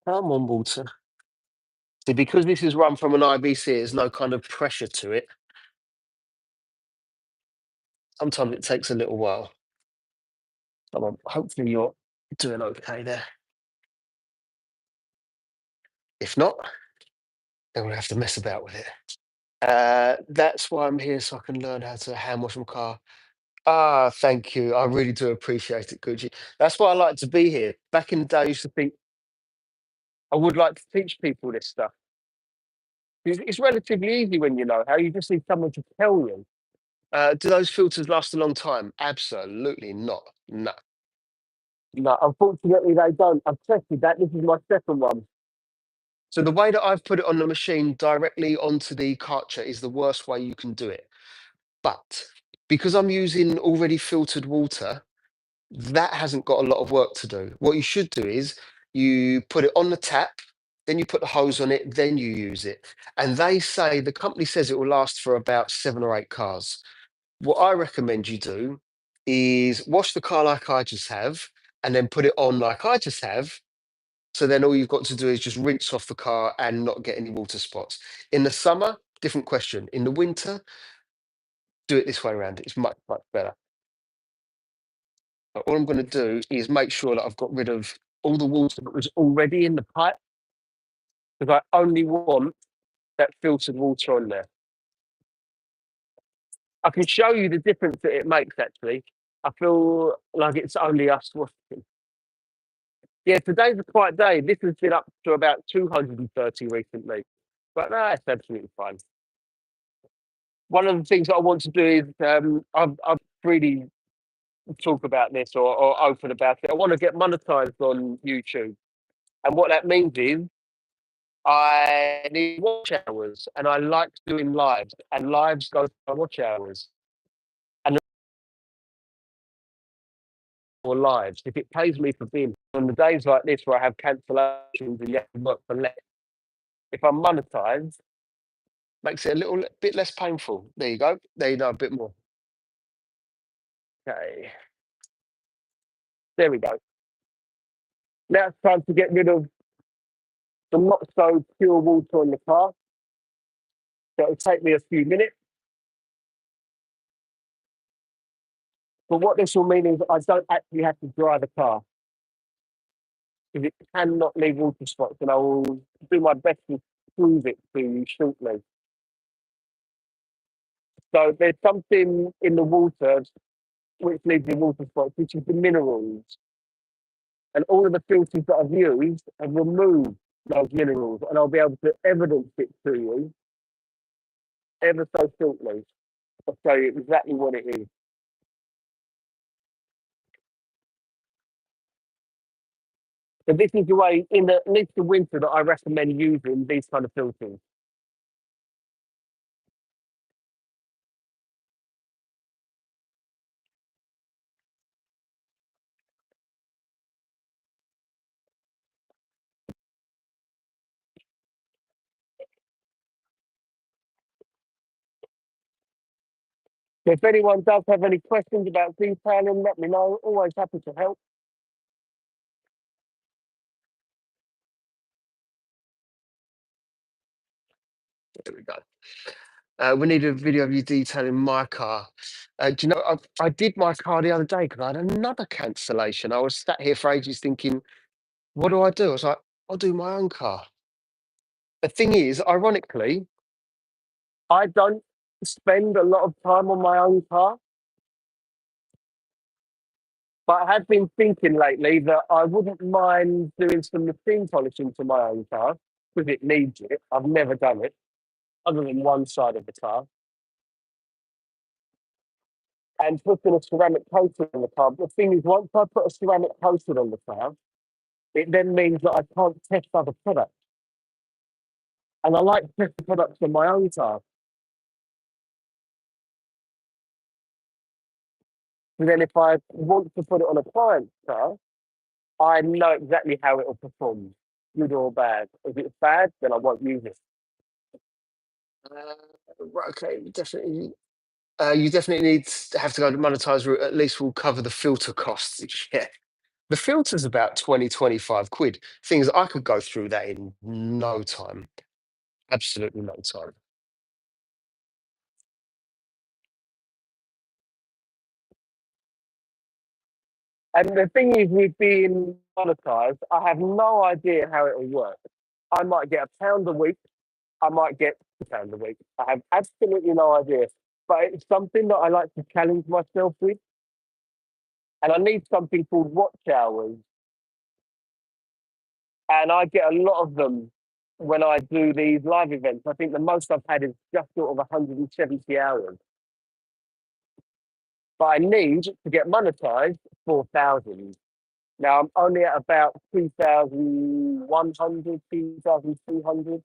Come on, water. See, because this is run from an IBC, there's no kind of pressure to it. Sometimes it takes a little while. Come on, hopefully you're doing okay there. If not, then we'll have to mess about with it. That's why I'm here, so I can learn how to hand wash my car. Ah, thank you. I really do appreciate it, Gucci. That's why I like to be here. Back in the day, I used to think I would like to teach people this stuff. It's relatively easy when you know how. You just need someone to tell you. Do those filters last a long time? Absolutely not. No, no. Unfortunately, they don't. I've tested that. This is my second one. So the way that I've put it on the machine directly onto the cartridge is the worst way you can do it. But because I'm using already filtered water, that hasn't got a lot of work to do. What you should do is you put it on the tap, then you put the hose on it, then you use it. And they say the company says it will last for about 7 or 8 cars. What I recommend you do is wash the car like I just have, and then put it on like I just have. So then all you've got to do is just rinse off the car and not get any water spots. In the summer, different question. In the winter, do it this way around. It's much, much better. But all I'm going to do is make sure that I've got rid of all the water that was already in the pipe, because I only want that filtered water on there. I can show you the difference that it makes actually. I feel like it's only us washing. Yeah, today's a quiet day. This has been up to about 230 recently. But no, it's absolutely fine. One of the things that I want to do is I've really talk about this or open about it. I want to get monetized on YouTube. And what that means is I need watch hours and I like doing lives and lives go by watch hours and or lives. If it pays me for being on the days like this where I have cancellations and you have to work for less, if I'm monetized, makes it a little bit less painful. There you go. There you know a bit more. Okay. There we go. Now it's time to get rid of the not so pure water in the car. So it'll take me a few minutes. But what this will mean is I don't actually have to dry the car because it cannot leave water spots, and I will do my best to prove it to you shortly. So there's something in the water which leaves the water spots, which is the minerals. And all of the filters that I've used have removed those minerals, and I'll be able to evidence it to you ever so shortly. I'll show you exactly what it is. So this is the way, in the, at least the winter, that I recommend using these kind of filters. If anyone does have any questions about detailing, let me know. Always happy to help. There we go. We need a video of you detailing my car. Do you know, I did my car the other day because I had another cancellation. I was sat here for ages thinking, what do I do? I was like, I'll do my own car. The thing is, ironically, I don't spend a lot of time on my own car, but I have been thinking lately that I wouldn't mind doing some machine polishing to my own car because it needs it. I've never done it other than one side of the car. And putting a ceramic coating on the car. The thing is, once I put a ceramic coating on the car, it then means that I can't test other products. And I like to test the products on my own car. And then if I want to put it on a client's car, I know exactly how it will perform, good or bad. If it's bad, then I won't use it. Right, okay, definitely. You definitely need to have to go to monetize route. At least we'll cover the filter costs. Yeah. The filter's about 20, 25 quid. Things I could go through that in no time. Absolutely no time. And the thing is, with being monetized, I have no idea how it will work. I might get £1 a week. I might get £2 a week. I have absolutely no idea. But it's something that I like to challenge myself with. And I need something called watch hours. And I get a lot of them when I do these live events. I think the most I've had is just sort of 170 hours. But I need to get monetized 4,000. Now I'm only at about 2,100, 2,200.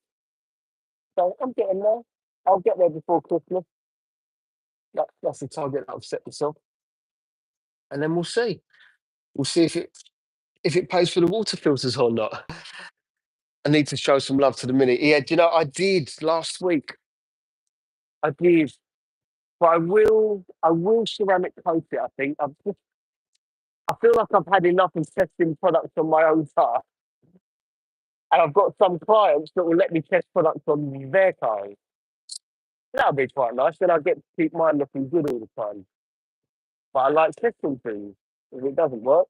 So I'm getting there. I'll get there before Christmas. That's the target that I've set myself. And then we'll see. We'll see if it pays for the water filters or not. I need to show some love to the mini. Yeah, do you know, I did last week. I did. But I will ceramic coat it, I think. I feel like I've had enough of testing products on my own car. And I've got some clients that will let me test products on their cars. That'll be quite nice. Then I get to keep mine looking good all the time. But I like testing things. If it doesn't work,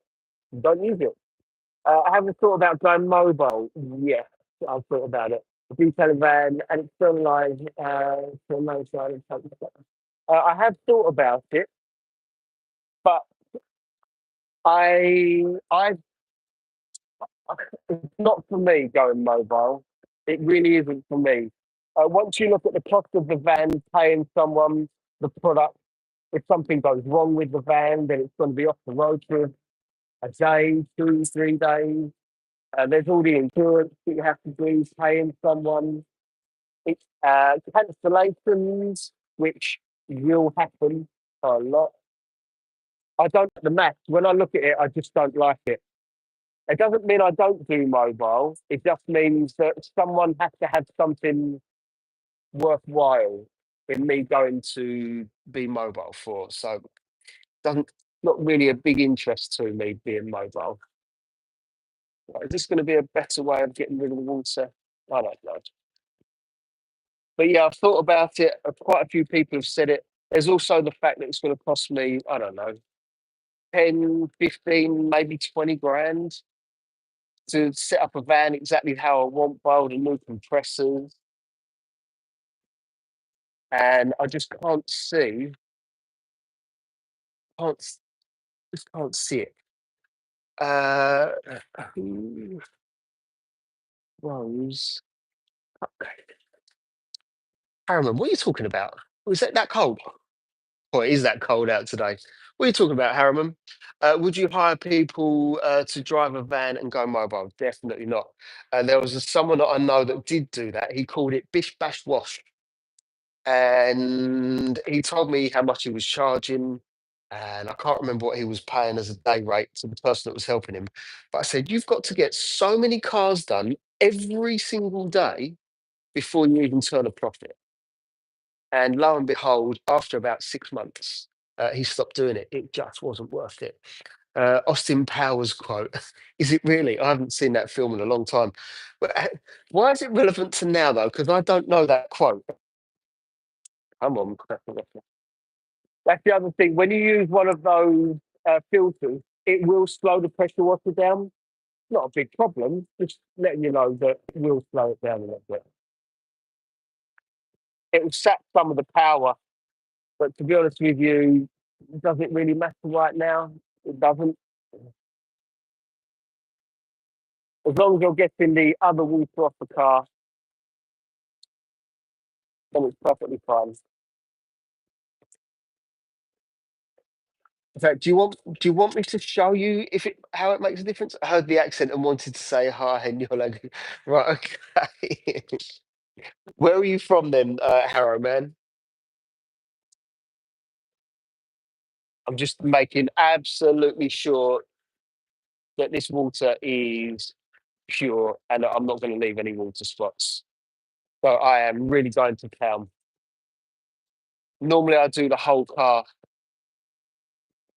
don't use it. I haven't thought about going mobile. Yes, I've thought about it. A detailing van and it's still live to a nice side and something like that. I have thought about it, but I it's not for me going mobile. It really isn't for me. Once you look at the cost of the van, paying someone the product, if something goes wrong with the van, then it's going to be off the road for a day, 2, 3 days. There's all the insurance that you have to do, paying someone. It's cancellations, which will happen a lot. I don't like the maths. When I look at it, I just don't like it. It doesn't mean I don't do mobile. It just means that someone has to have something worthwhile in me going to be mobile for. So doesn't not really a big interest to me being mobile. Is this going to be a better way of getting rid of the water? I don't know. But yeah, I've thought about it. Quite a few people have said it. There's also the fact that it's going to cost me, I don't know, 10, 15, maybe 20 grand to set up a van exactly how I want, buy all the new compressors. And I just can't, s- just can't see it. Uh, who Rose, Harriman, what are you talking about? Was it that cold? Or is that cold out today? What are you talking about, Harriman? Would you hire people to drive a van and go mobile? Definitely not. There was someone that I know that did do that. He called it Bish Bash Wash. And he told me how much he was charging. And I can't remember what he was paying as a day rate to the person that was helping him. But I said, you've got to get so many cars done every single day before you even turn a profit. And lo and behold, after about 6 months, he stopped doing it. It just wasn't worth it. Austin Powers quote: "Is it really? I haven't seen that film in a long time. But why is it relevant to now though? Because I don't know that quote. Come on, that's the other thing. When you use one of those filters, it will slow the pressure washer down. Not a big problem. Just letting you know that it will slow it down a little bit. It will sap some of the power. But to be honest with you, does it really matter right now? It doesn't. As long as you're getting the other water off the car, then it's perfectly fine. In fact, do you want me to show you if it how it makes a difference? I heard the accent and wanted to say hi, and you're like, right, okay. Where are you from then, Harrow man? I'm just making absolutely sure that this water is pure and that I'm not going to leave any water spots. So I am really going to town. Normally, I do the whole car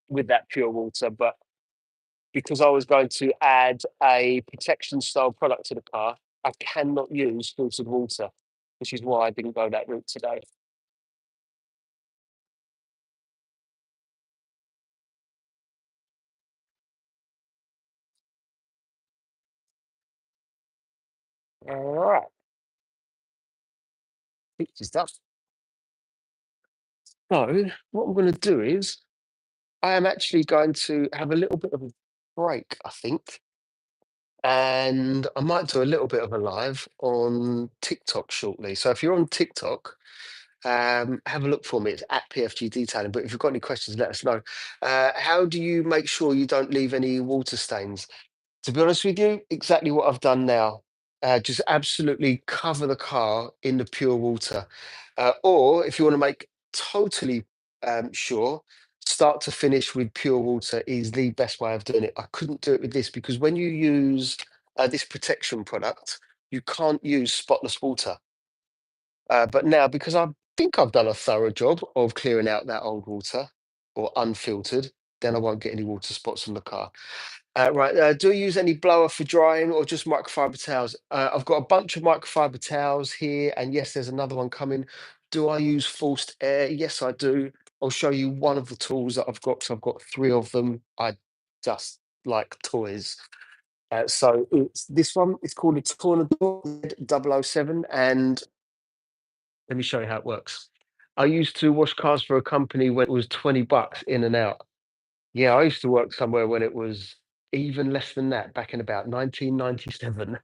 with that pure water, but because I was going to add a protection style product to the car, I cannot use filtered water, which is why I didn't go that route today. All right, picture's done. So what I'm going to do is I am actually going to have a little bit of a break, I think, and I might do a little bit of a live on TikTok shortly. So if you're on TikTok, have a look for me. It's at PFG Detailing. But if you've got any questions, let us know. How do you make sure you don't leave any water stains? To be honest with you, exactly what I've done now. Just absolutely cover the car in the pure water. Or if you want to make totally sure, start to finish with pure water is the best way of doing it. I couldn't do it with this because when you use this protection product, you can't use spotless water. But now, because I think I've done a thorough job of clearing out that old water or unfiltered, then I won't get any water spots on the car. Right. Do you use any blower for drying or just microfiber towels? I've got a bunch of microfiber towels here, and yes, there's another one coming. Do I use forced air? Yes, I do. I'll show you one of the tools that I've got. So I've got three of them. I just like toys. So it's this one. It's called a Tornado 007, and let me show you how it works. I used to wash cars for a company when it was $20 in and out. Yeah, I used to work somewhere when it was even less than that, back in about 1997.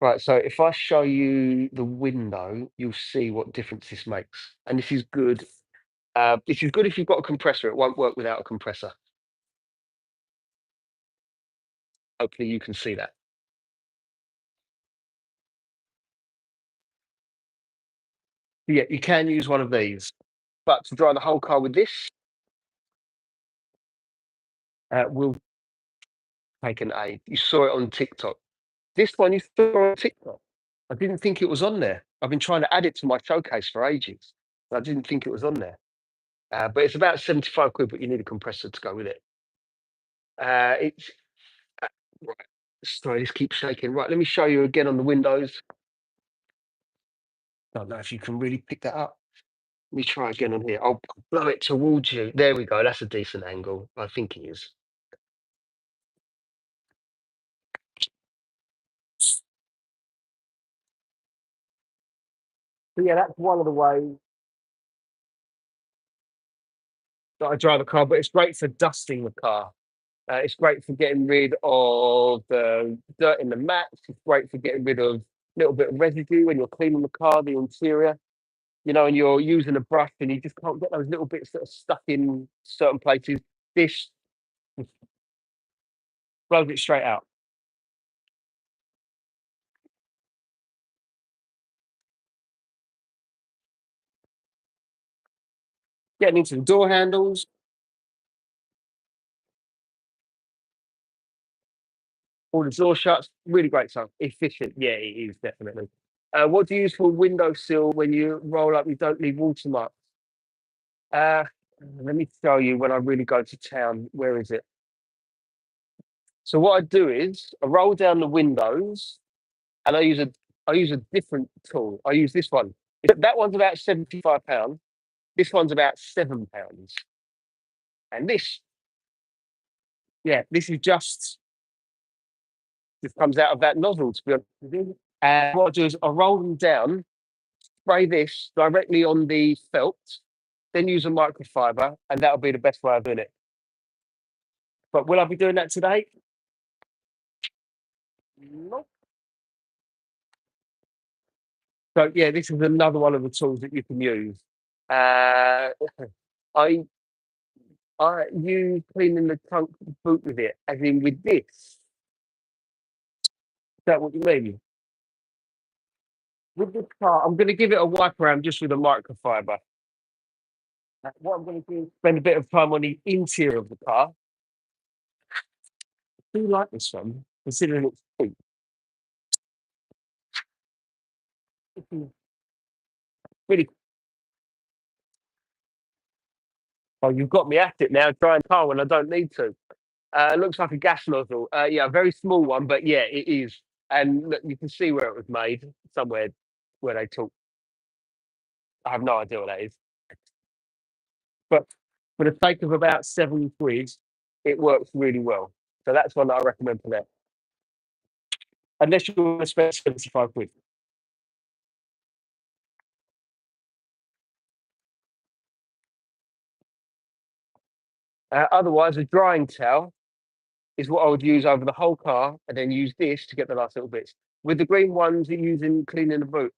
Right, so if I show you the window, you'll see what difference this makes. And this is good. This is good if you've got a compressor. It won't work without a compressor. Hopefully you can see that. Yeah, you can use one of these, but to dry the whole car with this, will take an aid. You saw it on TikTok. This one you saw on TikTok. I didn't think it was on there. I've been trying to add it to my showcase for ages. I didn't think it was on there. But it's about 75 quid, but you need a compressor to go with it. It's uh, right. Sorry, this keeps shaking. Right, let me show you again on the windows. I don't know if you can really pick that up. Let me try again on here. I'll blow it towards you. There we go. That's a decent angle. I think it is. So yeah, that's one of the ways that I drive a car, but it's great for dusting the car. It's great for getting rid of the dirt in the mats. It's great for getting rid of a little bit of residue when you're cleaning the car, the interior. And you're using a brush and you just can't get those little bits that are stuck in certain places. This blows it straight out. Getting into the door handles, all the door shuts, really great stuff. Efficient, yeah, it is definitely. What do you use for windowsill when you roll up? You don't leave watermarks. Uh, Let me tell you when I really go to town. Where is it? So what I do is I roll down the windows and I use a different tool. I use this one. That one's about £75. This one's about £7. And this, yeah, this is just comes out of that nozzle, to be honest with you. And what I do is I roll them down, spray this directly on the felt, then use a microfiber, and that'll be the best way of doing it. But will I be doing that today? No. So yeah, this is another one of the tools that you can use. Uh, I you cleaning the trunk boot with it, as in with this. Is that what you mean? With this car, I'm going to give it a wipe around just with a microfiber. What I'm going to do is spend a bit of time on the interior of the car. I do like this one, considering it's cheap. It's really, well, you've got me at it now, trying car when I don't need to. It looks like a gas nozzle. Yeah, a very small one, but yeah, it is. And look, you can see where it was made, somewhere where they talk. I have no idea what that is. But for the sake of about 7 quid, it works really well. So that's one that I recommend for that. unless you want to spend 75 quid. Otherwise, a drying towel is what I would use over the whole car, and then use this to get the last little bits. With the green ones, you use in cleaning the boot.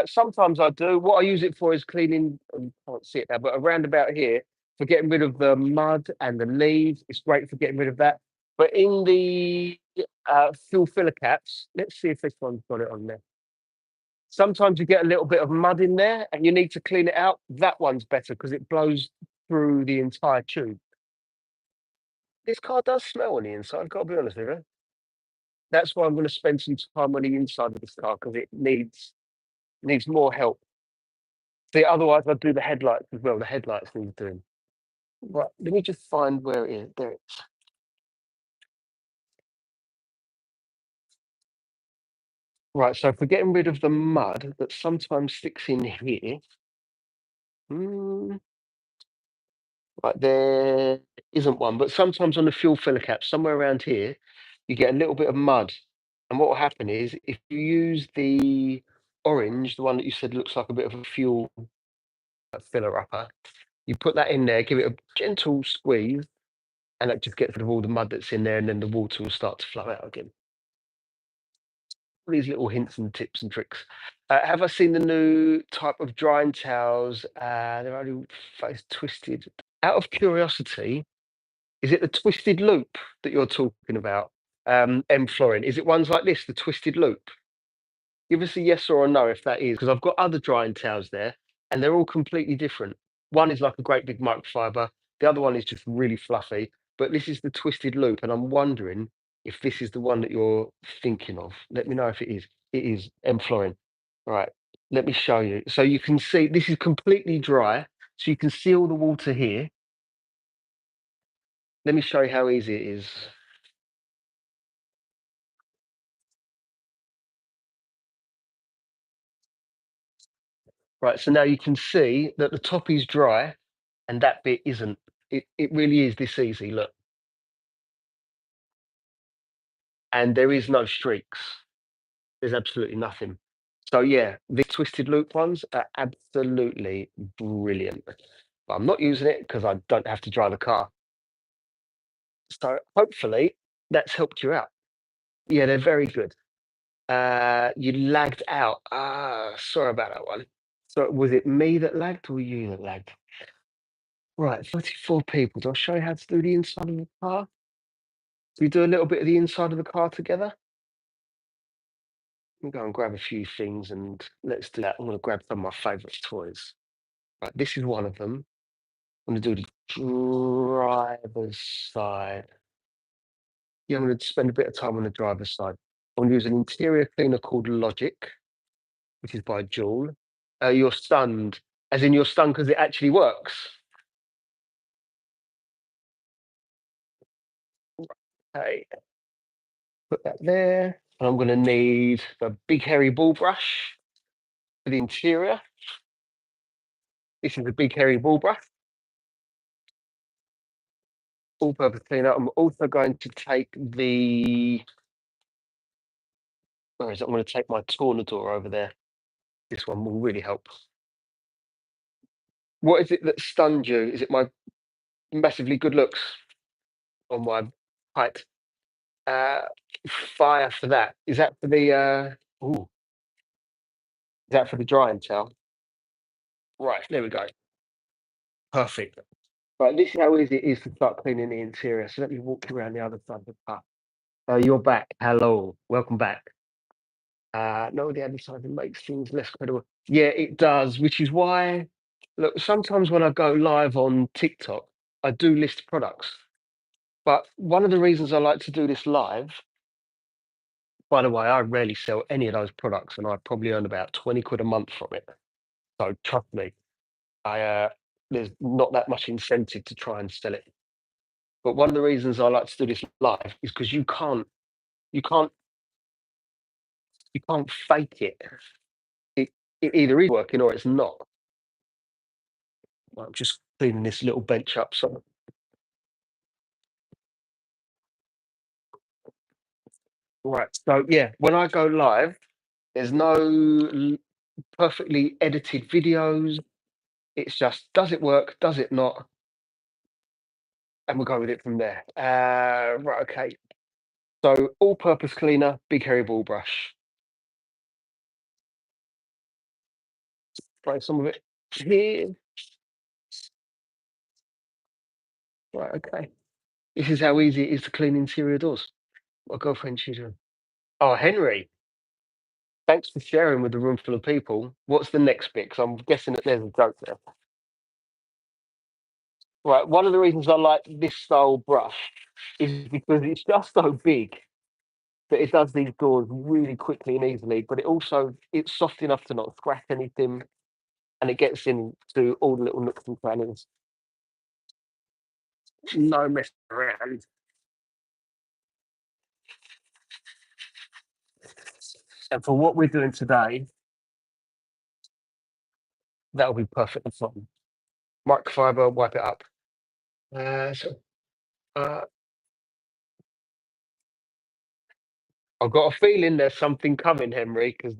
Sometimes I do. What I use it for is cleaning. You can't see it now, but around about here for getting rid of the mud and the leaves. It's great for getting rid of that. But in the fuel filler caps, let's see if this one's got it on there. Sometimes you get a little bit of mud in there, and you need to clean it out. That one's better because it blows through the entire tube. This car does smell on the inside. I've got to be honest with you. That's why I'm going to spend some time on the inside of this car because it needs more help. See, otherwise I'd do the headlights as well. The headlights need doing. Right, let me just find where it is. There it is. Right, so for getting rid of the mud that sometimes sticks in here, mm, right there isn't one, but sometimes on the fuel filler cap, somewhere around here, you get a little bit of mud. And what will happen is if you use the orange, the one that you said looks like a bit of a fuel filler upper, you put that in there, give it a gentle squeeze, and that just gets rid of all the mud that's in there, and then the water will start to flow out again. All these little hints and tips and tricks. Have I seen the new type of drying towels? They're only face twisted. Out of curiosity, is it the twisted loop that you're talking about? M Florin. Is it ones like this, the twisted loop? Give us a yes or a no if that is, because I've got other drying towels there, and they're all completely different. One is like a great big microfiber. The other one is just really fluffy. But this is the twisted loop, and I'm wondering if this is the one that you're thinking of. Let me know if it is. It is M Florin. Right. Let me show you. So you can see this is completely dry. So you can see all the water here. Let me show you how easy it is. Right. So now you can see that the top is dry and that bit isn't. It really is this easy. Look. And there is no streaks. There's absolutely nothing. So yeah, the twisted loop ones are absolutely brilliant. But I'm not using it because I don't have to drive the car. So hopefully that's helped you out. Yeah, they're very good. You lagged out. Sorry about that one. So was it me that lagged or you that lagged? Right, 34 people. Do I show you how to do the inside of the car? We do a little bit of the inside of the car together. Let me go and grab a few things and let's do that. I'm going to grab some of my favourite toys. Right, this is one of them. I'm going to do the driver's side. Yeah, I'm going to spend a bit of time on the driver's side. I'm going to use an interior cleaner called Logic, which is by Joule. You're stunned, as in you're stunned because it actually works. Okay, put that there. And I'm going to need a big hairy ball brush for the interior. This is a big hairy ball brush. All-purpose cleaner. I'm also going to take the. Where is it? I'm going to take my Tornador over there. This one will really help. What is it that stunned you? Is it my massively good looks or my height? Uh, Fire for that. Is that for the? Ooh, is that for the drying towel? Right, there we go. Perfect. Right, this is how easy it is to start cleaning the interior. So let me walk you around the other side of the car. You're back. Hello, welcome back. No, the advertising makes things less credible. Yeah, it does, which is why, look, sometimes when I go live on TikTok, I do list products. But one of the reasons I like to do this live, by the way, I rarely sell any of those products and I probably earn about 20 quid a month from it. So trust me, there's not that much incentive to try and sell it. But one of the reasons I like to do this live is because you can't, you can't fake it. It, it either is working or it's not. I'm just cleaning this little bench up. So Right. So yeah, when I go live, there's no perfectly edited videos. It's just does it work, does it not, and we'll go with it from there. Right. Okay. So all-purpose cleaner, big hairy ball brush. Spray some of it here. Right. Okay. This is how easy it is to clean interior doors. My girlfriend, she's doing. Oh, Henry, thanks for sharing with the room full of people. What's the next bit? Because I'm guessing that there's a joke there. Right. One of the reasons I like this style brush is because it's just so big that it does these doors really quickly and easily, but it's soft enough to not scratch anything, and it gets into all the little nooks and crannies. No messing around. And for what we're doing today, that'll be perfectly fine. Microfiber, wipe it up. So uh, I've got a feeling there's something coming, Henry, because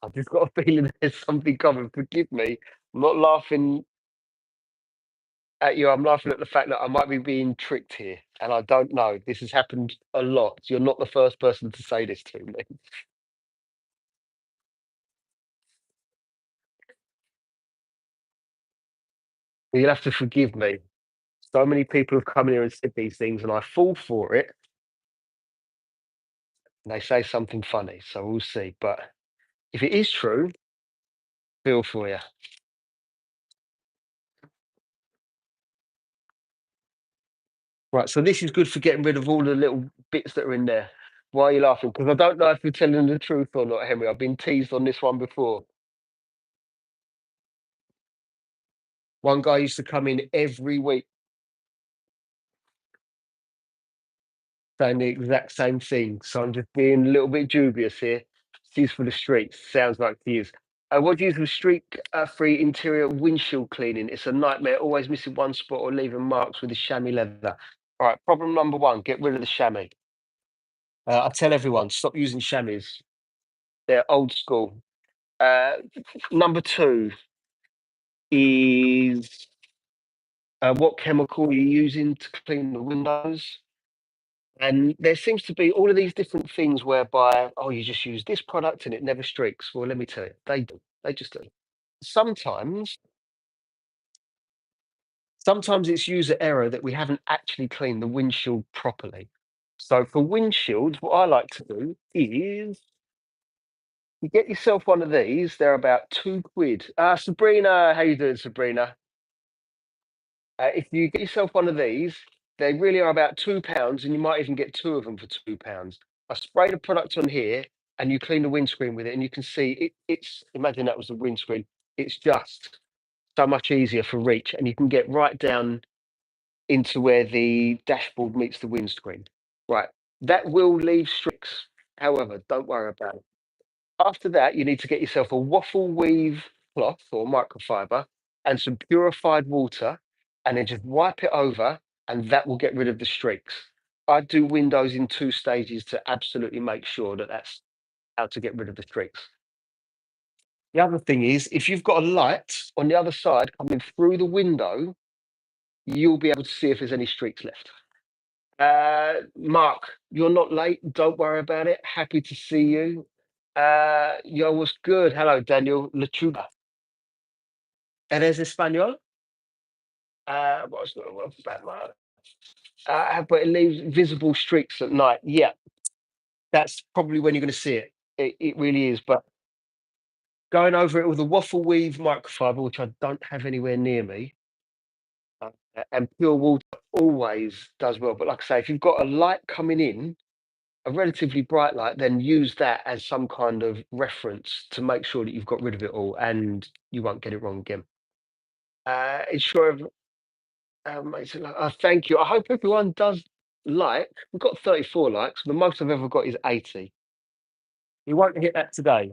I've just got a feeling there's something coming. Forgive me. I'm not laughing at you. I'm laughing at the fact that I might be being tricked here, and I don't know. This has happened a lot. You're not the first person to say this to me. You'll have to forgive me. So many people have come in here and said these things, and I fall for it. And they say something funny, so we'll see. But if it is true, feel for you. Right, so this is good for getting rid of all the little bits that are in there. Why are you laughing? Because I don't know if you're telling the truth or not, Henry. I've been teased on this one before. One guy used to come in every week saying the exact same thing. So I'm just being a little bit dubious here. She's for the streets. Sounds like he is. What do you use for streak-free interior windshield cleaning? It's a nightmare. Always missing one spot or leaving marks with the chamois leather. All right, problem number one: get rid of the chamois. I tell everyone stop using chamois. They're old school. Uh, Number two is what chemical are you using to clean the windows? And there seems to be all of these different things whereby, oh, you just use this product and it never streaks. Well, let me tell you, they do. They just do. Sometimes, sometimes it's user error that we haven't actually cleaned the windshield properly. So for windshields, what I like to do is you get yourself one of these. They're about £2. Sabrina, how you doing, Sabrina? If you get yourself one of these, they really are about £2, and you might even get two of them for £2. I spray the product on here, and you clean the windscreen with it, and you can see it's. Imagine that was the windscreen. It's just so much easier for reach, and you can get right down into where the dashboard meets the windscreen. Right, that will leave streaks. However, don't worry about it. After that, you need to get yourself a waffle weave cloth or microfiber and some purified water, and then just wipe it over, and that will get rid of the streaks. I do windows in two stages to absolutely make sure that that's how to get rid of the streaks. The other thing is, if you've got a light on the other side coming through the window, you'll be able to see if there's any streaks left. Mark, you're not late. Don't worry about it. Happy to see you. Yo, what's good? Hello, Daniel Lechuga. ¿Eres español? What's that, Mark? But it leaves visible streaks at night. Yeah, that's probably when you're going to see it. It really is. But going over it with a waffle weave microfiber, which I don't have anywhere near me, uh, and pure water always does well. But like I say, if you've got a light coming in, a relatively bright light, then use that as some kind of reference to make sure that you've got rid of it all and you won't get it wrong again. Ensure thank you. I hope everyone does like. We've got 34 likes. The most I've ever got is 80. You won't hit that today.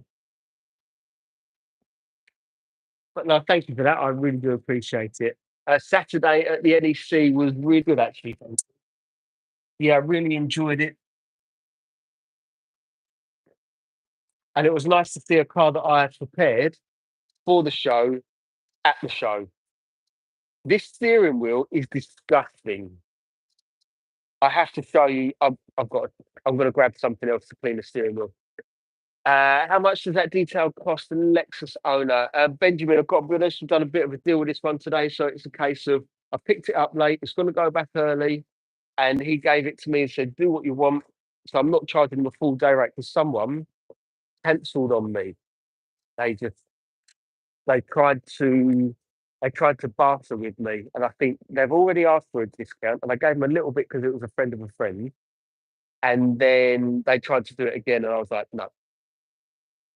But no, thank you for that. I really do appreciate it. Saturday at the NEC was really good, actually. Yeah, I really enjoyed it, and it was nice to see a car that I had prepared for the show at the show. This steering wheel is disgusting. I have to show you. I've got. I'm going to grab something else to clean the steering wheel. How much does that detail cost the Lexus owner? Benjamin, I've got to be honest, we've done a bit of a deal with this one today, so it's a case of I picked it up late. It's going to go back early, and he gave it to me and said, "Do what you want." So I'm not charging him a full day rate because someone cancelled on me. They just they tried to they tried to barter with me, and I think they've already asked for a discount, and I gave them a little bit because it was a friend of a friend, and then they tried to do it again, and I was like, no,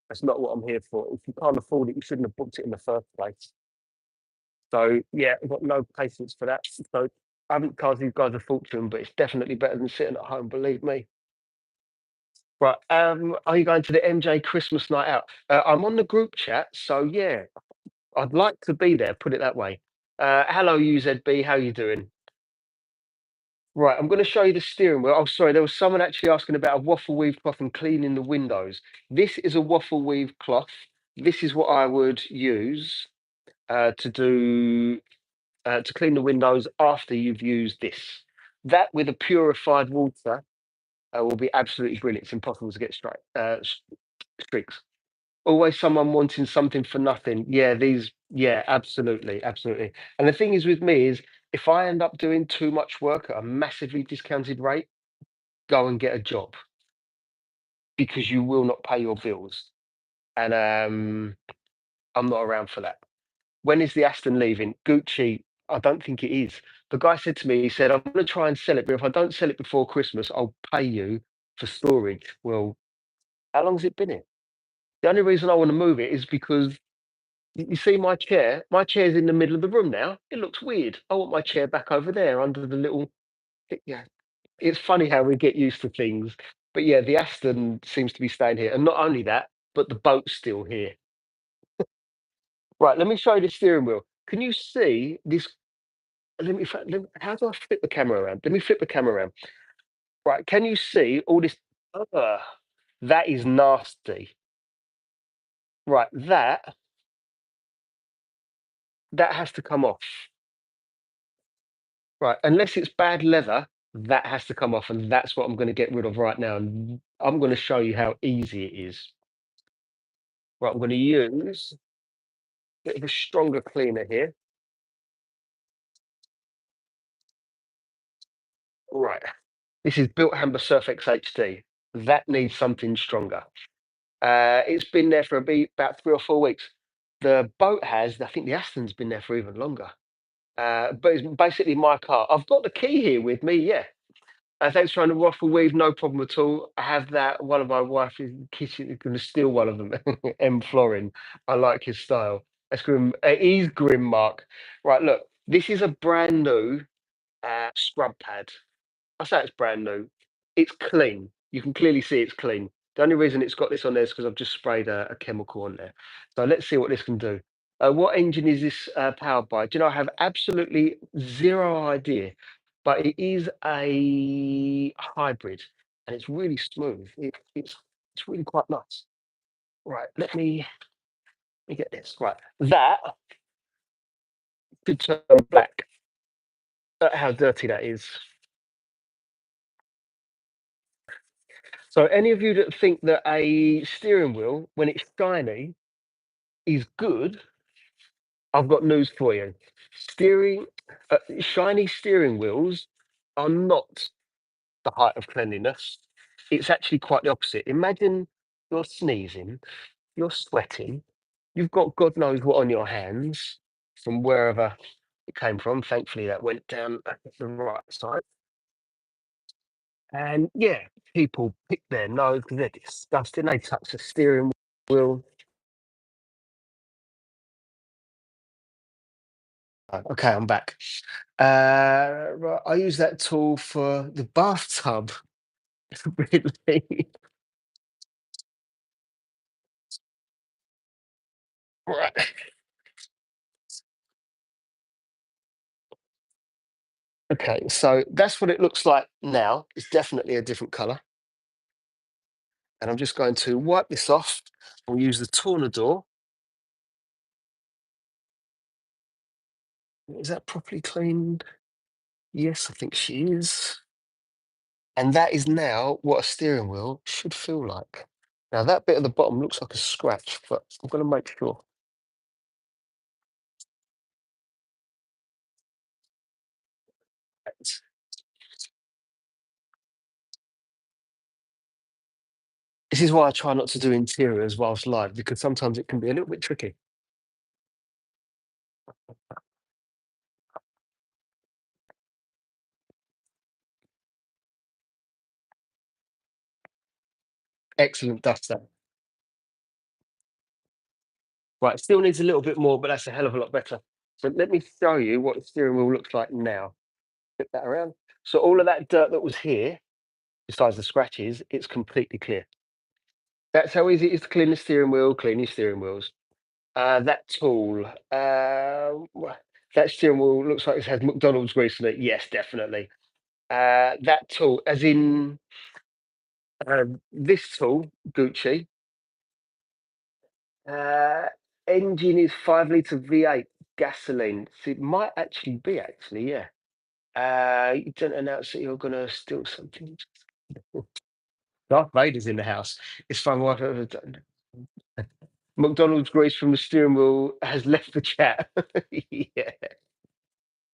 that's not what I'm here for. If you can't afford it, you shouldn't have booked it in the first place. So yeah, I've got no patience for that. So I haven't charged these guys a fortune, but it's definitely better than sitting at home, believe me. Right, are you going to the MJ Christmas night out? I'm on the group chat, so yeah, I'd like to be there. Put it that way. Hello, UZB. How you doing? Right, I'm going to show you the steering wheel. Oh, sorry, there was someone actually asking about a waffle weave cloth and cleaning the windows. This is a waffle weave cloth. This is what I would use to do to clean the windows after you've used this. That with a purified water will be absolutely brilliant. It's impossible to get straight streaks. Always someone wanting something for nothing. Yeah, these. Yeah, absolutely, absolutely. And the thing is with me is if I end up doing too much work at a massively discounted rate, go and get a job because you will not pay your bills. And I'm not around for that. When is the Aston leaving? Gucci, I don't think it is. The guy said to me, he said, I'm going to try and sell it, but if I don't sell it before Christmas, I'll pay you for storage. Well, how long's it been here? The only reason I want to move it is because you see my chair? My chair's in the middle of the room now. It looks weird. I want my chair back over there under the little. Yeah, it's funny how we get used to things. But yeah, the Aston seems to be staying here. And not only that, but the boat's still here. Right, let me show you the steering wheel. Can you see this? How do I flip the camera around? Let me flip the camera around. Right, can you see all this? Ugh, that is nasty. Right, that has to come off. Right, unless it's bad leather, that has to come off, and that's what I'm going to get rid of right now. And I'm going to show you how easy it is. Right, I'm going to use a bit of a stronger cleaner here. Right, this is Built Hamber Surf X HD. That needs something stronger. It's been there for about 3 or 4 weeks. The boat has, I think the Aston's been there for even longer. But it's basically my car. I've got the key here with me, yeah. Thanks for trying to waffle weave, no problem at all. I have that. One of my wife's kitchen is going to steal one of them. M. Florin. I like his style. That's grim. He's grim, Mark. Right, look, this is a brand new scrub pad. I say it's brand new. It's clean. You can clearly see it's clean. The only reason it's got this on there is because I've just sprayed a chemical on there. So let's see what this can do. What engine is this powered by? Do you know, I have absolutely zero idea, but it is a hybrid and it's really smooth. It's really quite nice. Right, let me get this. Right, that could turn black. How dirty that is. So any of you that think that a steering wheel, when it's shiny, is good, I've got news for you. Steering, shiny steering wheels are not the height of cleanliness. It's actually quite the opposite. Imagine you're sneezing, you're sweating, you've got God knows what on your hands from wherever it came from. Thankfully, that went down at the right side. And yeah, people pick their nose because they're disgusting. They touch the steering wheel. Okay, I'm back. Right, I use that tool for the bathtub. Really? Right. Okay, so that's what it looks like now. It's definitely a different color. And I'm just going to wipe this off. We'll use the Tornador. Is that properly cleaned? Yes, I think she is. And that is now what a steering wheel should feel like. Now that bit at the bottom looks like a scratch, but I'm going to make sure. This is why I try not to do interiors whilst live, because sometimes it can be a little bit tricky. Excellent dust that. Right, still needs a little bit more, but that's a hell of a lot better. So let me show you what the steering wheel looks like now. Flip that around. So all of that dirt that was here, besides the scratches, it's completely clear. That's how easy it is to clean the steering wheel, clean your steering wheels. That tool, that steering wheel looks like it has McDonald's grease in it. Yes, definitely. That tool, as in this tool, Gucci, uh, engine is 5 litre V8 gasoline. So it might actually be, yeah. You don't announce that you're going to steal something. Darth Vader's in the house. It's fun. McDonald's grease from the steering wheel has left the chat. Yeah.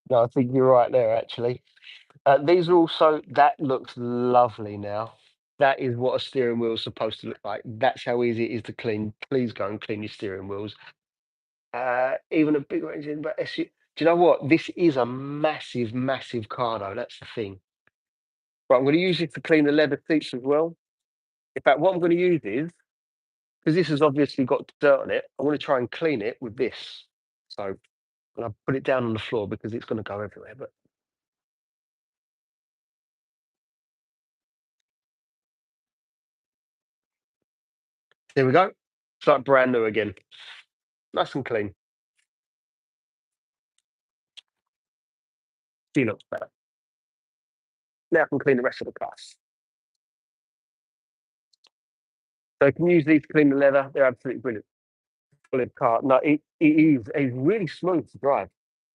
No, I think you're right there, actually. These are also, that looks lovely now. That is what a steering wheel is supposed to look like. That's how easy it is to clean. Please go and clean your steering wheels. Even a bigger engine, but do you know what? This is a massive, massive car, though. That's the thing. Right, I'm going to use it to clean the leather seats as well. In fact, what I'm going to use is, because this has obviously got dirt on it, I want to try and clean it with this. So and I put it down on the floor because it's going to go everywhere. But there we go. It's like brand new again. Nice and clean. She looks better. Now I can clean the rest of the class. So I can use these to clean the leather. They're absolutely brilliant. Brilliant car. No, it is. It's really smooth to drive.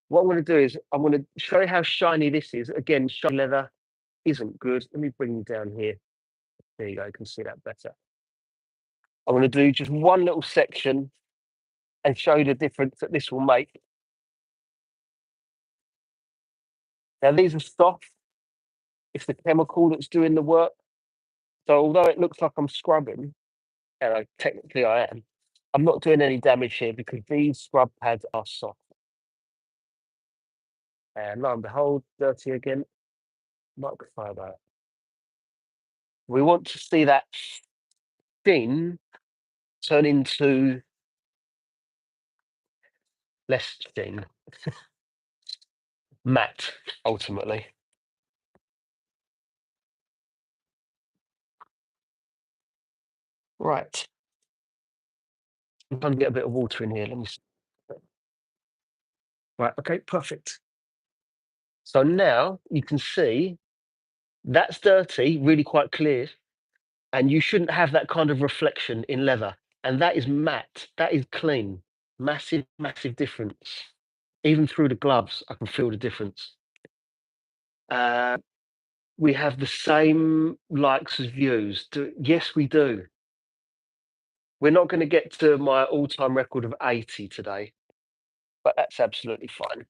What I'm going to do is I'm going to show you how shiny this is. Again, shiny leather isn't good. Let me bring you down here. There you go. You can see that better. I'm going to do just one little section and show you the difference that this will make. Now, these are soft. It's the chemical that's doing the work. So although it looks like I'm scrubbing, and technically I am, I'm not doing any damage here because these scrub pads are soft. And lo and behold, dirty again, microfiber. We want to see that thin turn into less thin, matte, ultimately. Right. I'm trying to get a bit of water in here. Let me see. Right, okay, perfect. So now you can see that's dirty, really quite clear, and you shouldn't have that kind of reflection in leather. And that is matte, that is clean. Massive, massive difference. Even through the gloves, I can feel the difference. Uh, we have the same likes as views. Yes, we do. We're not going to get to my all-time record of 80 today, but that's absolutely fine.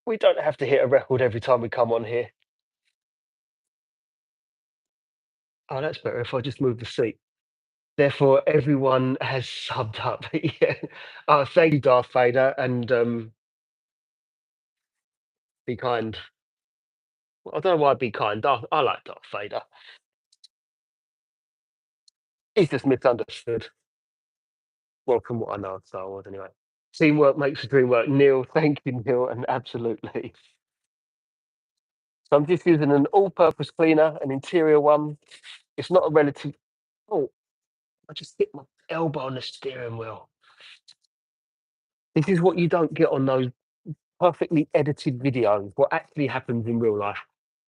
We don't have to hit a record every time we come on here. Oh, that's better if I just move the seat. Therefore, everyone has subbed up. Yeah. Oh, thank you, Darth Vader, and be kind. Well, I don't know why I'd be kind. I like Darth Vader. He's just misunderstood. Well, from what I know of Star Wars, anyway. Teamwork makes the dream work. Neil, thank you, Neil, and absolutely. So I'm just using an all-purpose cleaner, an interior one. It's not a relative. Oh, I just hit my elbow on the steering wheel. This is what you don't get on those perfectly edited videos, what actually happens in real life.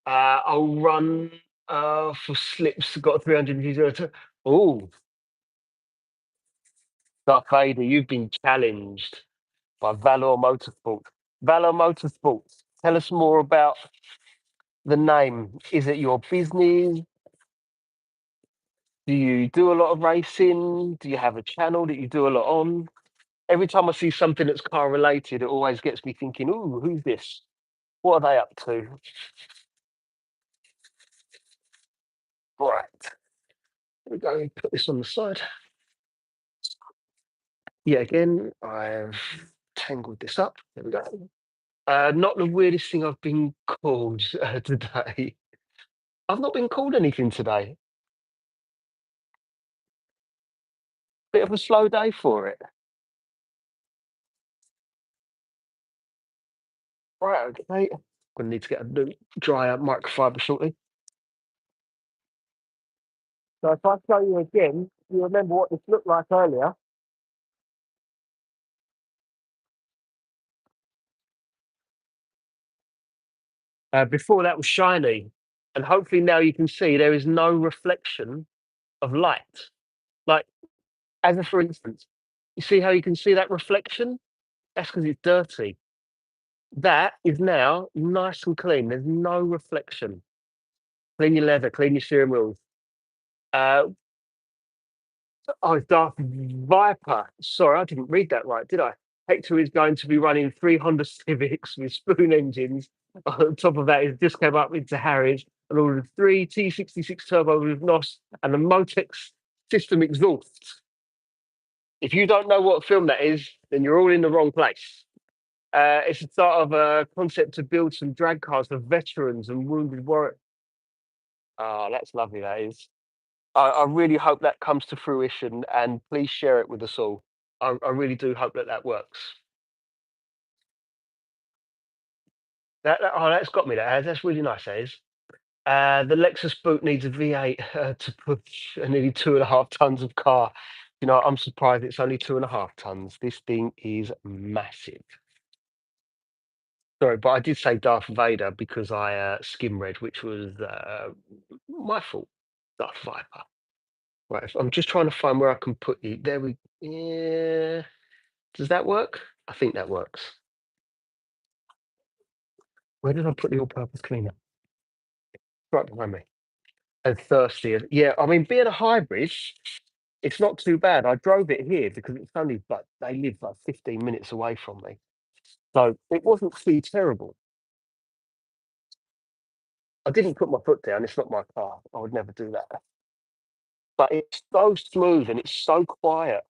I'll run for slips, got a 300. Oh, Darth Vader, you've been challenged by Valor Motorsports. Valor Motorsports, tell us more about the name. Is it your business? Do you do a lot of racing? Do you have a channel that you do a lot on? Every time I see something that's car related, it always gets me thinking, ooh, who's this? What are they up to? Right. Here we go. Put this on the side. Yeah, again, I've tangled this up. There we go. Not the weirdest thing I've been called today. I've not been called anything today. Bit of a slow day for it. Right, okay. Gonna need to get a new dryer microfiber shortly. So if I show you again, you remember what this looked like earlier. Before that was shiny, and hopefully now you can see there is no reflection of light. Like, as a for instance, you see how you can see that reflection? That's because it's dirty. That is now nice and clean. There's no reflection. Clean your leather, clean your steering wheels. Uh, oh, Darth Viper. Sorry, I didn't read that right, did I? Hector is going to be running 3 Honda Civics with spoon engines. On top of that, it just came up into Harry's and ordered 3 T66 turbo with NOS and the Motex system exhaust. If you don't know what film that is, then you're all in the wrong place. It's a sort of a concept to build some drag cars for veterans and wounded warriors. Oh, that's lovely, that is. I really hope that comes to fruition and please share it with us all. I really do hope that that works. Oh, that's got me. That's really nice. That is. The Lexus boot needs a V8 to push nearly 2.5 tons of car. You know, I'm surprised it's only 2.5 tons. This thing is massive. Sorry, but I did say Darth Vader because I skim read, which was my fault. Darth Viper. Right, I'm just trying to find where I can put you. There we. Yeah. Does that work? I think that works. Where did I put the all-purpose cleaner? Right behind me. And thirsty. Yeah, I mean, being a hybrid, it's not too bad. I drove it here because it's only like they live like 15 minutes away from me. So it wasn't too terrible. I didn't put my foot down. It's not my car. I would never do that. But it's so smooth and it's so quiet.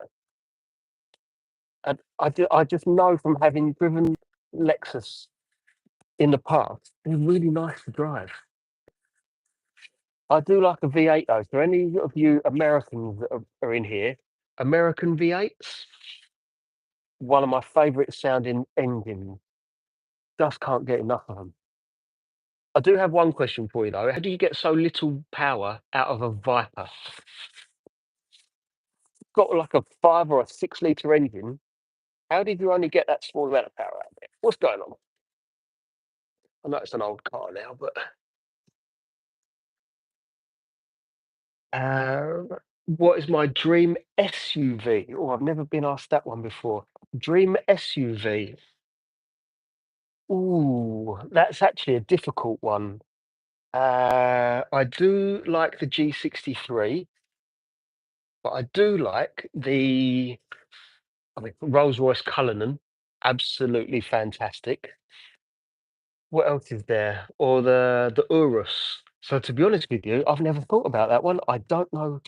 And I just know from having driven Lexus in the past, they're really nice to drive. I do like a V8 though. So any of you Americans that are in here, American V8s, one of my favourite sounding engines. Just can't get enough of them. I do have one question for you though. How do you get so little power out of a Viper? Got like a 5 or a 6 litre engine. How did you only get that small amount of power out of it? What's going on? I know it's an old car now, but what is my dream SUV? Oh, I've never been asked that one before. Dream SUV. Ooh, that's actually a difficult one. I do like the G63, but I do like I mean, Rolls-Royce Cullinan. Absolutely fantastic. What else is there? Or the Urus. So to be honest with you, I've never thought about that one. I don't know.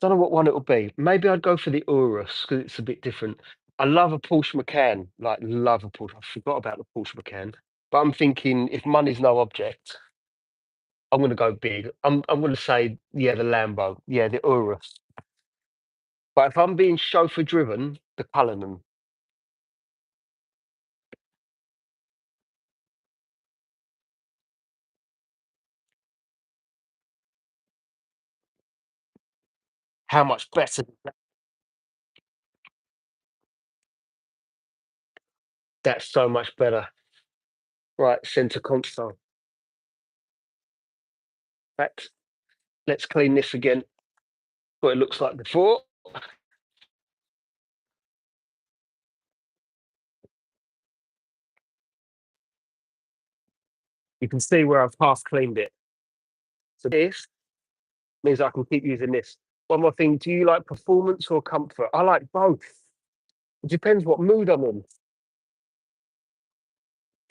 Don't know what one it'll be. Maybe I'd go for the Urus because it's a bit different. I love a Porsche Macan, like love a Porsche. I forgot about the Porsche Macan, but I'm thinking if money's no object, I'm going to go big. I'm going to say yeah, the Lambo, yeah, the Urus. But if I'm being chauffeur driven, the Cullinan. How much better? That's so much better. Right, center console. Right, let's clean this again. What it looks like before. You can see where I've half cleaned it. So this means I can keep using this. One more thing, do you like performance or comfort? I like both. It depends what mood I'm in.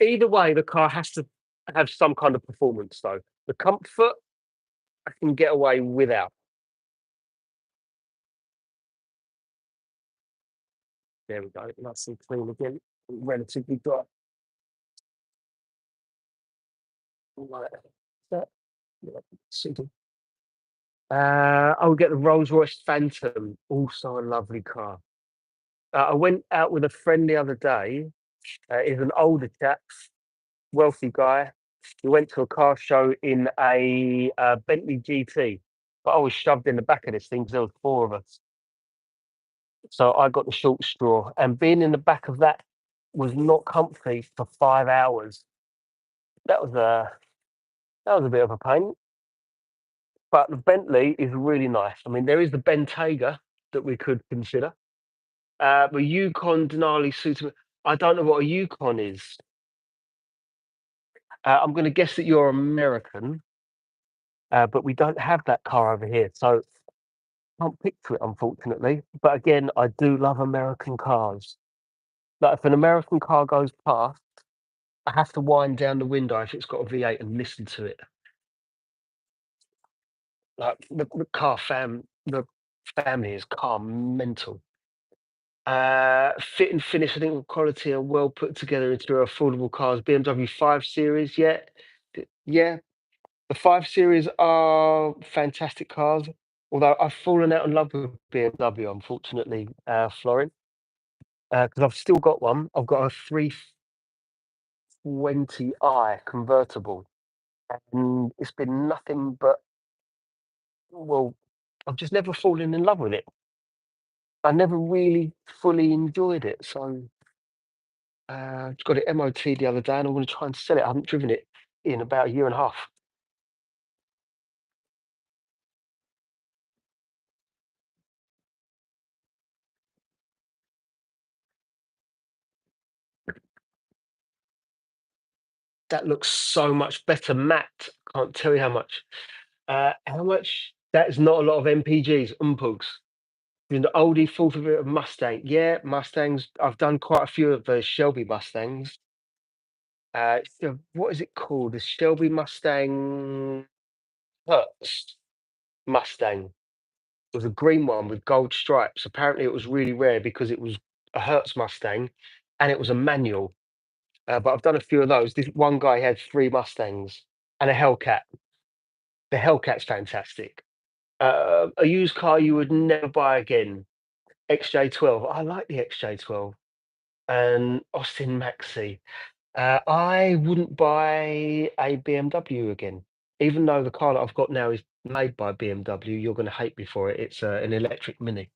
Either way, the car has to have some kind of performance though. The comfort I can get away without. There we go. Nice and clean again. Relatively dry. Right. That, yeah, suited. I would get the Rolls Royce Phantom, also a lovely car. I went out with a friend the other day. He's an older chap, wealthy guy. We went to a car show in a Bentley GT, but I was shoved in the back of this thing because there was four of us. So I got the short straw, and being in the back of that was not comfy for 5 hours. That was a bit of a pain. But the Bentley is really nice. I mean, there is the Bentayga that we could consider. But Yukon Denali suits me. I don't know what a Yukon is. I'm going to guess that you're American, but we don't have that car over here, so I can't picture it, unfortunately. But again, I do love American cars. Like if an American car goes past, I have to wind down the window if it's got a V8 and listen to it. Like the family is car mental. Fit and finish, I think the quality are well put together into affordable cars. BMW 5 Series, yeah. Yeah, the 5 Series are fantastic cars, although I've fallen out in love with BMW, unfortunately, Florin, because I've still got one. I've got a 320i convertible, and it's been nothing but, well, I've just never fallen in love with it. I never really fully enjoyed it, so just got it MOT the other day, and I'm gonna try and sell it. I haven't driven it in about a year and a half. That looks so much better matte. Can't tell you how much. How much? That is not a lot of MPGs, umpugs. In the oldie thought of it of Mustang. Yeah, Mustangs. I've done quite a few of those Shelby Mustangs. What is it called? The Shelby Mustang Hertz Mustang. It was a green one with gold stripes. Apparently, it was really rare because it was a Hertz Mustang and it was a manual. But I've done a few of those. This one guy had three Mustangs and a Hellcat. The Hellcat's fantastic. A used car you would never buy again. XJ12. I like the XJ12 and Austin Maxi. I wouldn't buy a BMW again, even though the car that I've got now is made by BMW. You're going to hate me for it. It's an electric Mini,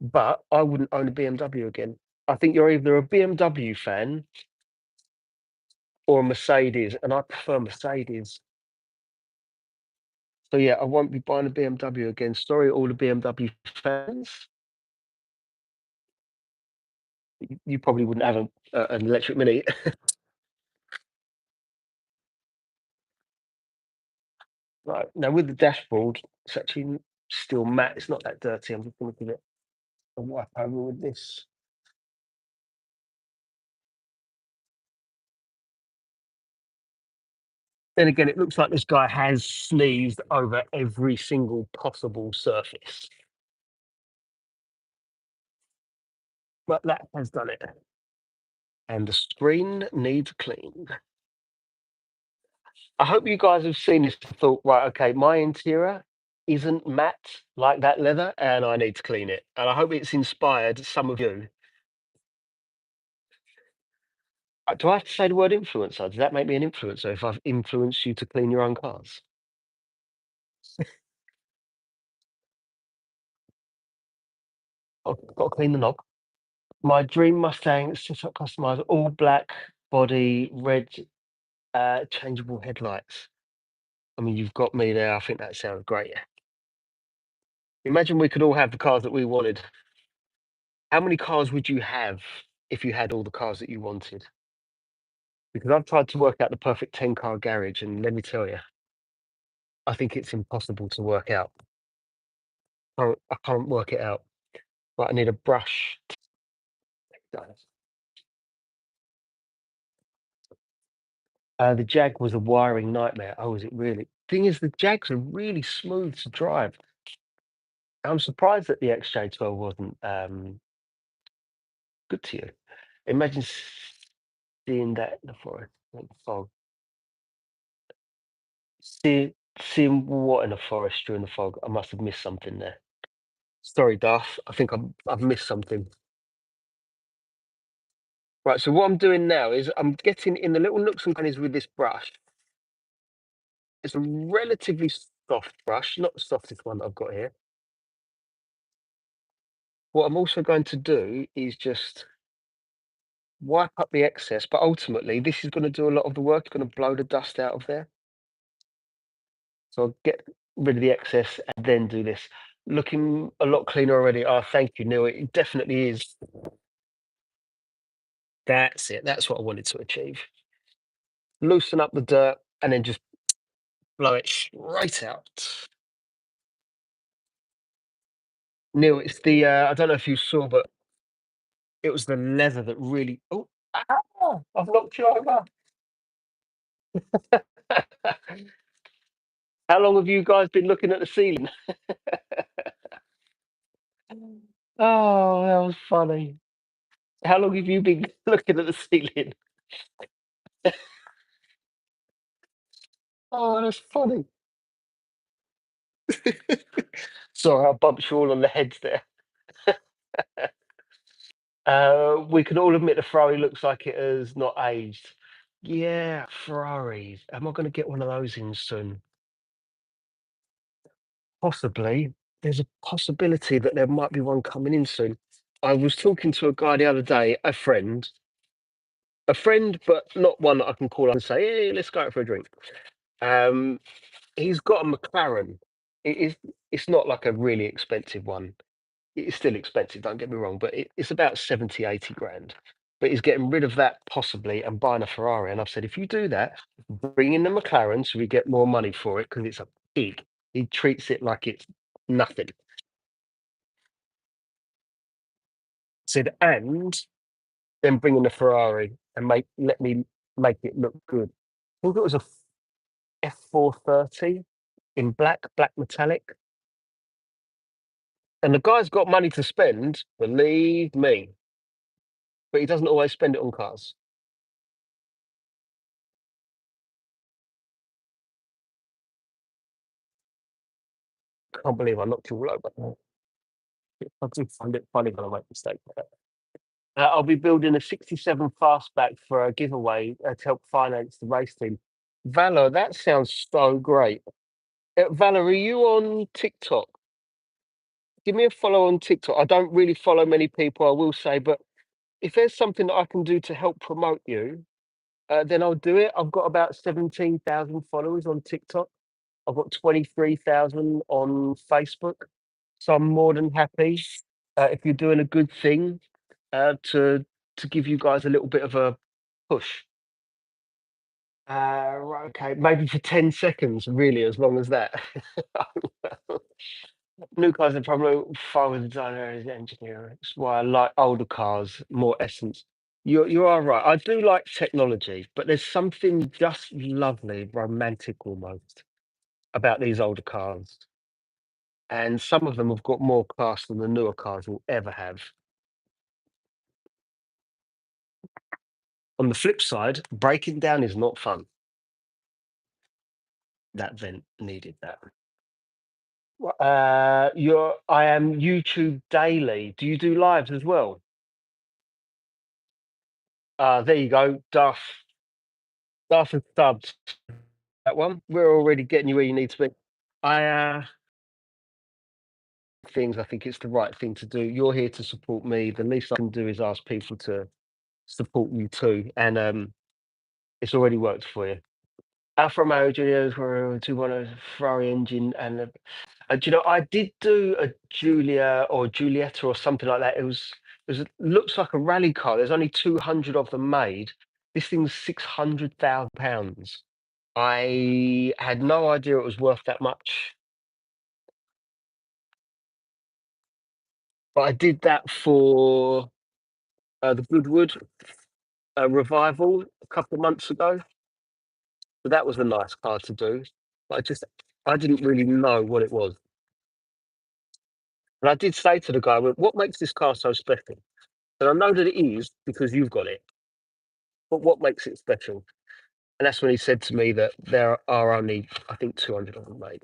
but I wouldn't own a BMW again. I think you're either a BMW fan or a Mercedes, and I prefer Mercedes. So yeah, I won't be buying a BMW again. Sorry, all the BMW fans. You probably wouldn't have an electric Mini. Right now, with the dashboard, it's actually still matte. It's not that dirty. I'm just going to give it a wipe over with this. Then again, it looks like this guy has sneezed over every single possible surface, but that has done it. And the screen needs clean. I hope you guys have seen this and thought, right, okay, my interior isn't matte like that leather, and I need to clean it. And I hope it's inspired some of you. Do I have to say the word influencer? Does that make me an influencer if I've influenced you to clean your own cars? I've got to clean the knob. My dream Mustang, set up customized, all black body, red, changeable headlights. I mean, you've got me there. I think that sounds great. Imagine we could all have the cars that we wanted. How many cars would you have if you had all the cars that you wanted? Because I've tried to work out the perfect 10-car garage, and let me tell you, I think it's impossible to work out. I can't work it out. Right, I need a brush. The Jag was a wiring nightmare. Oh, is it really? Thing is, the Jags are really smooth to drive. I'm surprised that the XJ12 wasn't good to you. Imagine seeing that in the forest, in the fog. Seeing what in the forest during the fog? I must have missed something there. Sorry, Darth. I think I've missed something. Right. So what I'm doing now is I'm getting in the little nooks and crannies with this brush. It's a relatively soft brush, not the softest one that I've got here. What I'm also going to do is just wipe up the excess, but ultimately this is going to do a lot of the work. It's going to blow the dust out of there. So I'll get rid of the excess and then do this. Looking a lot cleaner already. Oh, thank you, Neil. It definitely is. That's it. That's what I wanted to achieve. Loosen up the dirt and then just blow it straight out. Neil, it's the I don't know if you saw, but it was the leather that really. Oh, I've knocked you over. How long have you guys been looking at the ceiling? Oh, that was funny. How long have you been looking at the ceiling? Oh, that's funny. Sorry, I bumped you all on the heads there. We can all admit the Ferrari looks like it has not aged. Yeah, Ferraris. Am I going to get one of those in soon? Possibly. There's a possibility that there might be one coming in soon. I was talking to a guy the other day, a friend, but not one that I can call up and say, "Hey, let's go out for a drink." Um, he's got a McLaren. It is. It's not like a really expensive one. It's still expensive, don't get me wrong, but it's about 70, 80 grand. But he's getting rid of that possibly and buying a Ferrari. And I've said, if you do that, bring in the McLaren so we get more money for it because it's a pig. He treats it like it's nothing. Said, and then bring in the Ferrari and let me make it look good. I think it was a F430 in black metallic. And the guy's got money to spend, believe me, but he doesn't always spend it on cars. Can't believe I knocked you all over. I do find it funny when I make mistakes like that. I'll be building a 67 fastback for a giveaway to help finance the race team. Valor, that sounds so great. Valor, are you on TikTok? Give me a follow on TikTok. I don't really follow many people, I will say, but if there's something that I can do to help promote you, then I'll do it. I've got about 17,000 followers on TikTok. I've got 23,000 on Facebook. So I'm more than happy if you're doing a good thing to give you guys a little bit of a push. Right, okay, maybe for 10 seconds, really, as long as that. New cars are probably far with the designer as the engineer. It's why I like older cars, more essence. You are right. I do like technology, but there's something just lovely, romantic almost, about these older cars. And some of them have got more class than the newer cars will ever have. On the flip side, breaking down is not fun. That vent needed that. I am YouTube daily. Do you do lives as well? There you go, Duff and Stubbs. That one. We're already getting you where you need to be. I things. I think it's the right thing to do. You're here to support me. The least I can do is ask people to support you too, and it's already worked for you. Alfa Romeo Giulios were 210 Ferrari engine, and do you know I did do a Giulia or Giulietta or something like that. Looks like a rally car. There's only 200 of them made. This thing's £600,000. I had no idea it was worth that much, but I did that for the Goodwood revival a couple of months ago. So that was a nice car to do. But I didn't really know what it was. And I did say to the guy, "Well, what makes this car so special?" And I know that it is because you've got it, but what makes it special? And that's when he said to me that there are only, I think, 200 of them made.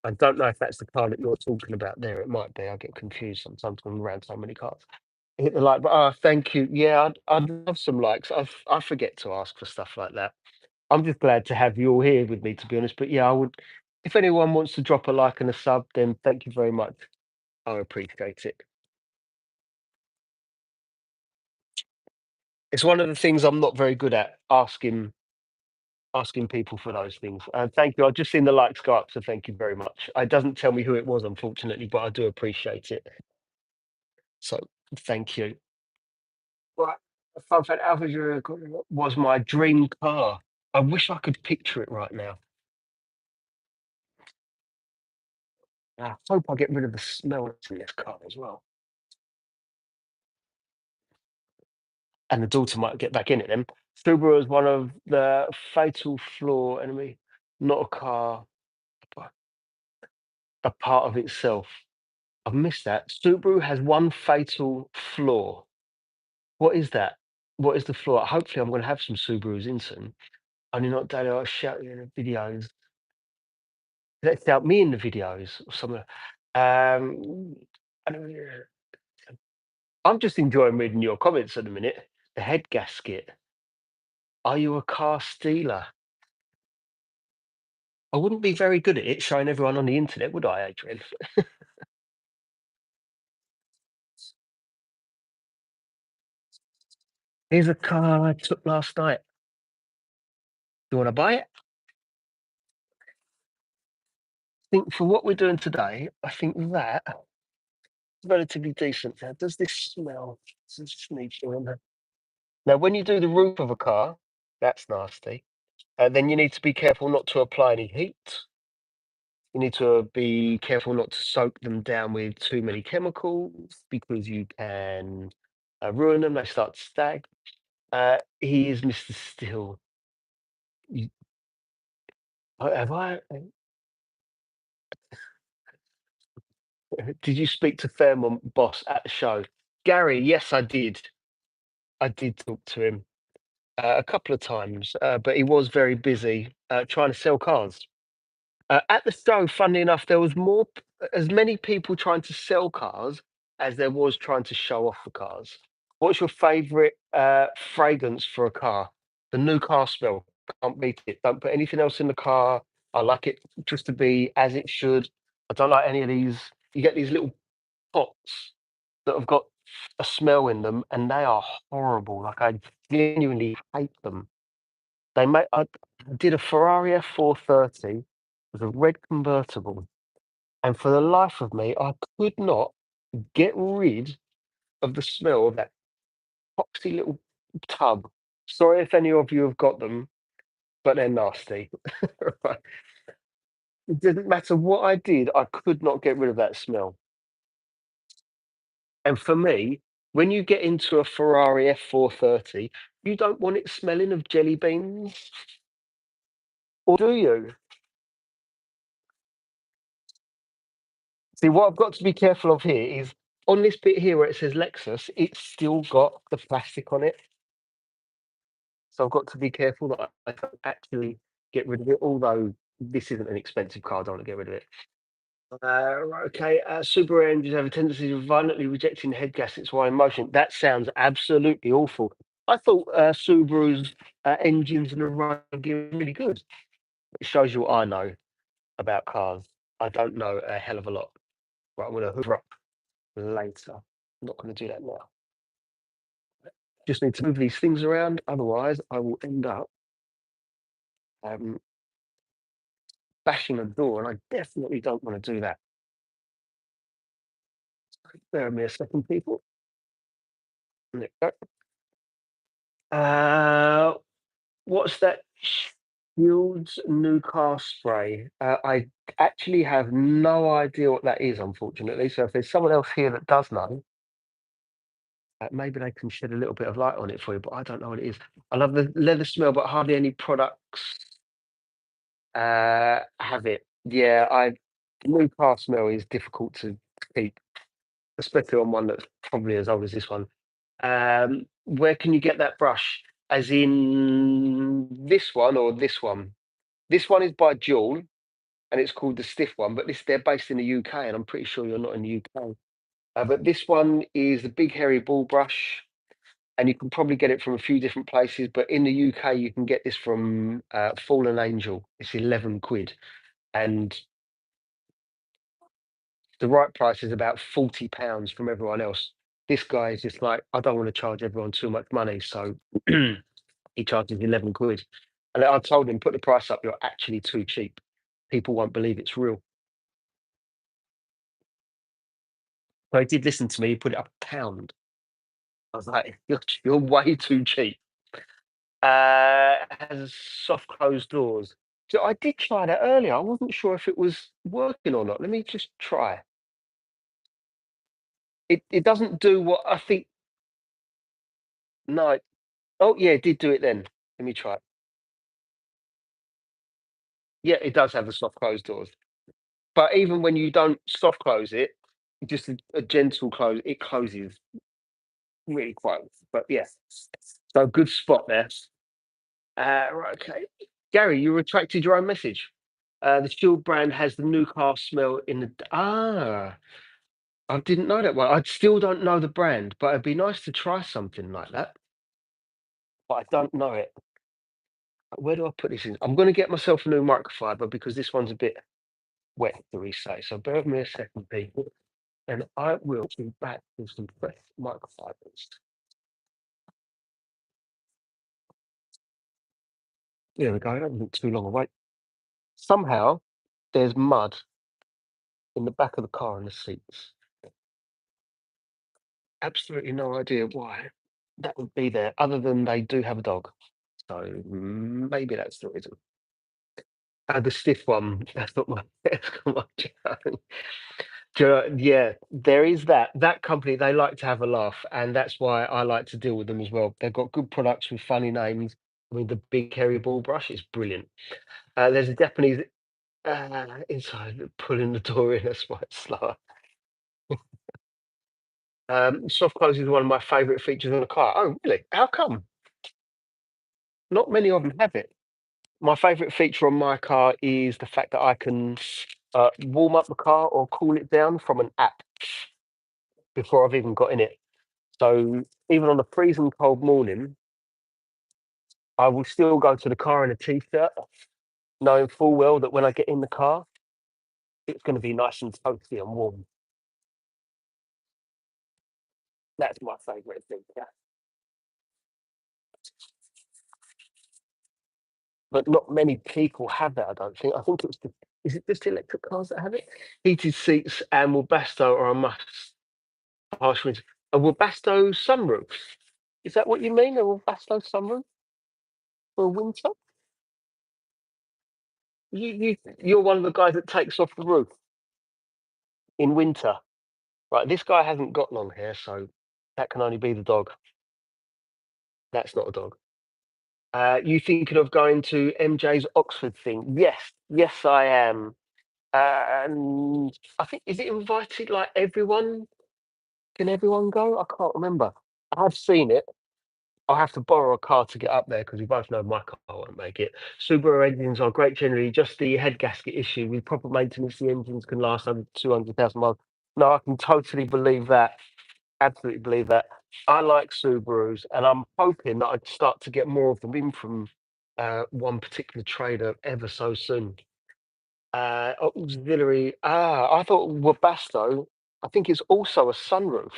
I don't know if that's the car that you're talking about there. It might be. I get confused sometimes when I'm around so many cars. Hit the like, but thank you. Yeah, I'd love some likes. I forget to ask for stuff like that. I'm just glad to have you all here with me, to be honest. But yeah, I would, if anyone wants to drop a like and a sub, then thank you very much. I appreciate it. It's one of the things I'm not very good at, asking people for those things. Thank you. I've just seen the likes go up, so thank you very much. It doesn't tell me who it was, unfortunately, but I do appreciate it. So thank you. Right. A fun fact, Alfa Romeo was my dream car. I wish I could picture it right now. I hope I get rid of the smell that's in this car as well. And the daughter might get back in it then. Subaru is one of the fatal flaw enemy, not a car, but a part of itself. I've missed that. Subaru has one fatal flaw. What is that? What is the flaw? Hopefully, I'm going to have some Subarus in soon. Only not daily. I shout you in the videos. Let's shout me in the videos or something. I don't know. I'm just enjoying reading your comments at the minute. The head gasket. Are you a car stealer? I wouldn't be very good at it showing everyone on the internet, would I, Adrian? Here's a car I took last night. You want to buy it? I think for what we're doing today, I think that relatively decent. Now, does this smell? Does this need doing? Now, when you do the roof of a car, that's nasty. Then you need to be careful not to apply any heat. You need to be careful not to soak them down with too many chemicals because you can ruin them. They start to stag. He is Mr. Still. You, have I? Did you speak to Fairmont boss at the show? Gary, yes, I did. I did talk to him a couple of times, but he was very busy trying to sell cars. At the show, funnily enough, there was as many people trying to sell cars as there was trying to show off the cars. What's your favourite fragrance for a car? The new car smell. Can't beat it. Don't put anything else in the car. I like it just to be as it should. I don't like any of these. You get these little pots that have got a smell in them, and they are horrible. Like I genuinely hate them. I did a Ferrari F430 with a red convertible, and for the life of me, I could not get rid of the smell of that poxy little tub. Sorry if any of you have got them, but they're nasty. Right. It didn't matter what I did, I could not get rid of that smell. And for me, when you get into a Ferrari F430, you don't want it smelling of jelly beans, or do you? See, what I've got to be careful of here is on this bit here where it says Lexus, it's still got the plastic on it. So I've got to be careful that I don't actually get rid of it, although this isn't an expensive car, I don't want to get rid of it. Right, okay, Subaru engines have a tendency of violently rejecting head gaskets while in motion. That sounds absolutely awful. I thought Subaru's engines and the running gear were really good. It shows you what I know about cars. I don't know a hell of a lot. Right, I'm going to hoover up later. I'm not going to do that now. Just need to move these things around. Otherwise, I will end up um, bashing a door, and I definitely don't want to do that. Bear with me a second, people. There we go. What's that? Shields new car spray. I actually have no idea what that is, unfortunately. So if there's someone else here that does know, maybe they can shed a little bit of light on it for you. But I don't know what it is. I love the leather smell, but hardly any products have it. Yeah, I new car smell is difficult to keep, especially on one that's probably as old as this one. Where can you get that brush? As in this one or this one? This one is by Jewel, and it's called the Stiff One. But they're based in the UK, and I'm pretty sure you're not in the UK. But this one is the big hairy ball brush, and you can probably get it from a few different places. But in the UK, you can get this from Fallen Angel. It's 11 quid, and the right price is about £40 from everyone else. This guy is just like, I don't want to charge everyone too much money, so he charges 11 quid. And I told him, put the price up, you're actually too cheap. People won't believe it's real. So he did listen to me, he put it up a pound. I was like, you're way too cheap. It has soft closed doors. So I did try that earlier. I wasn't sure if it was working or not. Let me just try. It doesn't do what I think. No. Oh yeah, it did do it then. Let me try it. Yeah, it does have the soft closed doors. But even when you don't soft close it, just a gentle close, it closes really quite. But yes, so good spot there. Right, okay. Gary, you retracted your own message. The Shield brand has the new car smell in the. I didn't know that one. I still don't know the brand, but it'd be nice to try something like that. But I don't know it. Where do I put this in? I'm going to get myself a new microfiber because this one's a bit wet to resay. So bear with me a second, people, and I will be back with some fresh microfibers. There we go. That wasn't too long a wait. Somehow there's mud in the back of the car and the seats. Absolutely no idea why that would be there, other than they do have a dog. So maybe that's the reason. The stiff one. That's not my. That's not my joke. Yeah, there is that. That company, they like to have a laugh, and that's why I like to deal with them as well. They've got good products with funny names. I mean, the big hairy ball brush is brilliant. There's a Japanese inside pulling the door in. That's why it's slower. Soft close is one of my favourite features on a car. Oh, really? How come? Not many of them have it. My favourite feature on my car is the fact that I can warm up the car or cool it down from an app before I've even got in it. So even on a freezing cold morning, I will still go to the car in a t-shirt, knowing full well that when I get in the car, it's going to be nice and toasty and warm. That's my favourite thing. Yeah. But not many people have that, I don't think. I think it's is it just electric cars that have it? Heated seats and Webasto are a must. Harsh winter. A Webasto sunroof. Is that what you mean? A Webasto sunroof for winter? You're one of the guys that takes off the roof in winter. Right, this guy hasn't got long hair, so that can only be the dog. That's not a dog. You thinking of going to MJ's Oxford thing? Yes, yes, I am. And I think is it invited like everyone? Can everyone go? I can't remember. I have seen it. I'll have to borrow a car to get up there because we both know my car won't make it. Subaru engines are great generally, just the head gasket issue. With proper maintenance, the engines can last over 200,000 miles. No, I can totally believe that. Absolutely believe that. I like Subarus, and I'm hoping that I'd start to get more of them in from one particular trader ever so soon. Auxiliary. Ah, I thought Webasto. I think it's also a sunroof,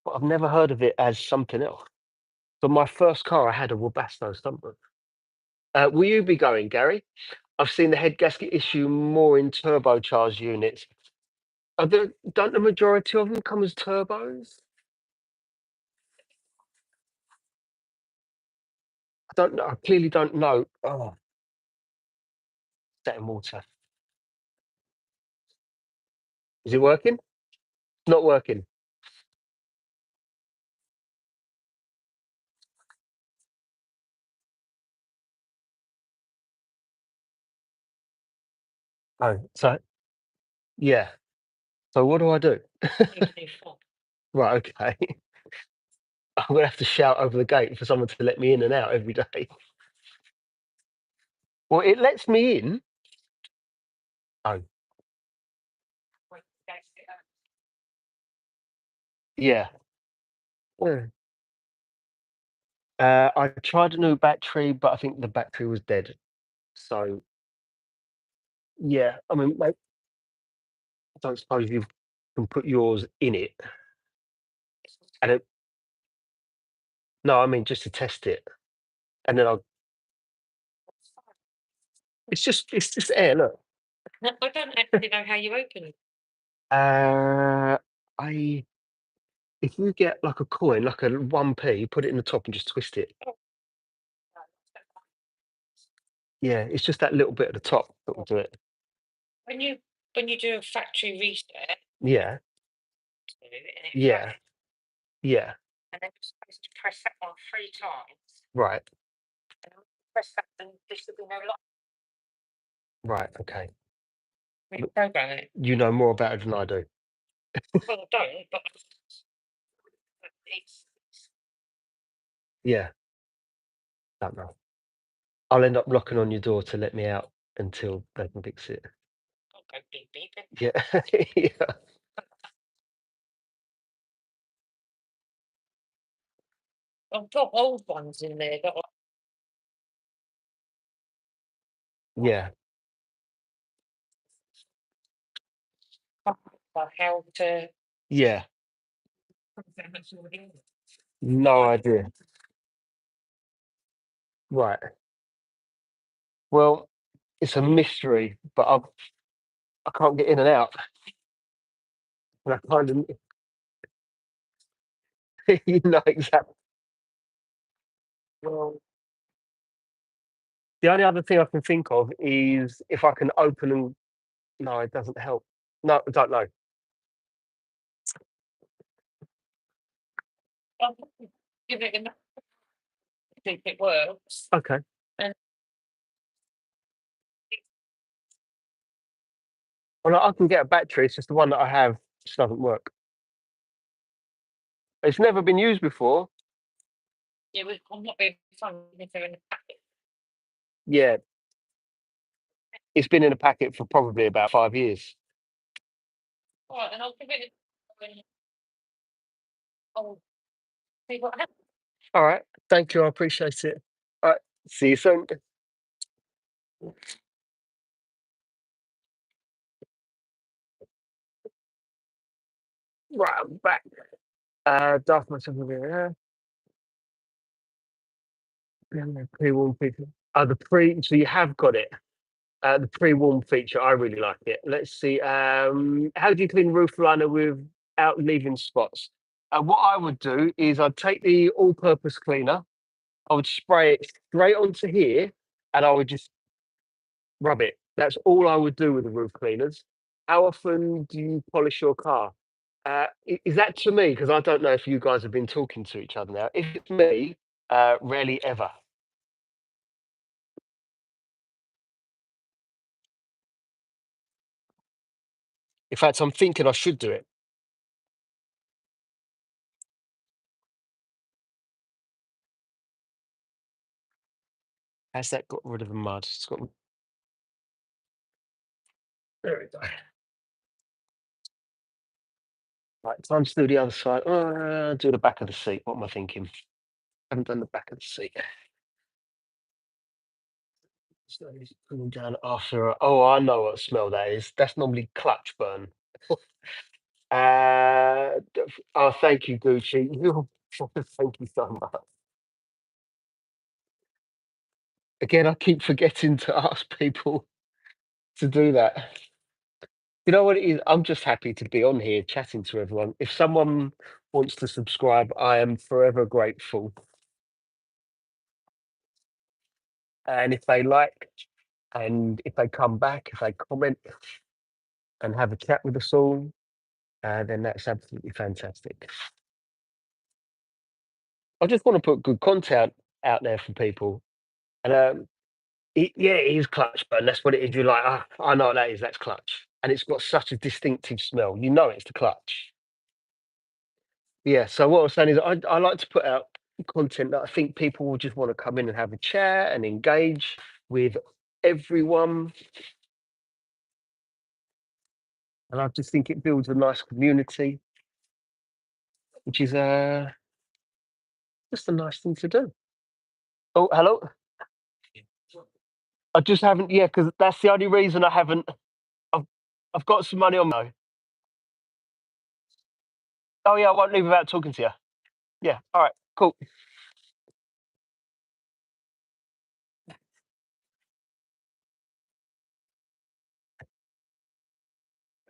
but I've never heard of it as something else. But my first car, I had a Webasto sunroof. Will you be going, Gary? I've seen the head gasket issue more in turbocharged units. Don't the majority of them come as turbos? I don't know. I clearly don't know. Oh, setting water. Is it working? Not working. Oh, so yeah. So what do I do? Right, okay. I'm gonna have to shout over the gate for someone to let me in and out every day. Well, it lets me in. Oh, yeah. Yeah. I tried a new battery, but I think the battery was dead. So yeah, I mean, I don't suppose you can put yours in it. And it, no, I mean just to test it, and then I'll. It's just air. Look. I don't actually know how you open it. I if you get like a coin, like a 1p, put it in the top and just twist it. Yeah, it's just that little bit at the top that will do it. When you when you do a factory reset, yeah, yeah, yeah, and then you're supposed to press that one 3 times. Right, and when you press that, then there should be no light. Right, okay. We program it. You know more about it than I do. Well, I don't, but it's yeah, don't know. I'll end up knocking on your door to let me out until they can fix it. Go beep beeping. Yeah, yeah, I've got old ones in there that yeah. How to yeah. No idea. Right. Well, it's a mystery, but I can't get in and out. And I kind of, you know exactly. Well, the only other thing I can think of is if I can open and no, it doesn't help. No, I don't know. I'll give it enough to think it works. Okay. And well, I can get a battery. It's just the one that I have just doesn't work. It's never been used before. Yeah, I'm not being funny if they're in the packet. Yeah, it's been in a packet for probably about 5 years. All right, and I'll give it. I'll see what happens. All right. Thank you. I appreciate it. All right. See you soon. Right, I'm back. Darth myself over here. Pre-warm feature. So you have got it. The pre-warm feature, I really like it. Let's see. How do you clean roof liner without leaving spots? What I would do is I'd take the all-purpose cleaner, I would spray it straight onto here, and I would just rub it. That's all I would do with the roof cleaners. How often do you polish your car? Is that to me? Because I don't know if you guys have been talking to each other now. If it's me, rarely ever. In fact, I'm thinking I should do it. Has that got rid of the mud? It's got. There we go. Right, time to do the other side. Do the back of the seat. What am I thinking? Haven't done the back of the seat. So it's cooling down after. Oh, I know what smell that is. That's normally clutch burn. Oh, thank you, Gucci. Thank you so much. Again, I keep forgetting to ask people to do that. You know what it is? I'm just happy to be on here chatting to everyone. If someone wants to subscribe, I am forever grateful. And if they like, and if they come back, if they comment and have a chat with us all, then that's absolutely fantastic. I just want to put good content out there for people. And yeah, it is clutch burn. That's what it is. You're like, ah, I know what that is. That's clutch. And it's got such a distinctive smell. You know it's the clutch. Yeah. So what I was saying is I like to put out content that I think people will just want to come in and have a chat and engage with everyone. And I just think it builds a nice community, which is just a nice thing to do. Oh, hello. I just haven't, yeah, because that's the only reason I haven't. I've, I've got some money on my. Oh, yeah, I won't leave without talking to you. Yeah. All right. Cool.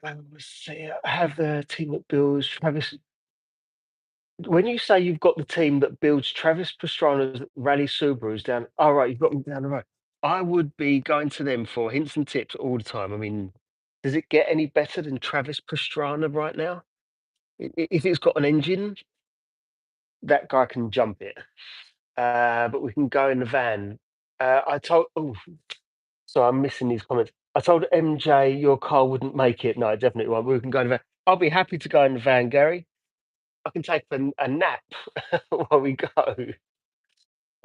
Let's see. I have the team that builds Travis. When you say you've got the team that builds Travis Pastrana's Rally Subarus down, all right, you've got them down the road. I would be going to them for hints and tips all the time. I mean, does it get any better than Travis Pastrana right now? If it's got an engine, that guy can jump it. But we can go in the van. I told. Oh, so I'm missing these comments. I told MJ your car wouldn't make it. No, it definitely won't. We can go in the van. I'll be happy to go in the van, Gary. I can take a nap while we go. And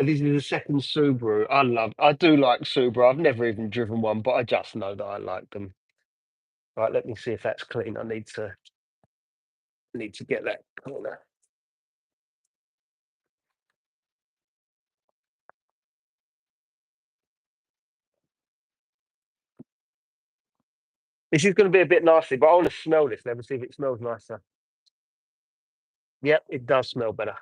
this is the second Subaru. I do like Subaru. I've never even driven one, but I just know that I like them. Right, let me see if that's clean. I need to get that corner. This is going to be a bit nasty, but I want to smell this. Let me see if it smells nicer. Yep, it does smell better.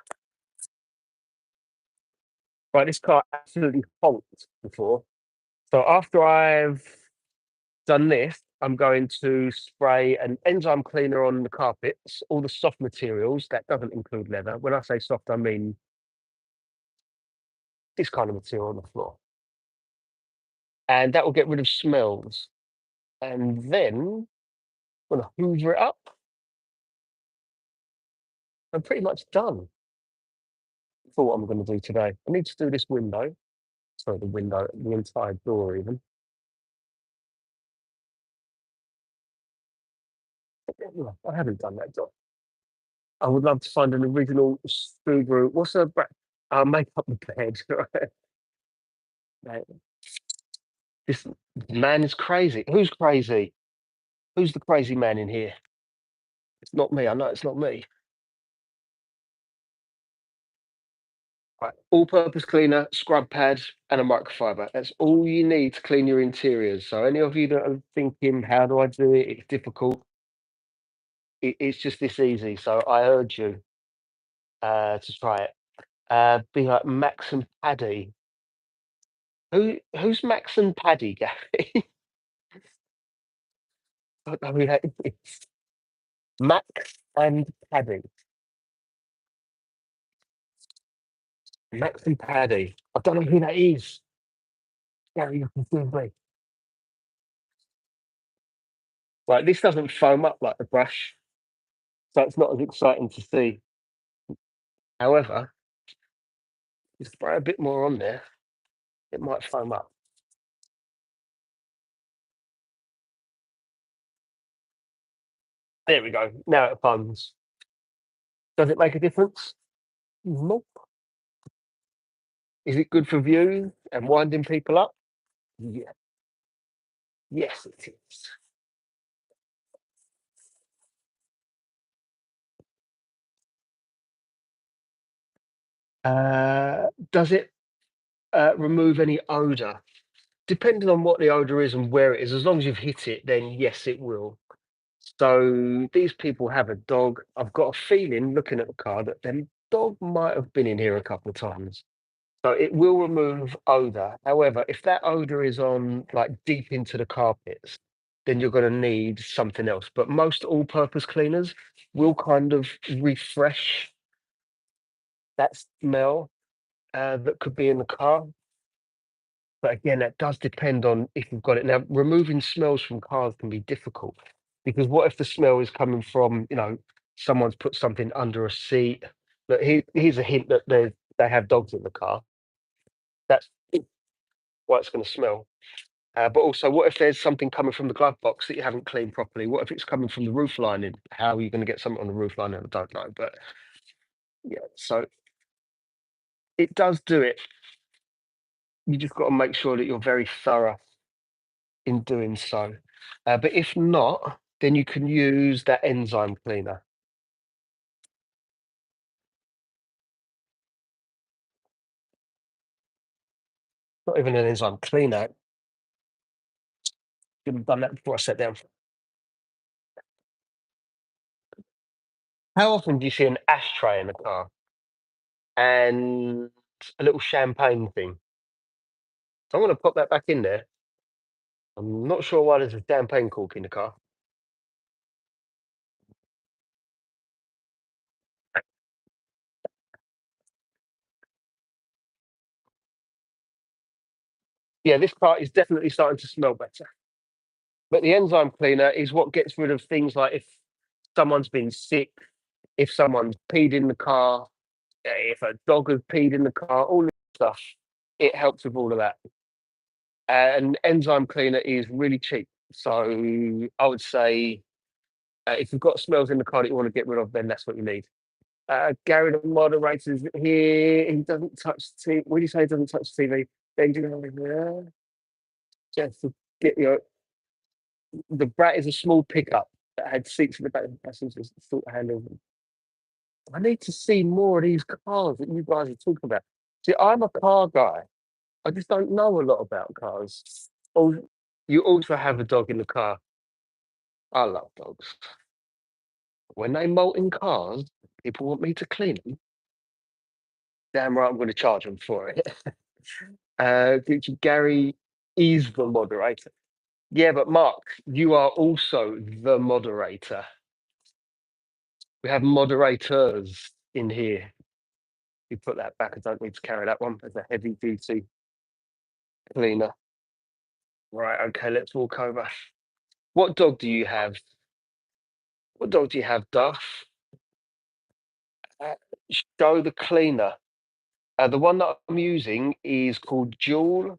Right, this car absolutely honked before. So after I've done this, I'm going to spray an enzyme cleaner on the carpets, all the soft materials. That doesn't include leather. When I say soft, I mean this kind of material on the floor. And that will get rid of smells. And then I'm going to hoover it up. I'm pretty much done for what I'm going to do today. I need to do this window. Sorry, the window, the entire door even. I haven't done that job. I would love to find an original Subaru. What's a I'll make up the bed. Right? This man is crazy. Who's crazy? Who's the crazy man in here? It's not me. I know it's not me. Right. All-purpose cleaner, scrub pad, and a microfiber. That's all you need to clean your interiors. So any of you that are thinking, how do I do it? It's difficult. It's just this easy. So I urge you to try it. Be like Max and Paddy. Who's Max and Paddy, Gary? I don't know who that is. Max and Paddy. Max and Paddy. I don't know who that is. Gary, you confuse me. Right, this doesn't foam up like the brush, so it's not as exciting to see. However, you spray a bit more on there, it might foam up. There we go. Now it foams. Does it make a difference? Nope. Is it good for view and winding people up? Yeah. Yes, it is. Does it remove any odor? depending on what the odor is and where it is, as long as you've hit it, then yes, it will. So these people have a dog. I've got a feeling, looking at the car, that their dog might have been in here a couple of times. So it will remove odor. However, if that odor is on like deep into the carpets, then you're going to need something else. But most all-purpose cleaners will kind of refresh that smell that could be in the car. But again, that does depend on if you've got it. Now, removing smells from cars can be difficult because what if the smell is coming from, someone's put something under a seat? Look, here's a hint that they have dogs in the car. That's why it's going to smell. But also, what if there's something coming from the glove box that you haven't cleaned properly? What if it's coming from the roof lining? How are you going to get something on the roof lining? I don't know. But yeah, so it does do it. You just got to make sure that you're very thorough in doing so. But if not, then you can use that enzyme cleaner. Not even an enzyme cleaner. Should have done that before I sat down. How often do you see an ashtray in a car and a little champagne thing? So I'm going to pop that back in there. I'm not sure why there's a champagne cork in the car. Yeah, this car is definitely starting to smell better. But the enzyme cleaner is what gets rid of things like if someone's been sick, if someone's peed in the car, if a dog has peed in the car, all this stuff. It helps with all of that. And enzyme cleaner is really cheap. So I would say if you've got smells in the car that you want to get rid of, then that's what you need. Gary, the moderator, is here. He doesn't touch the TV. When you say he doesn't touch the TV, then you know, just to get your. The Brat is a small pickup that had seats in the back of the passengers, sort of handles. I need to see more of these cars that you guys are talking about. See, I'm a car guy. I just don't know a lot about cars. Oh, you also have a dog in the car. I love dogs. When they molt in cars, people want me to clean them. Damn right, I'm going to charge them for it. Gary is the moderator. Yeah, but Mark, you are also the moderator. We have moderators in here. You put that back. I don't need to carry that one as a heavy duty cleaner. Right, okay, let's walk over. What dog do you have? What dog do you have, Duff? Uh, Show the cleaner. The one that I'm using is called Dual.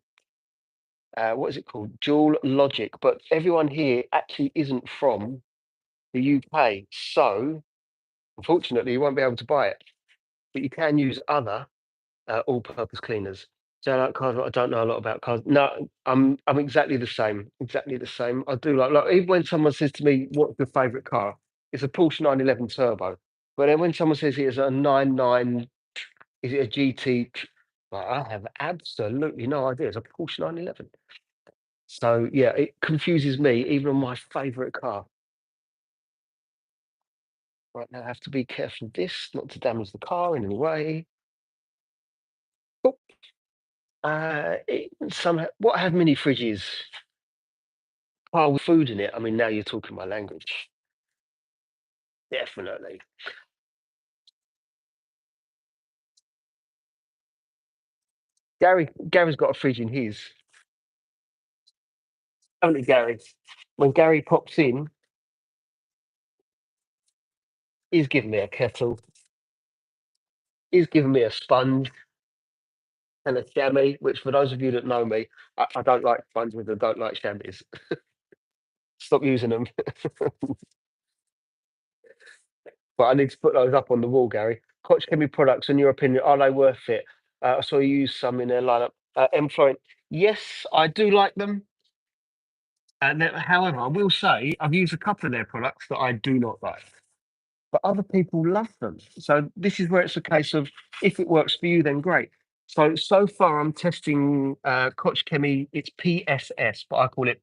What is it called? Dual Logic. But everyone here actually isn't from the UK. So, unfortunately, you won't be able to buy it. But you can use other all-purpose cleaners. So I like cars, but I don't know a lot about cars. No, I'm exactly the same. Exactly the same. I do like even when someone says to me, "What's your favourite car?" It's a Porsche 911 Turbo. But then when someone says it's a 99, is it a GT? Like, I have absolutely no idea. It's a Porsche 911. So yeah, it confuses me even on my favourite car. Right now, I have to be careful of this, not to damage the car in any way. Oh, what have mini fridges? Car with food in it. I mean, now you're talking my language. Definitely. Gary's got a fridge in his. Only Gary. When Gary pops in, he's giving me a kettle. He's giving me a sponge and a chamois, which for those of you that know me, I don't like sponges. I don't like chamois. Stop using them. But I need to put those up on the wall, Gary. Koch Chemie products, in your opinion, are they worth it? I saw you use some in their lineup. Enfloyant, yes, I do like them. However, I will say I've used a couple of their products that I do not like, but other people love them. So this is where it's a case of if it works for you, then great. So far I'm testing Koch Chemie. It's PSS, but I call it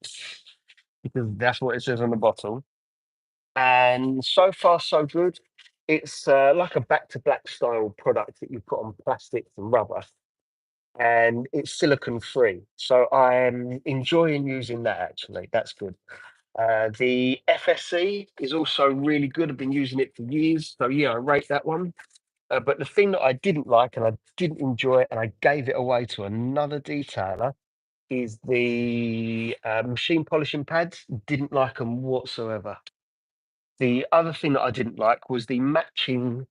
because that's what it says on the bottle. And so far so good. It's like a back to black style product that you put on plastics and rubber, and it's silicon free. So I'm enjoying using that actually. That's good. The FSC is also really good. I've been using it for years. So yeah, I rate that one. But the thing that I didn't like and I didn't enjoy and I gave it away to another detailer is the machine polishing pads. Didn't like them whatsoever. The other thing that I didn't like was the matching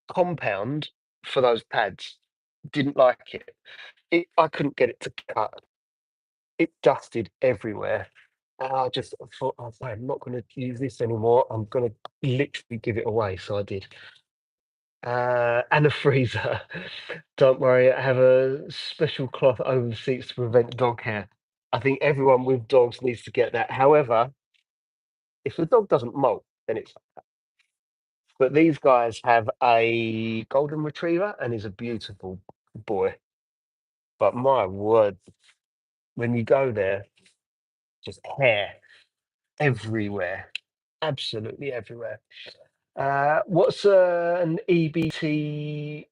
compound for those pads. Didn't like it. I couldn't get it to cut. It dusted everywhere. And I just thought, oh, I'm not going to use this anymore. I'm going to literally give it away. So I did. And a freezer. Don't worry, I have a special cloth over the seats to prevent dog hair. I think everyone with dogs needs to get that. However, if the dog doesn't molt, then it's. But these guys have a golden retriever and he's a beautiful boy. But my word, when you go there, just hair everywhere, absolutely everywhere. What's an EBT?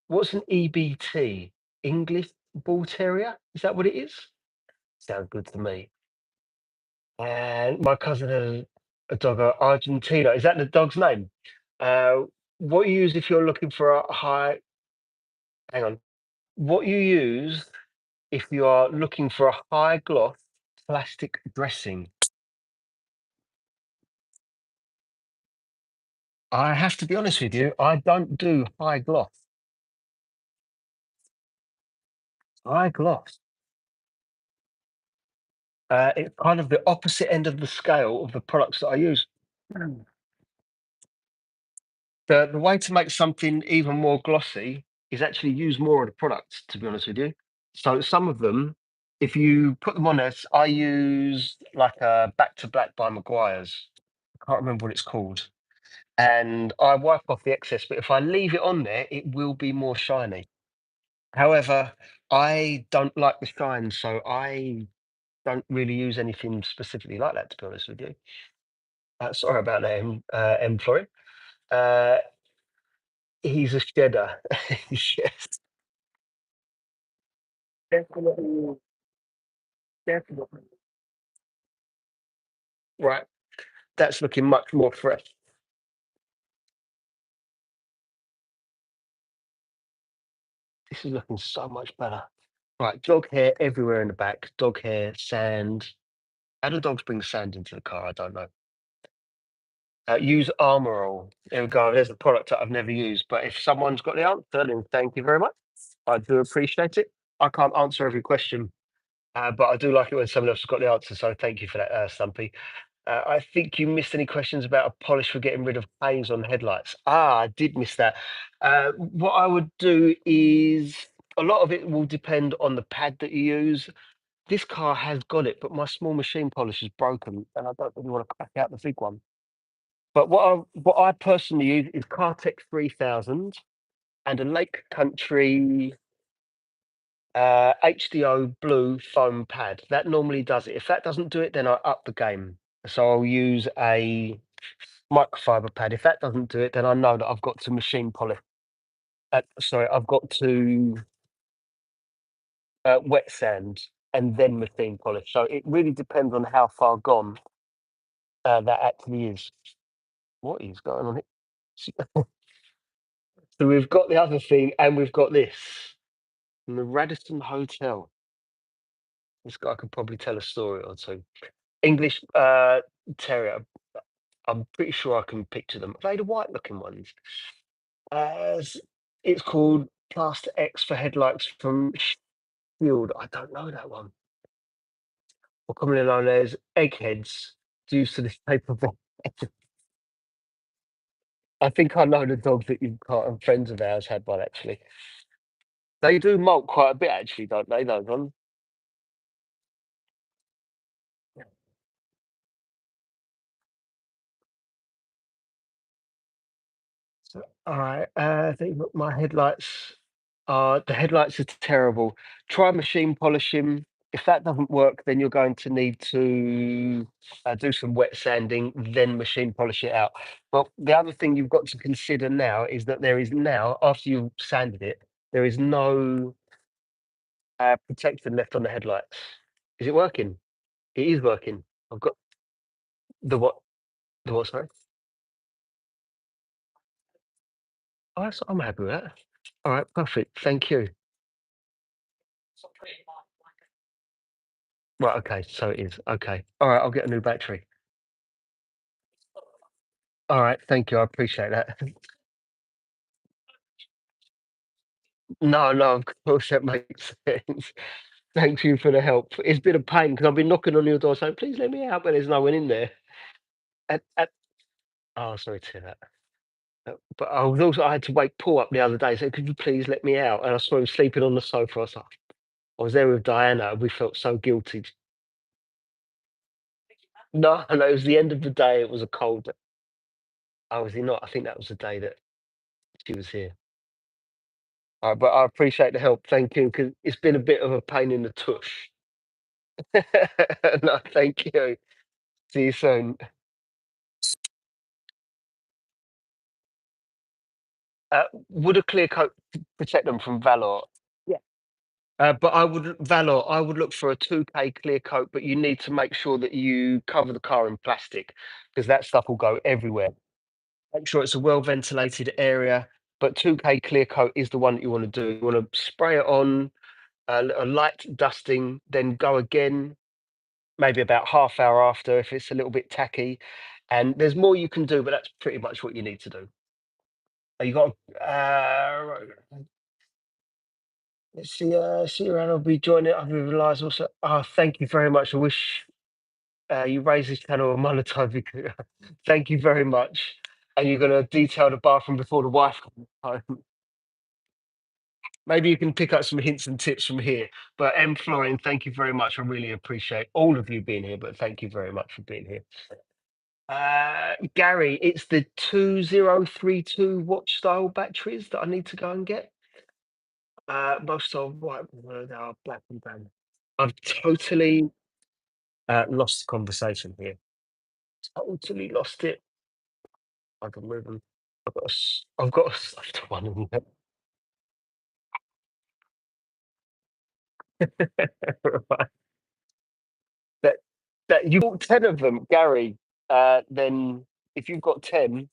What's an EBT? English Bull Terrier? Is that what it is? Sounds good to me. And my cousin has a dog, Argentina. Is that the dog's name? Uh, what you use if you're looking for a high? Hang on. What you use if you are looking for a high gloss plastic dressing? I have to be honest with you. I don't do high gloss. High gloss. It's kind of the opposite end of the scale of the products that I use. Mm. The way to make something even more glossy is actually use more of the products, to be honest with you. So some of them, if you put them on this, I use like a Back to Black by Maguire's. I can't remember what it's called. And I wipe off the excess, but if I leave it on there, it will be more shiny. However, I don't like the shine, so I don't really use anything specifically like that, to be honest with you. Sorry about that, Florian. Uh, he's a shedder. Yes, definitely, definitely. Right, that's looking much more fresh. This is looking so much better. Right, dog hair everywhere in the back. Dog hair, sand. How do dogs bring sand into the car? I don't know. Use Armor All. There we go. There's a product that I've never used, but if someone's got the answer, then thank you very much. I do appreciate it. I can't answer every question, but I do like it when someone else has got the answer. So thank you for that, Stumpy. I think you missed any questions about a polish for getting rid of haze on headlights. Ah, I did miss that. What I would do is a lot of it will depend on the pad that you use. This car has got it, but my small machine polish is broken, and I don't really want to crack out the big one. But what I personally use is Cartex 3000 and a Lake Country HDO blue foam pad. That normally does it. If that doesn't do it, then I up the game. So I'll use a microfiber pad. If that doesn't do it, then I know that I've got to machine polish. Sorry, I've got to wet sand and then machine polish. So it really depends on how far gone that actually is. What is going on here? So we've got the other thing, and we've got this from the Radisson Hotel. This guy could probably tell a story or two. English terrier. I'm pretty sure I can picture them. Are they the white-looking ones? As it's called Plaster X for headlights from Shield. I don't know that one. Or commonly known as eggheads, due to this paper bag. I think I know the dog that you can't, friends of ours had one actually. They do molt quite a bit actually, don't they? Those ones. So, all right. I think my headlights. The headlights are terrible. Try machine polishing. If that doesn't work, then you're going to need to do some wet sanding, then machine polish it out. But the other thing you've got to consider now is that there is now, after you've sanded it, there is no protection left on the headlights. Is it working? It is working. I've got the what? The what? Sorry. Oh, I'm happy with that. All right, perfect. Thank you. Right, okay, so it is. Okay. All right, I'll get a new battery. All right, thank you. I appreciate that. No, no, of course that makes sense. Thank you for the help. It's been a pain because I've been knocking on your door saying, "Please let me out," but there's no one in there. Oh, sorry to hear that. But I had to wake Paul up the other day, saying, "Could you please let me out?" And I saw him sleeping on the sofa. I was there with Diana, and we felt so guilty. No, no, it was the end of the day. It was a cold. Oh, was he not? I think that was the day that she was here. But I appreciate the help. Thank you, because it's been a bit of a pain in the tush. No, thank you. See you soon. Would a clear coat protect them from Valor? Yeah. But I would look for a 2K clear coat, but you need to make sure that you cover the car in plastic because that stuff will go everywhere. Make sure it's a well ventilated area, but 2K clear coat is the one that you want to do. You want to spray it on, a light dusting, then go again, maybe about half hour after if it's a little bit tacky. And there's more you can do, but that's pretty much what you need to do. You got let's see around. I'll be joining. I've realised also. Oh, thank you very much. I wish you raised this channel and monetized it. Thank you very much. And you're going to detail the bathroom before the wife comes home. Maybe you can pick up some hints and tips from here. But M. Florian, thank you very much. I really appreciate all of you being here. But thank you very much for being here. Gary, it's the 2032 watch style batteries that I need to go and get. Most of white they are black and brown. I've totally lost the conversation here. Totally lost it. I can move them. I've got a stuffed one in there. Right. That that you bought 10 of them, Gary. Then if you've got 10,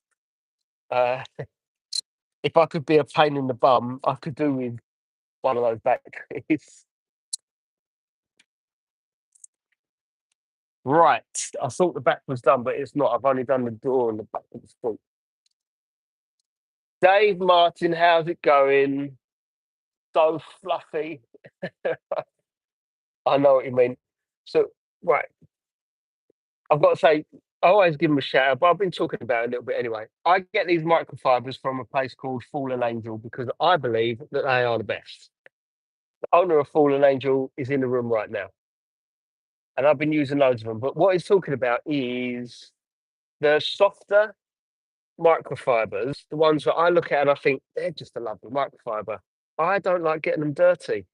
uh, if I could be a pain in the bum, I could do with one of those batteries. Right. I thought the back was done, but it's not. I've only done the door and the back of the seat. Dave Martin, how's it going? So fluffy. I know what you mean. So, right, I've got to say, I always give them a shout out, but I've been talking about it a little bit anyway. I get these microfibers from a place called Fallen Angel because I believe that they are the best. The owner of Fallen Angel is in the room right now, and I've been using loads of them. But what he's talking about is the softer microfibers, the ones that I look at and I think they're just a lovely microfiber. I don't like getting them dirty.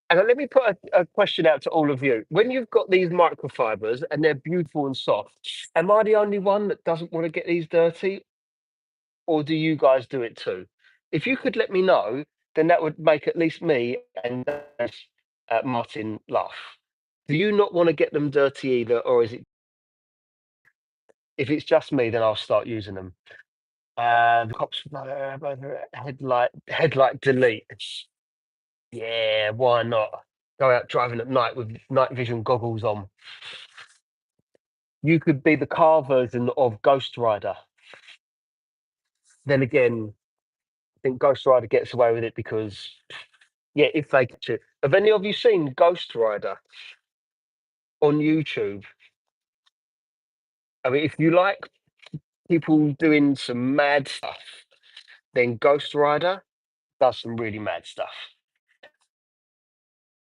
And let me put a question out to all of you. When you've got these microfibers and they're beautiful and soft, am I the only one that doesn't want to get these dirty, or do you guys do it too? If you could let me know, then that would make at least me and Martin laugh. Do you not want to get them dirty either, or is it? If it's just me, then I'll start using them. The cops headlight delete. Yeah, why not? Go out driving at night with night vision goggles on. You could be the car version of Ghost Rider. Then again, I think Ghost Rider gets away with it because, yeah, if they catch it. Have any of you seen Ghost Rider on YouTube? I mean, if you like people doing some mad stuff, then Ghost Rider does some really mad stuff.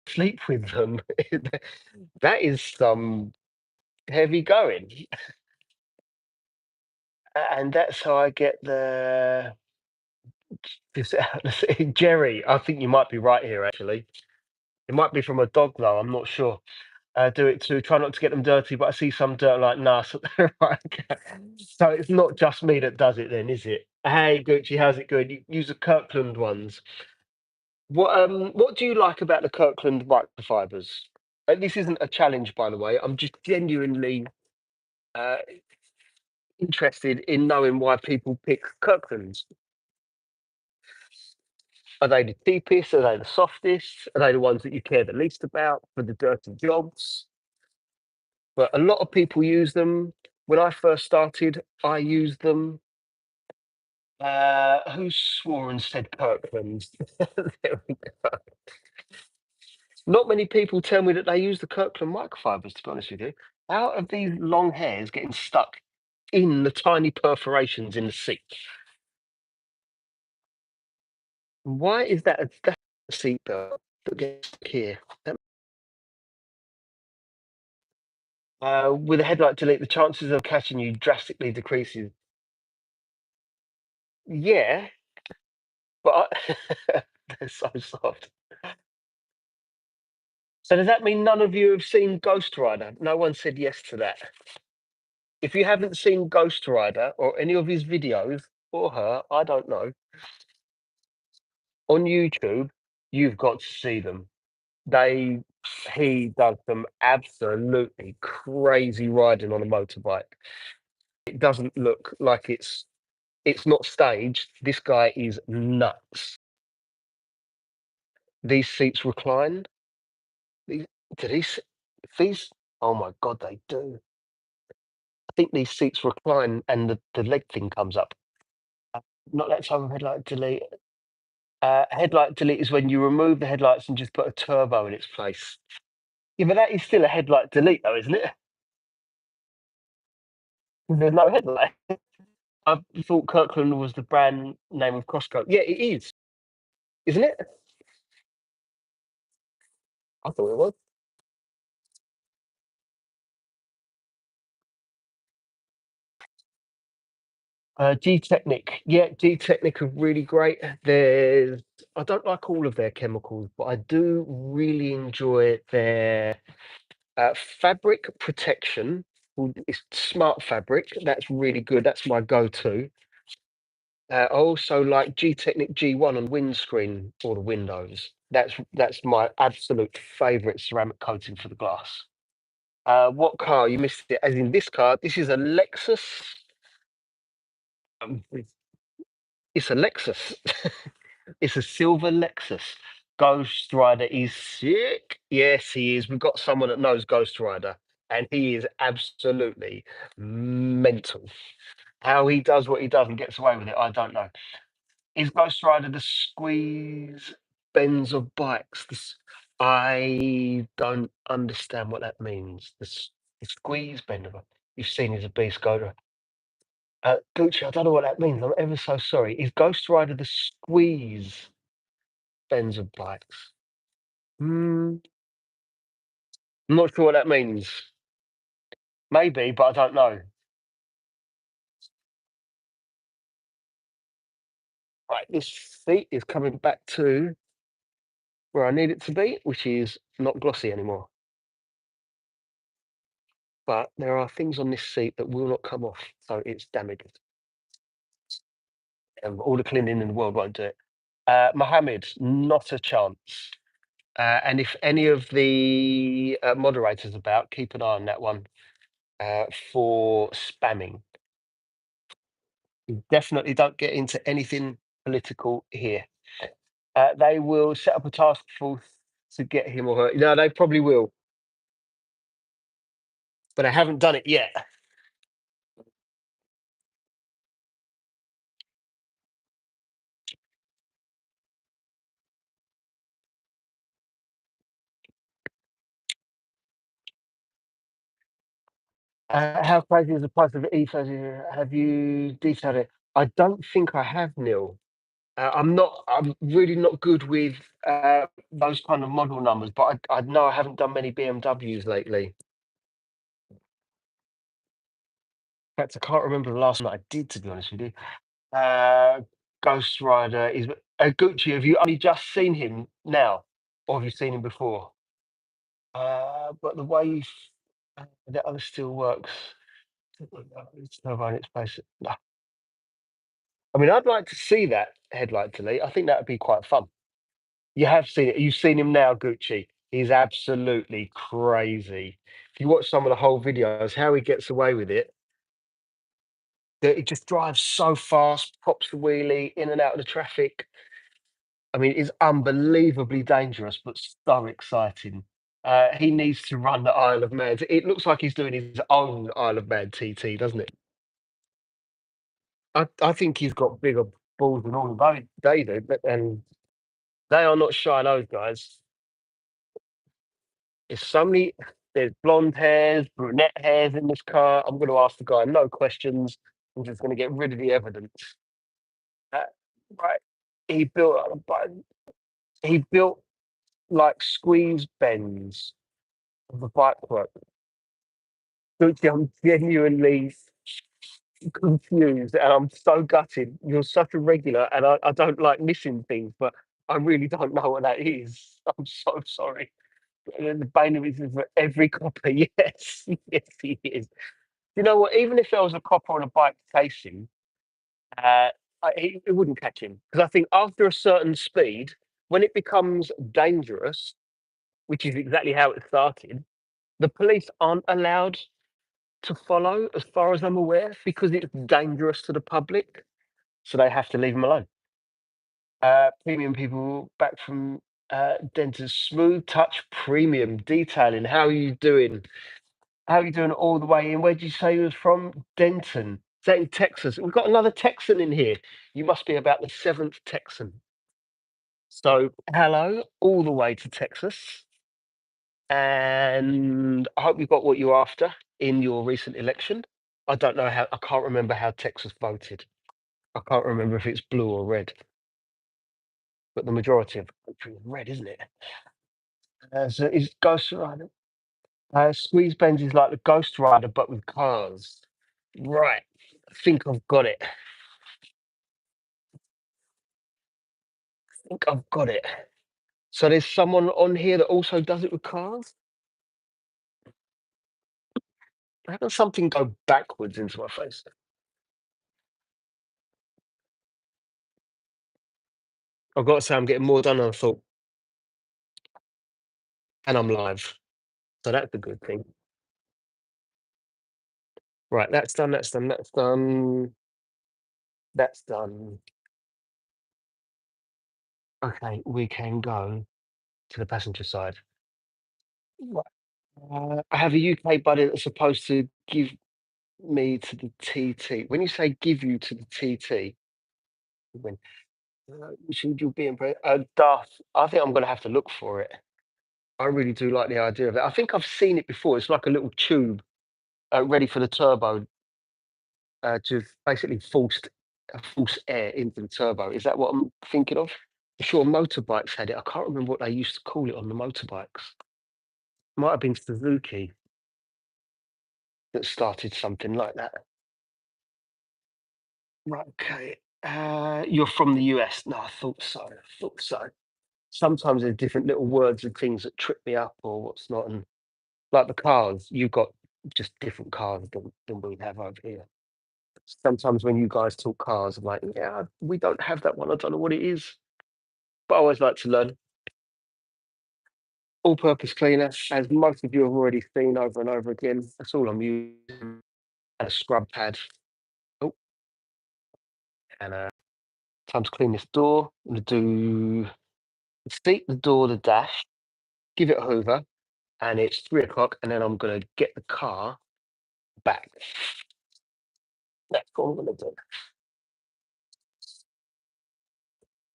Sleep with them. That is some heavy going. And that's how I get the This- Jerry, I think you might be right here. Actually, it might be from a dog though. I'm not sure. Do it to try not to get them dirty, but I see some dirt like nah. So, right, okay. So it's not just me that does it, then, is it? Hey, Gucci, how's it going? You use the Kirkland ones. What do you like about the Kirkland microfibers? This isn't a challenge, by the way. I'm just genuinely uh, interested in knowing why people pick Kirklands. Are they the cheapest? Are they the softest? Are they the ones that you care the least about for the dirty jobs? But a lot of people use them. When I first started, I used them. Who swore and said Kirklands? There we go. Not many people tell me that they use the Kirkland microfibers, to be honest with you. How are these long hairs getting stuck in the tiny perforations in the seat? Why is that that's a seatbelt that gets stuck here? With a headlight delete, the chances of catching you drastically decreases. Yeah, but they're so soft. So does that mean none of you have seen Ghost Rider? No one said yes to that. If you haven't seen Ghost Rider or any of his videos, or her, I don't know, on YouTube, you've got to see them. They he does some absolutely crazy riding on a motorbike. It doesn't look like it's not staged. This guy is nuts. These seats recline. These, do these? Oh my god, they do. I think these seats recline and the leg thing comes up. Uh, Not that type of headlight delete. Headlight delete is when you remove the headlights and just put a turbo in its place. Yeah, but that is still a headlight delete, though, isn't it? There's no headlight. I thought Kirkland was the brand name of Costco. Yeah, it is, isn't it? I thought it was. G Technic. Yeah, G Technic are really great. I don't like all of their chemicals, but I do really enjoy their fabric protection. It's smart fabric. That's really good. That's my go-to. I also like G Technic G1 on windscreen for the windows. That's my absolute favourite ceramic coating for the glass. What car? You missed it. As in this car, this is a Lexus. It's a Lexus. It's a silver Lexus. Ghost Rider is sick. Yes, he is. We've got someone that knows Ghost Rider, and he is absolutely mental. How he does what he does and gets away with it, I don't know. Is Ghost Rider the squeeze bends of bikes? I don't understand what that means. The squeeze bend of you've seen is a beast, Goda. Gucci, I don't know what that means. I'm ever so sorry. Is Ghost Rider the squeeze bends of bikes? Hmm, I'm not sure what that means. Maybe, but I don't know. Right, this seat is coming back to where I need it to be, which is not glossy anymore. But there are things on this seat that will not come off, so it's damaged. And all the cleaning in the world won't do it. Mohammed, not a chance. And if any of the moderators about, keep an eye on that one for spamming. You definitely don't get into anything political here. They will set up a task force to get him or her. No, they probably will, but they haven't done it yet. How crazy is the price of ethos? Have you detailed it? I don't think I have, Neil. I'm not. I'm really not good with those kind of model numbers, but I know I haven't done many BMWs lately. In fact, I can't remember the last one I did, to be honest with you. Ghost Rider is Gucci. Have you only just seen him now, or have you seen him before? But the way the other still works. It's no in its place. No. I mean, I'd like to see that headlight delete. I think that would be quite fun. You have seen it. You've seen him now, Gucci. He's absolutely crazy. If you watch some of the whole videos, how he gets away with it, that he just drives so fast, pops the wheelie in and out of the traffic. I mean, it's unbelievably dangerous, but so exciting. He needs to run the Isle of Man. It looks like he's doing his own Isle of Man TT, doesn't it? I think he's got bigger balls than all of they do, and they are not shy, those guys. There's so many, there's blonde hairs, brunette hairs in this car. I'm going to ask the guy no questions. I'm just going to get rid of the evidence. Uh, right. He built, he built like squeeze bends of the bike work. Which I'm genuinely confused and I'm so gutted. You're such a regular, and I don't like missing things, but I really don't know what that is. I'm so sorry. And then the bane of it is for every copper. Yes, yes, he is. You know what? Even if there was a copper on a bike chasing, it wouldn't catch him because I think after a certain speed, when it becomes dangerous, which is exactly how it started, the police aren't allowed to follow, as far as I'm aware, because it's dangerous to the public. So they have to leave him alone. Premium people back from Dentist Smooth Touch Premium Detailing. How are you doing? How are you doing all the way in? Where did you say you was from? Denton. Is that in Texas? We've got another Texan in here. You must be about the seventh Texan. So hello, all the way to Texas. And I hope you got what you're after in your recent election. I don't know how, I can't remember how Texas voted. I can't remember if it's blue or red, but the majority of the country is red, isn't it? So it's Ghost Rider. Squeeze Benz is like the Ghost Rider, but with cars. Right. I think I've got it. I think I've got it. So there's someone on here that also does it with cars? How does something go backwards into my face? I've got to say, I'm getting more done than I thought, and I'm live. So that's a good thing. Right, that's done, that's done, that's done, that's done. Okay, we can go to the passenger side. Right. I have a UK buddy that's supposed to give me to the TT. When you say give you to the TT, when should you be in Darth? I think I'm going to have to look for it. I really do like the idea of it. I think I've seen it before. It's like a little tube ready for the turbo to basically force air into the turbo. Is that what I'm thinking of? I'm sure motorbikes had it. I can't remember what they used to call it on the motorbikes. Might have been Suzuki that started something like that. Right, okay. You're from the US. No, I thought so. I thought so. Sometimes there's different little words and things that trip me up or what's not. And like the cars, you've got just different cars than we have over here. Sometimes when you guys talk cars, I'm like, yeah, we don't have that one. I don't know what it is. But I always like to learn. All-purpose cleaner, as most of you have already seen over and over again. That's all I'm using. And a scrub pad. Oh, and time to clean this door. I'm going to do the seat, the door, the dash, give it a hoover, and it's 3 o'clock, and then I'm going to get the car back. That's what I'm going to do.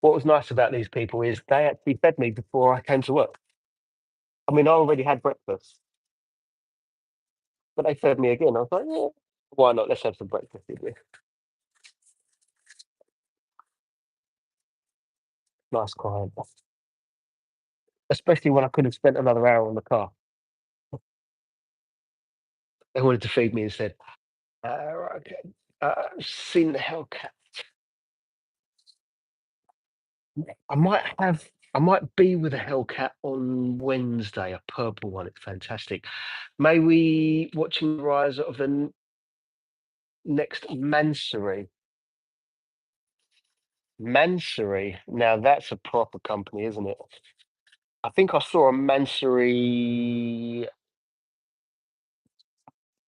What was nice about these people is they actually fed me before I came to work. I mean, I already had breakfast, but they fed me again. I was like, yeah, why not? Let's have some breakfast, did we? Nice client, especially when I could have spent another hour on the car. They wanted to feed me instead. Right, okay. Seen the Hellcat. I might have. I might be with a Hellcat on Wednesday, a purple one. It's fantastic. May we watching the rise of the next Mansory. Mansory. Now that's a proper company, isn't it? I think I saw a Mansory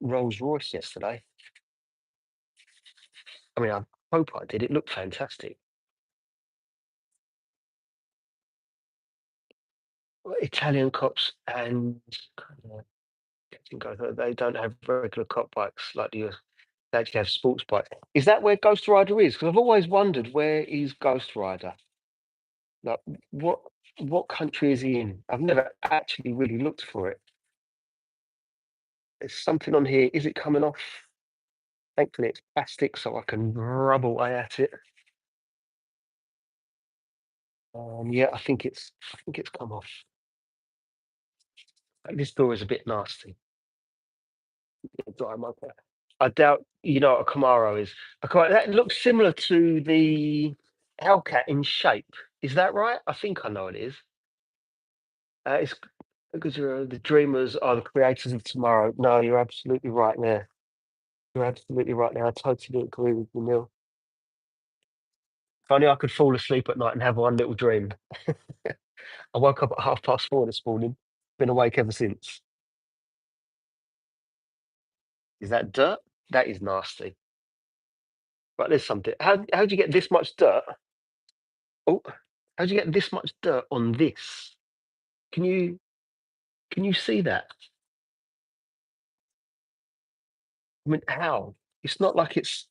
Rolls Royce yesterday. I mean, I hope I did. It looked fantastic. Italian cops and they don't have regular cop bikes like the US. They actually have sports bikes. Is that where Ghost Rider is? Because I've always wondered where is Ghost Rider. Like, what what country is he in? I've never actually really looked for it. There's something on here. Is it coming off? Thankfully, it's plastic, so I can rub away at it. Yeah, I think it's come off. This door is a bit nasty. Okay. I doubt you know what a Camaro is. That looks similar to the Hellcat in shape. Is that right? I think I know it is. It's because the dreamers are the creators of tomorrow. No, you're absolutely right there. You're absolutely right there. I totally agree with you, Neil. If only I could fall asleep at night and have one little dream. I woke up at 4:30 this morning. Been awake ever since. Is that dirt? That is nasty. Right, there's something. How'd you get this much dirt? Oh, how'd you get this much dirt on this? Can you can you see that? I mean, how? It's not like it's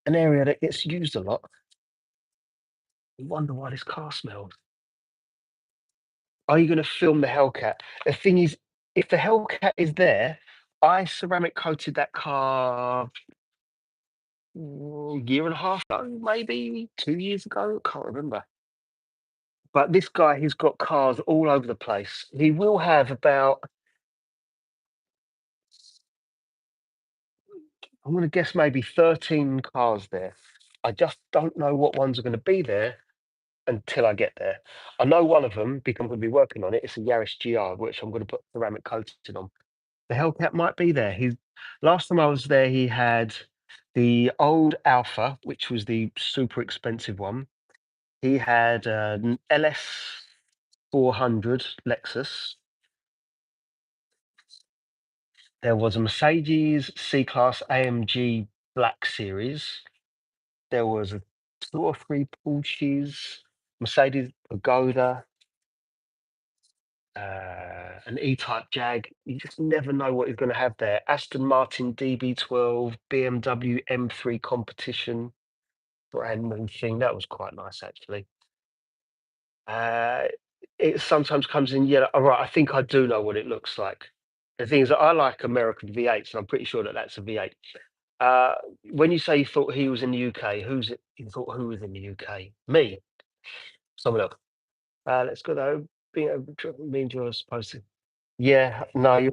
an area that gets used a lot. I wonder why this car smells. Are you going to film the Hellcat? The thing is, if the Hellcat is there, I ceramic coated that car year and a half ago, maybe 2 years ago. Can't remember. But this guy, he's got cars all over the place. He will have about, I'm going to guess maybe 13 cars there. I just don't know what ones are going to be there until I get there. I know one of them because I'm going to be working on it. It's a Yaris GR, which I'm going to put ceramic coating on. The Hellcat might be there. He last time I was there, he had the old Alpha, which was the super expensive one. He had an LS 400 Lexus. There was a Mercedes C-Class AMG Black Series. There was a two or three Porsches, Mercedes Pagoda, an E-Type Jag. You just never know what he's going to have there. Aston Martin DB12, BMW M3 Competition, brand new thing. That was quite nice, actually. Uh, it sometimes comes in yellow. All right, I think I do know what it looks like. The thing is that I like American V8s, and I'm pretty sure that that's a V8. Uh, when you say you thought he was in the UK, who's it? You thought who was in the UK? Me, someone else. Let's go though. Being able to means you're supposed to. Yeah, no,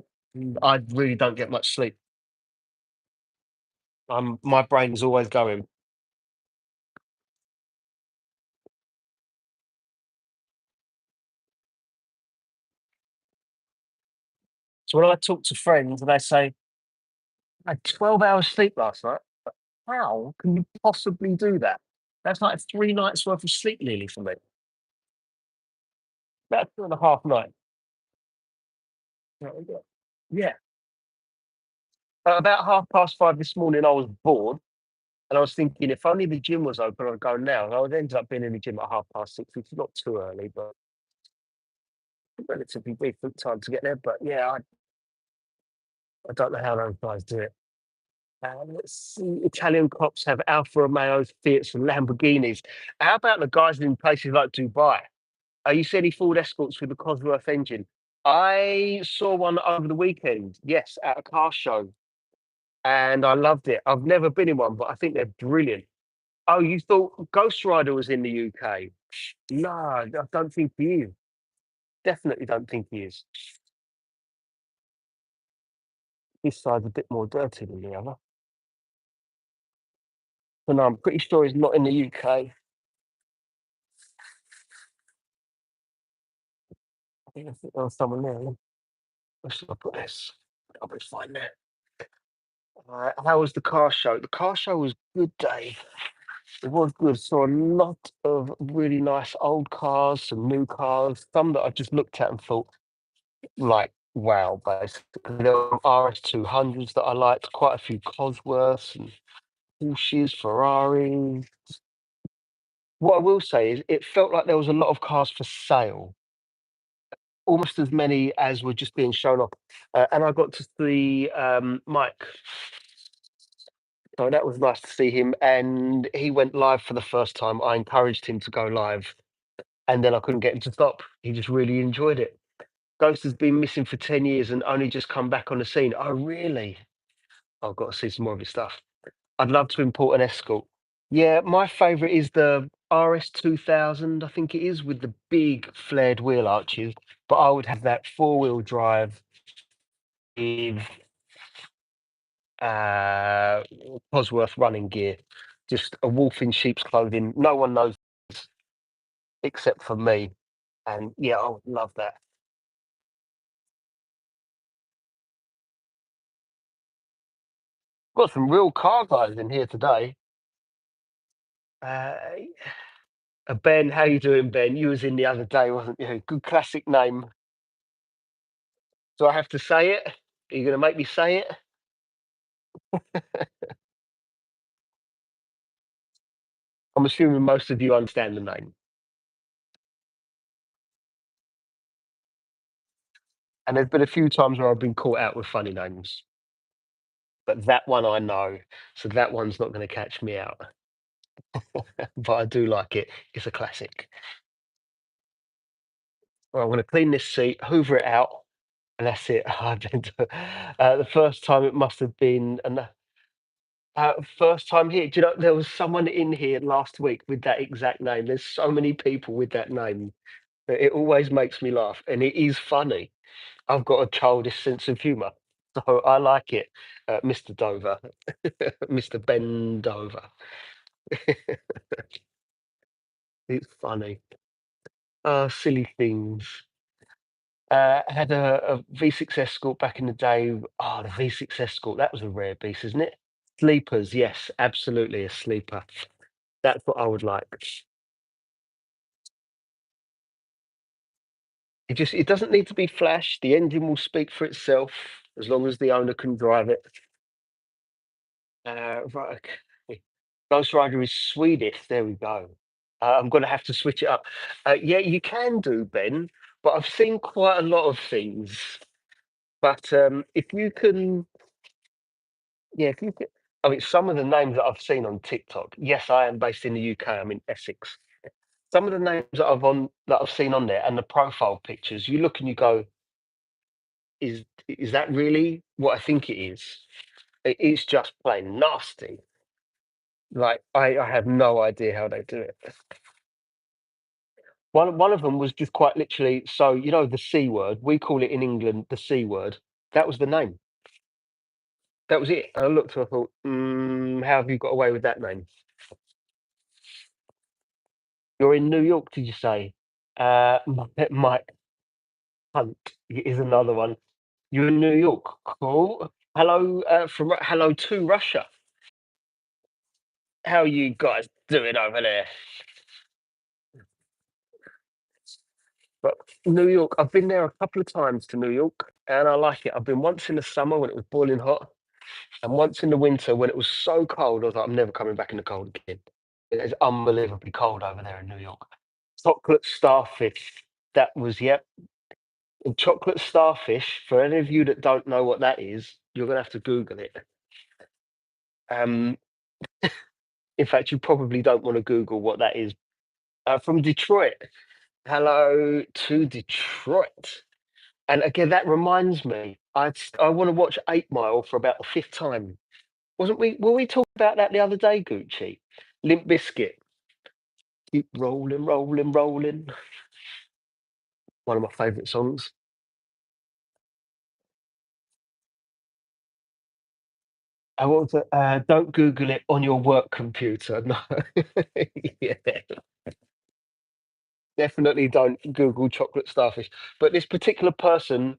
I really don't get much sleep. My brain is always going. So when I talk to friends and they say, I had 12 hours sleep last night, how can you possibly do that? That's like 3 nights worth of sleep nearly for me. About 2.5 nights. Yeah. About 5:30 this morning, I was bored and I was thinking, if only the gym was open, I'd go now. And I would end up being in the gym at 6:30, which is not too early, but relatively decent time to get there. But yeah, I don't know how those guys do it. Let's see. Italian cops have Alfa Romeos, Fiats, and Lamborghinis. How about the guys in places like Dubai? You see any Ford Escorts with the Cosworth engine? I saw one over the weekend. Yes, at a car show, and I loved it. I've never been in one, but I think they're brilliant. Oh, you thought Ghost Rider was in the UK? No, I don't think he is. Definitely don't think he is. This side's a bit more dirty than the other. But no, I'm pretty sure he's not in the UK. I think there was someone there. Where should I put this? I'll be fine there. How was the car show? The car show was good, Dave. It was good. Saw a lot of really nice old cars, some new cars, some that I just looked at and thought, like, wow, basically. There were RS200s that I liked, quite a few Cosworths and Porsches, Ferraris. What I will say is it felt like there was a lot of cars for sale, almost as many as were just being shown off. And I got to see Mike. So that was nice to see him. And he went live for the first time. I encouraged him to go live, and then I couldn't get him to stop. He just really enjoyed it. Ghost has been missing for 10 years and only just come back on the scene. Oh, really? I've got to see some more of his stuff. I'd love to import an Escort. Yeah, my favourite is the RS 2000, I think it is, with the big flared wheel arches. But I would have that four-wheel drive with uh, Cosworth running gear. Just a wolf in sheep's clothing. No one knows except for me. And yeah, I would love that. Got some real car guys in here today. Uh, Ben, how you doing, Ben? You was in the other day, wasn't you? Good classic name. Do I have to say it? Are you going to make me say it? I'm assuming most of you understand the name. And there's been a few times where I've been caught out with funny names, but that one I know, so that one's not going to catch me out. But I do like it. It's a classic. Well, I'm going to clean this seat, hoover it out, and that's it. The first time it must have been, and first time here. Do you know there was someone in here last week with that exact name? There's so many people with that name. It always makes me laugh, and it is funny. I've got a childish sense of humour, so I like it, Mr. Dover, Mr. Ben Dover. It's funny. Silly things. I had a V6 Escort back in the day. Oh, the V6 Escort, that was a rare beast, isn't it? Sleepers, yes, absolutely a sleeper. That's what I would like. It doesn't need to be flash. The engine will speak for itself as long as the owner can drive it. Right, okay. Ghost Rider is Swedish. There we go. I'm going to have to switch it up. Yeah, you can do, Ben, but I've seen quite a lot of things. But if you can, yeah, if you can, I mean, some of the names that I've seen on TikTok. Yes, I am based in the UK. I'm in Essex. Some of the names that I've seen on there and the profile pictures, you look and you go, is that really what I think it is? It's just plain nasty. Like I have no idea how they do it. One of them was just quite literally. So you know the C word. We call it in England the C word. That was the name. That was it. And I looked and I thought, how have you got away with that name? You're in New York, did you say? Mike Hunt is another one. You're in New York. Cool. Hello hello to Russia. How you guys doing over there? But New York, I've been there a couple of times to New York, and I like it. I've been once in the summer when it was boiling hot, and once in the winter when it was so cold. I was like, I'm never coming back in the cold again. It's unbelievably cold over there in New York. Chocolate starfish. That was yep. And chocolate starfish. For any of you that don't know what that is, you're gonna have to Google it. Um, in fact, you probably don't want to Google what that is. From Detroit. Hello to Detroit. And again, that reminds me, I want to watch 8 Mile for about the fifth time. Wasn't we? Were we talking about that the other day, Gucci? Limp Biscuit. Keep rolling, rolling, rolling. One of my favourite songs. what was it? Don't Google it on your work computer. No. Yeah, definitely don't Google chocolate starfish. But this particular person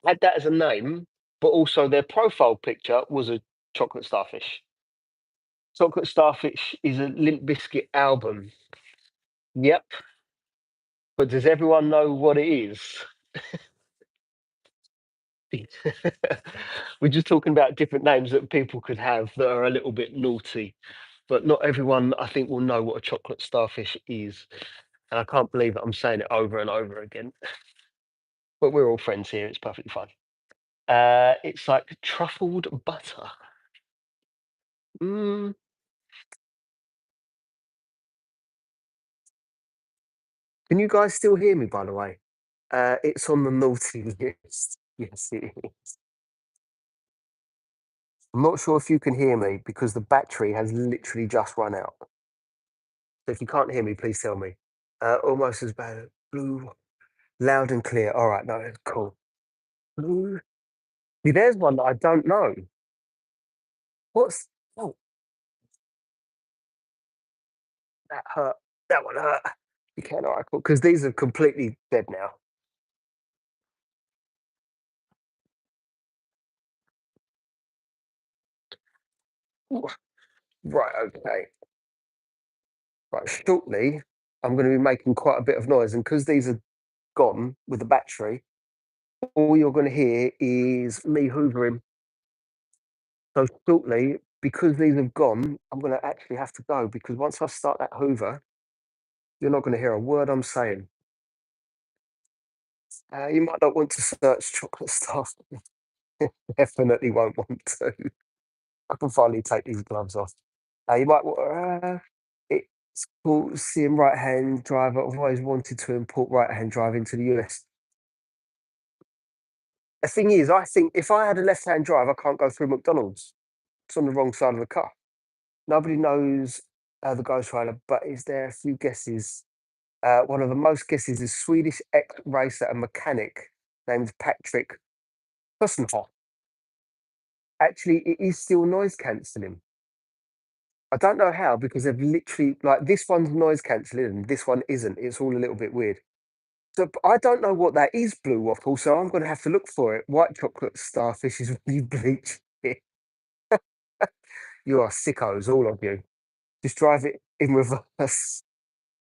had that as a name, but also their profile picture was a chocolate starfish. Chocolate Starfish is a Limp Bizkit album. Yep, but does everyone know what it is? We're just talking about different names that people could have that are a little bit naughty, but not everyone, I think, will know what a chocolate starfish is. And I can't believe that I'm saying it over and over again. But we're all friends here. It's perfectly fine. It's like truffled butter. Mm, can you guys still hear me, by the way? It's on the naughty list. Yes, it is. I'm not sure if you can hear me because the battery has literally just run out. So if you can't hear me, please tell me. Almost as bad. Blue, loud and clear. All right, no, cool. Blue. See, there's one that I don't know. What's oh, that hurt? That one hurt. You can't. All right, cool. Because these are completely dead now. Ooh, right. Okay. Right. Shortly, I'm going to be making quite a bit of noise, and because these are gone with the battery, all you're going to hear is me hoovering. So shortly, because these have gone, I'm going to actually have to go because once I start that hoover, you're not going to hear a word I'm saying. You might not want to search chocolate stuff. Definitely won't want to. I can finally take these gloves off. You might want. It's called seeing right-hand driver. I've always wanted to import right-hand drive into the US. The thing is, I think if I had a left-hand drive, I can't go through McDonald's. It's on the wrong side of the car. Nobody knows the Ghost Rider, but is there a few guesses? One of the most guesses is Swedish ex-racer and mechanic named Patrick Kussenhoff. Actually, it is still noise cancelling. I don't know how because they've literally like this one's noise cancelling and this one isn't. It's all a little bit weird. So I don't know what that is, blue waffle. So I'm going to have to look for it. White chocolate starfish is really bleach. You are sickos, all of you. Just drive it in reverse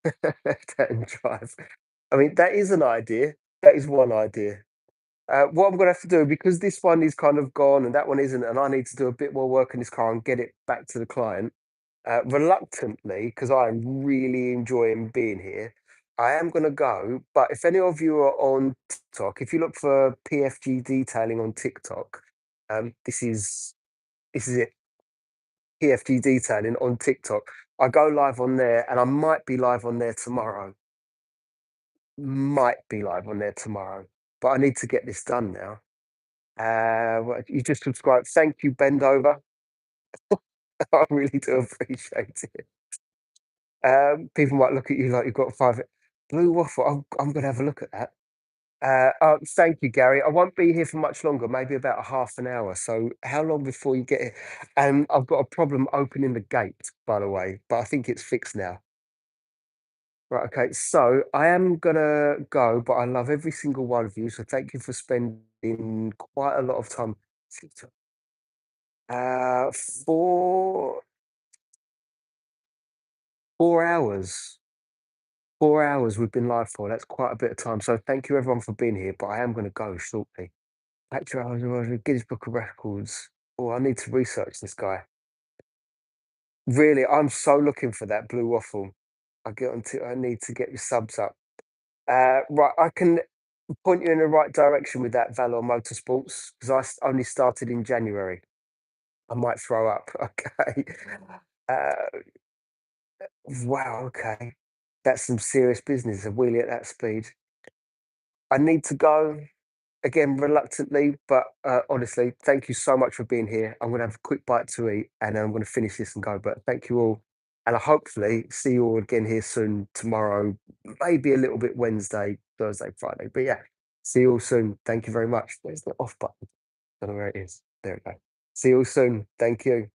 and drive. I mean, that is an idea. That is one idea. What I'm going to have to do because this one is kind of gone and that one isn't, and I need to do a bit more work in this car and get it back to the client. Reluctantly, because I am really enjoying being here, I am going to go. But if any of you are on TikTok, if you look for PFG detailing on TikTok, this is it. PFG detailing on TikTok. I go live on there, and I might be live on there tomorrow. Might be live on there tomorrow, but I need to get this done now. You just subscribe. Thank you, Bend Over. I really do appreciate it. People might look at you like you've got five. Blue waffle. I'm going to have a look at that. Thank you, Gary. I won't be here for much longer. Maybe about a half an hour. So, how long before you get here? I've got a problem opening the gate, by the way, but I think it's fixed now. Right. Okay. So I am gonna go, but I love every single one of you. So thank you for spending quite a lot of time. Uh, four 4 hours. 4 hours we've been live for. That's quite a bit of time. So thank you everyone for being here. But I am going to go shortly. Actually, I was Guinness Book of Records. Oh, I need to research this guy. Really, I'm so looking for that blue waffle. I need to get your subs up. Right, I can point you in the right direction with that Valor Motorsports because only started in January. I might throw up. Okay. Uh, wow. Okay. That's some serious business. A wheelie at that speed. I need to go again reluctantly, but honestly, thank you so much for being here. I'm going to have a quick bite to eat and then I'm going to finish this and go. But thank you all. And I hopefully see you all again here soon tomorrow, maybe a little bit Wednesday, Thursday, Friday. But yeah, see you all soon. Thank you very much. Where's the off button? I don't know where it is. There we go. See you all soon. Thank you.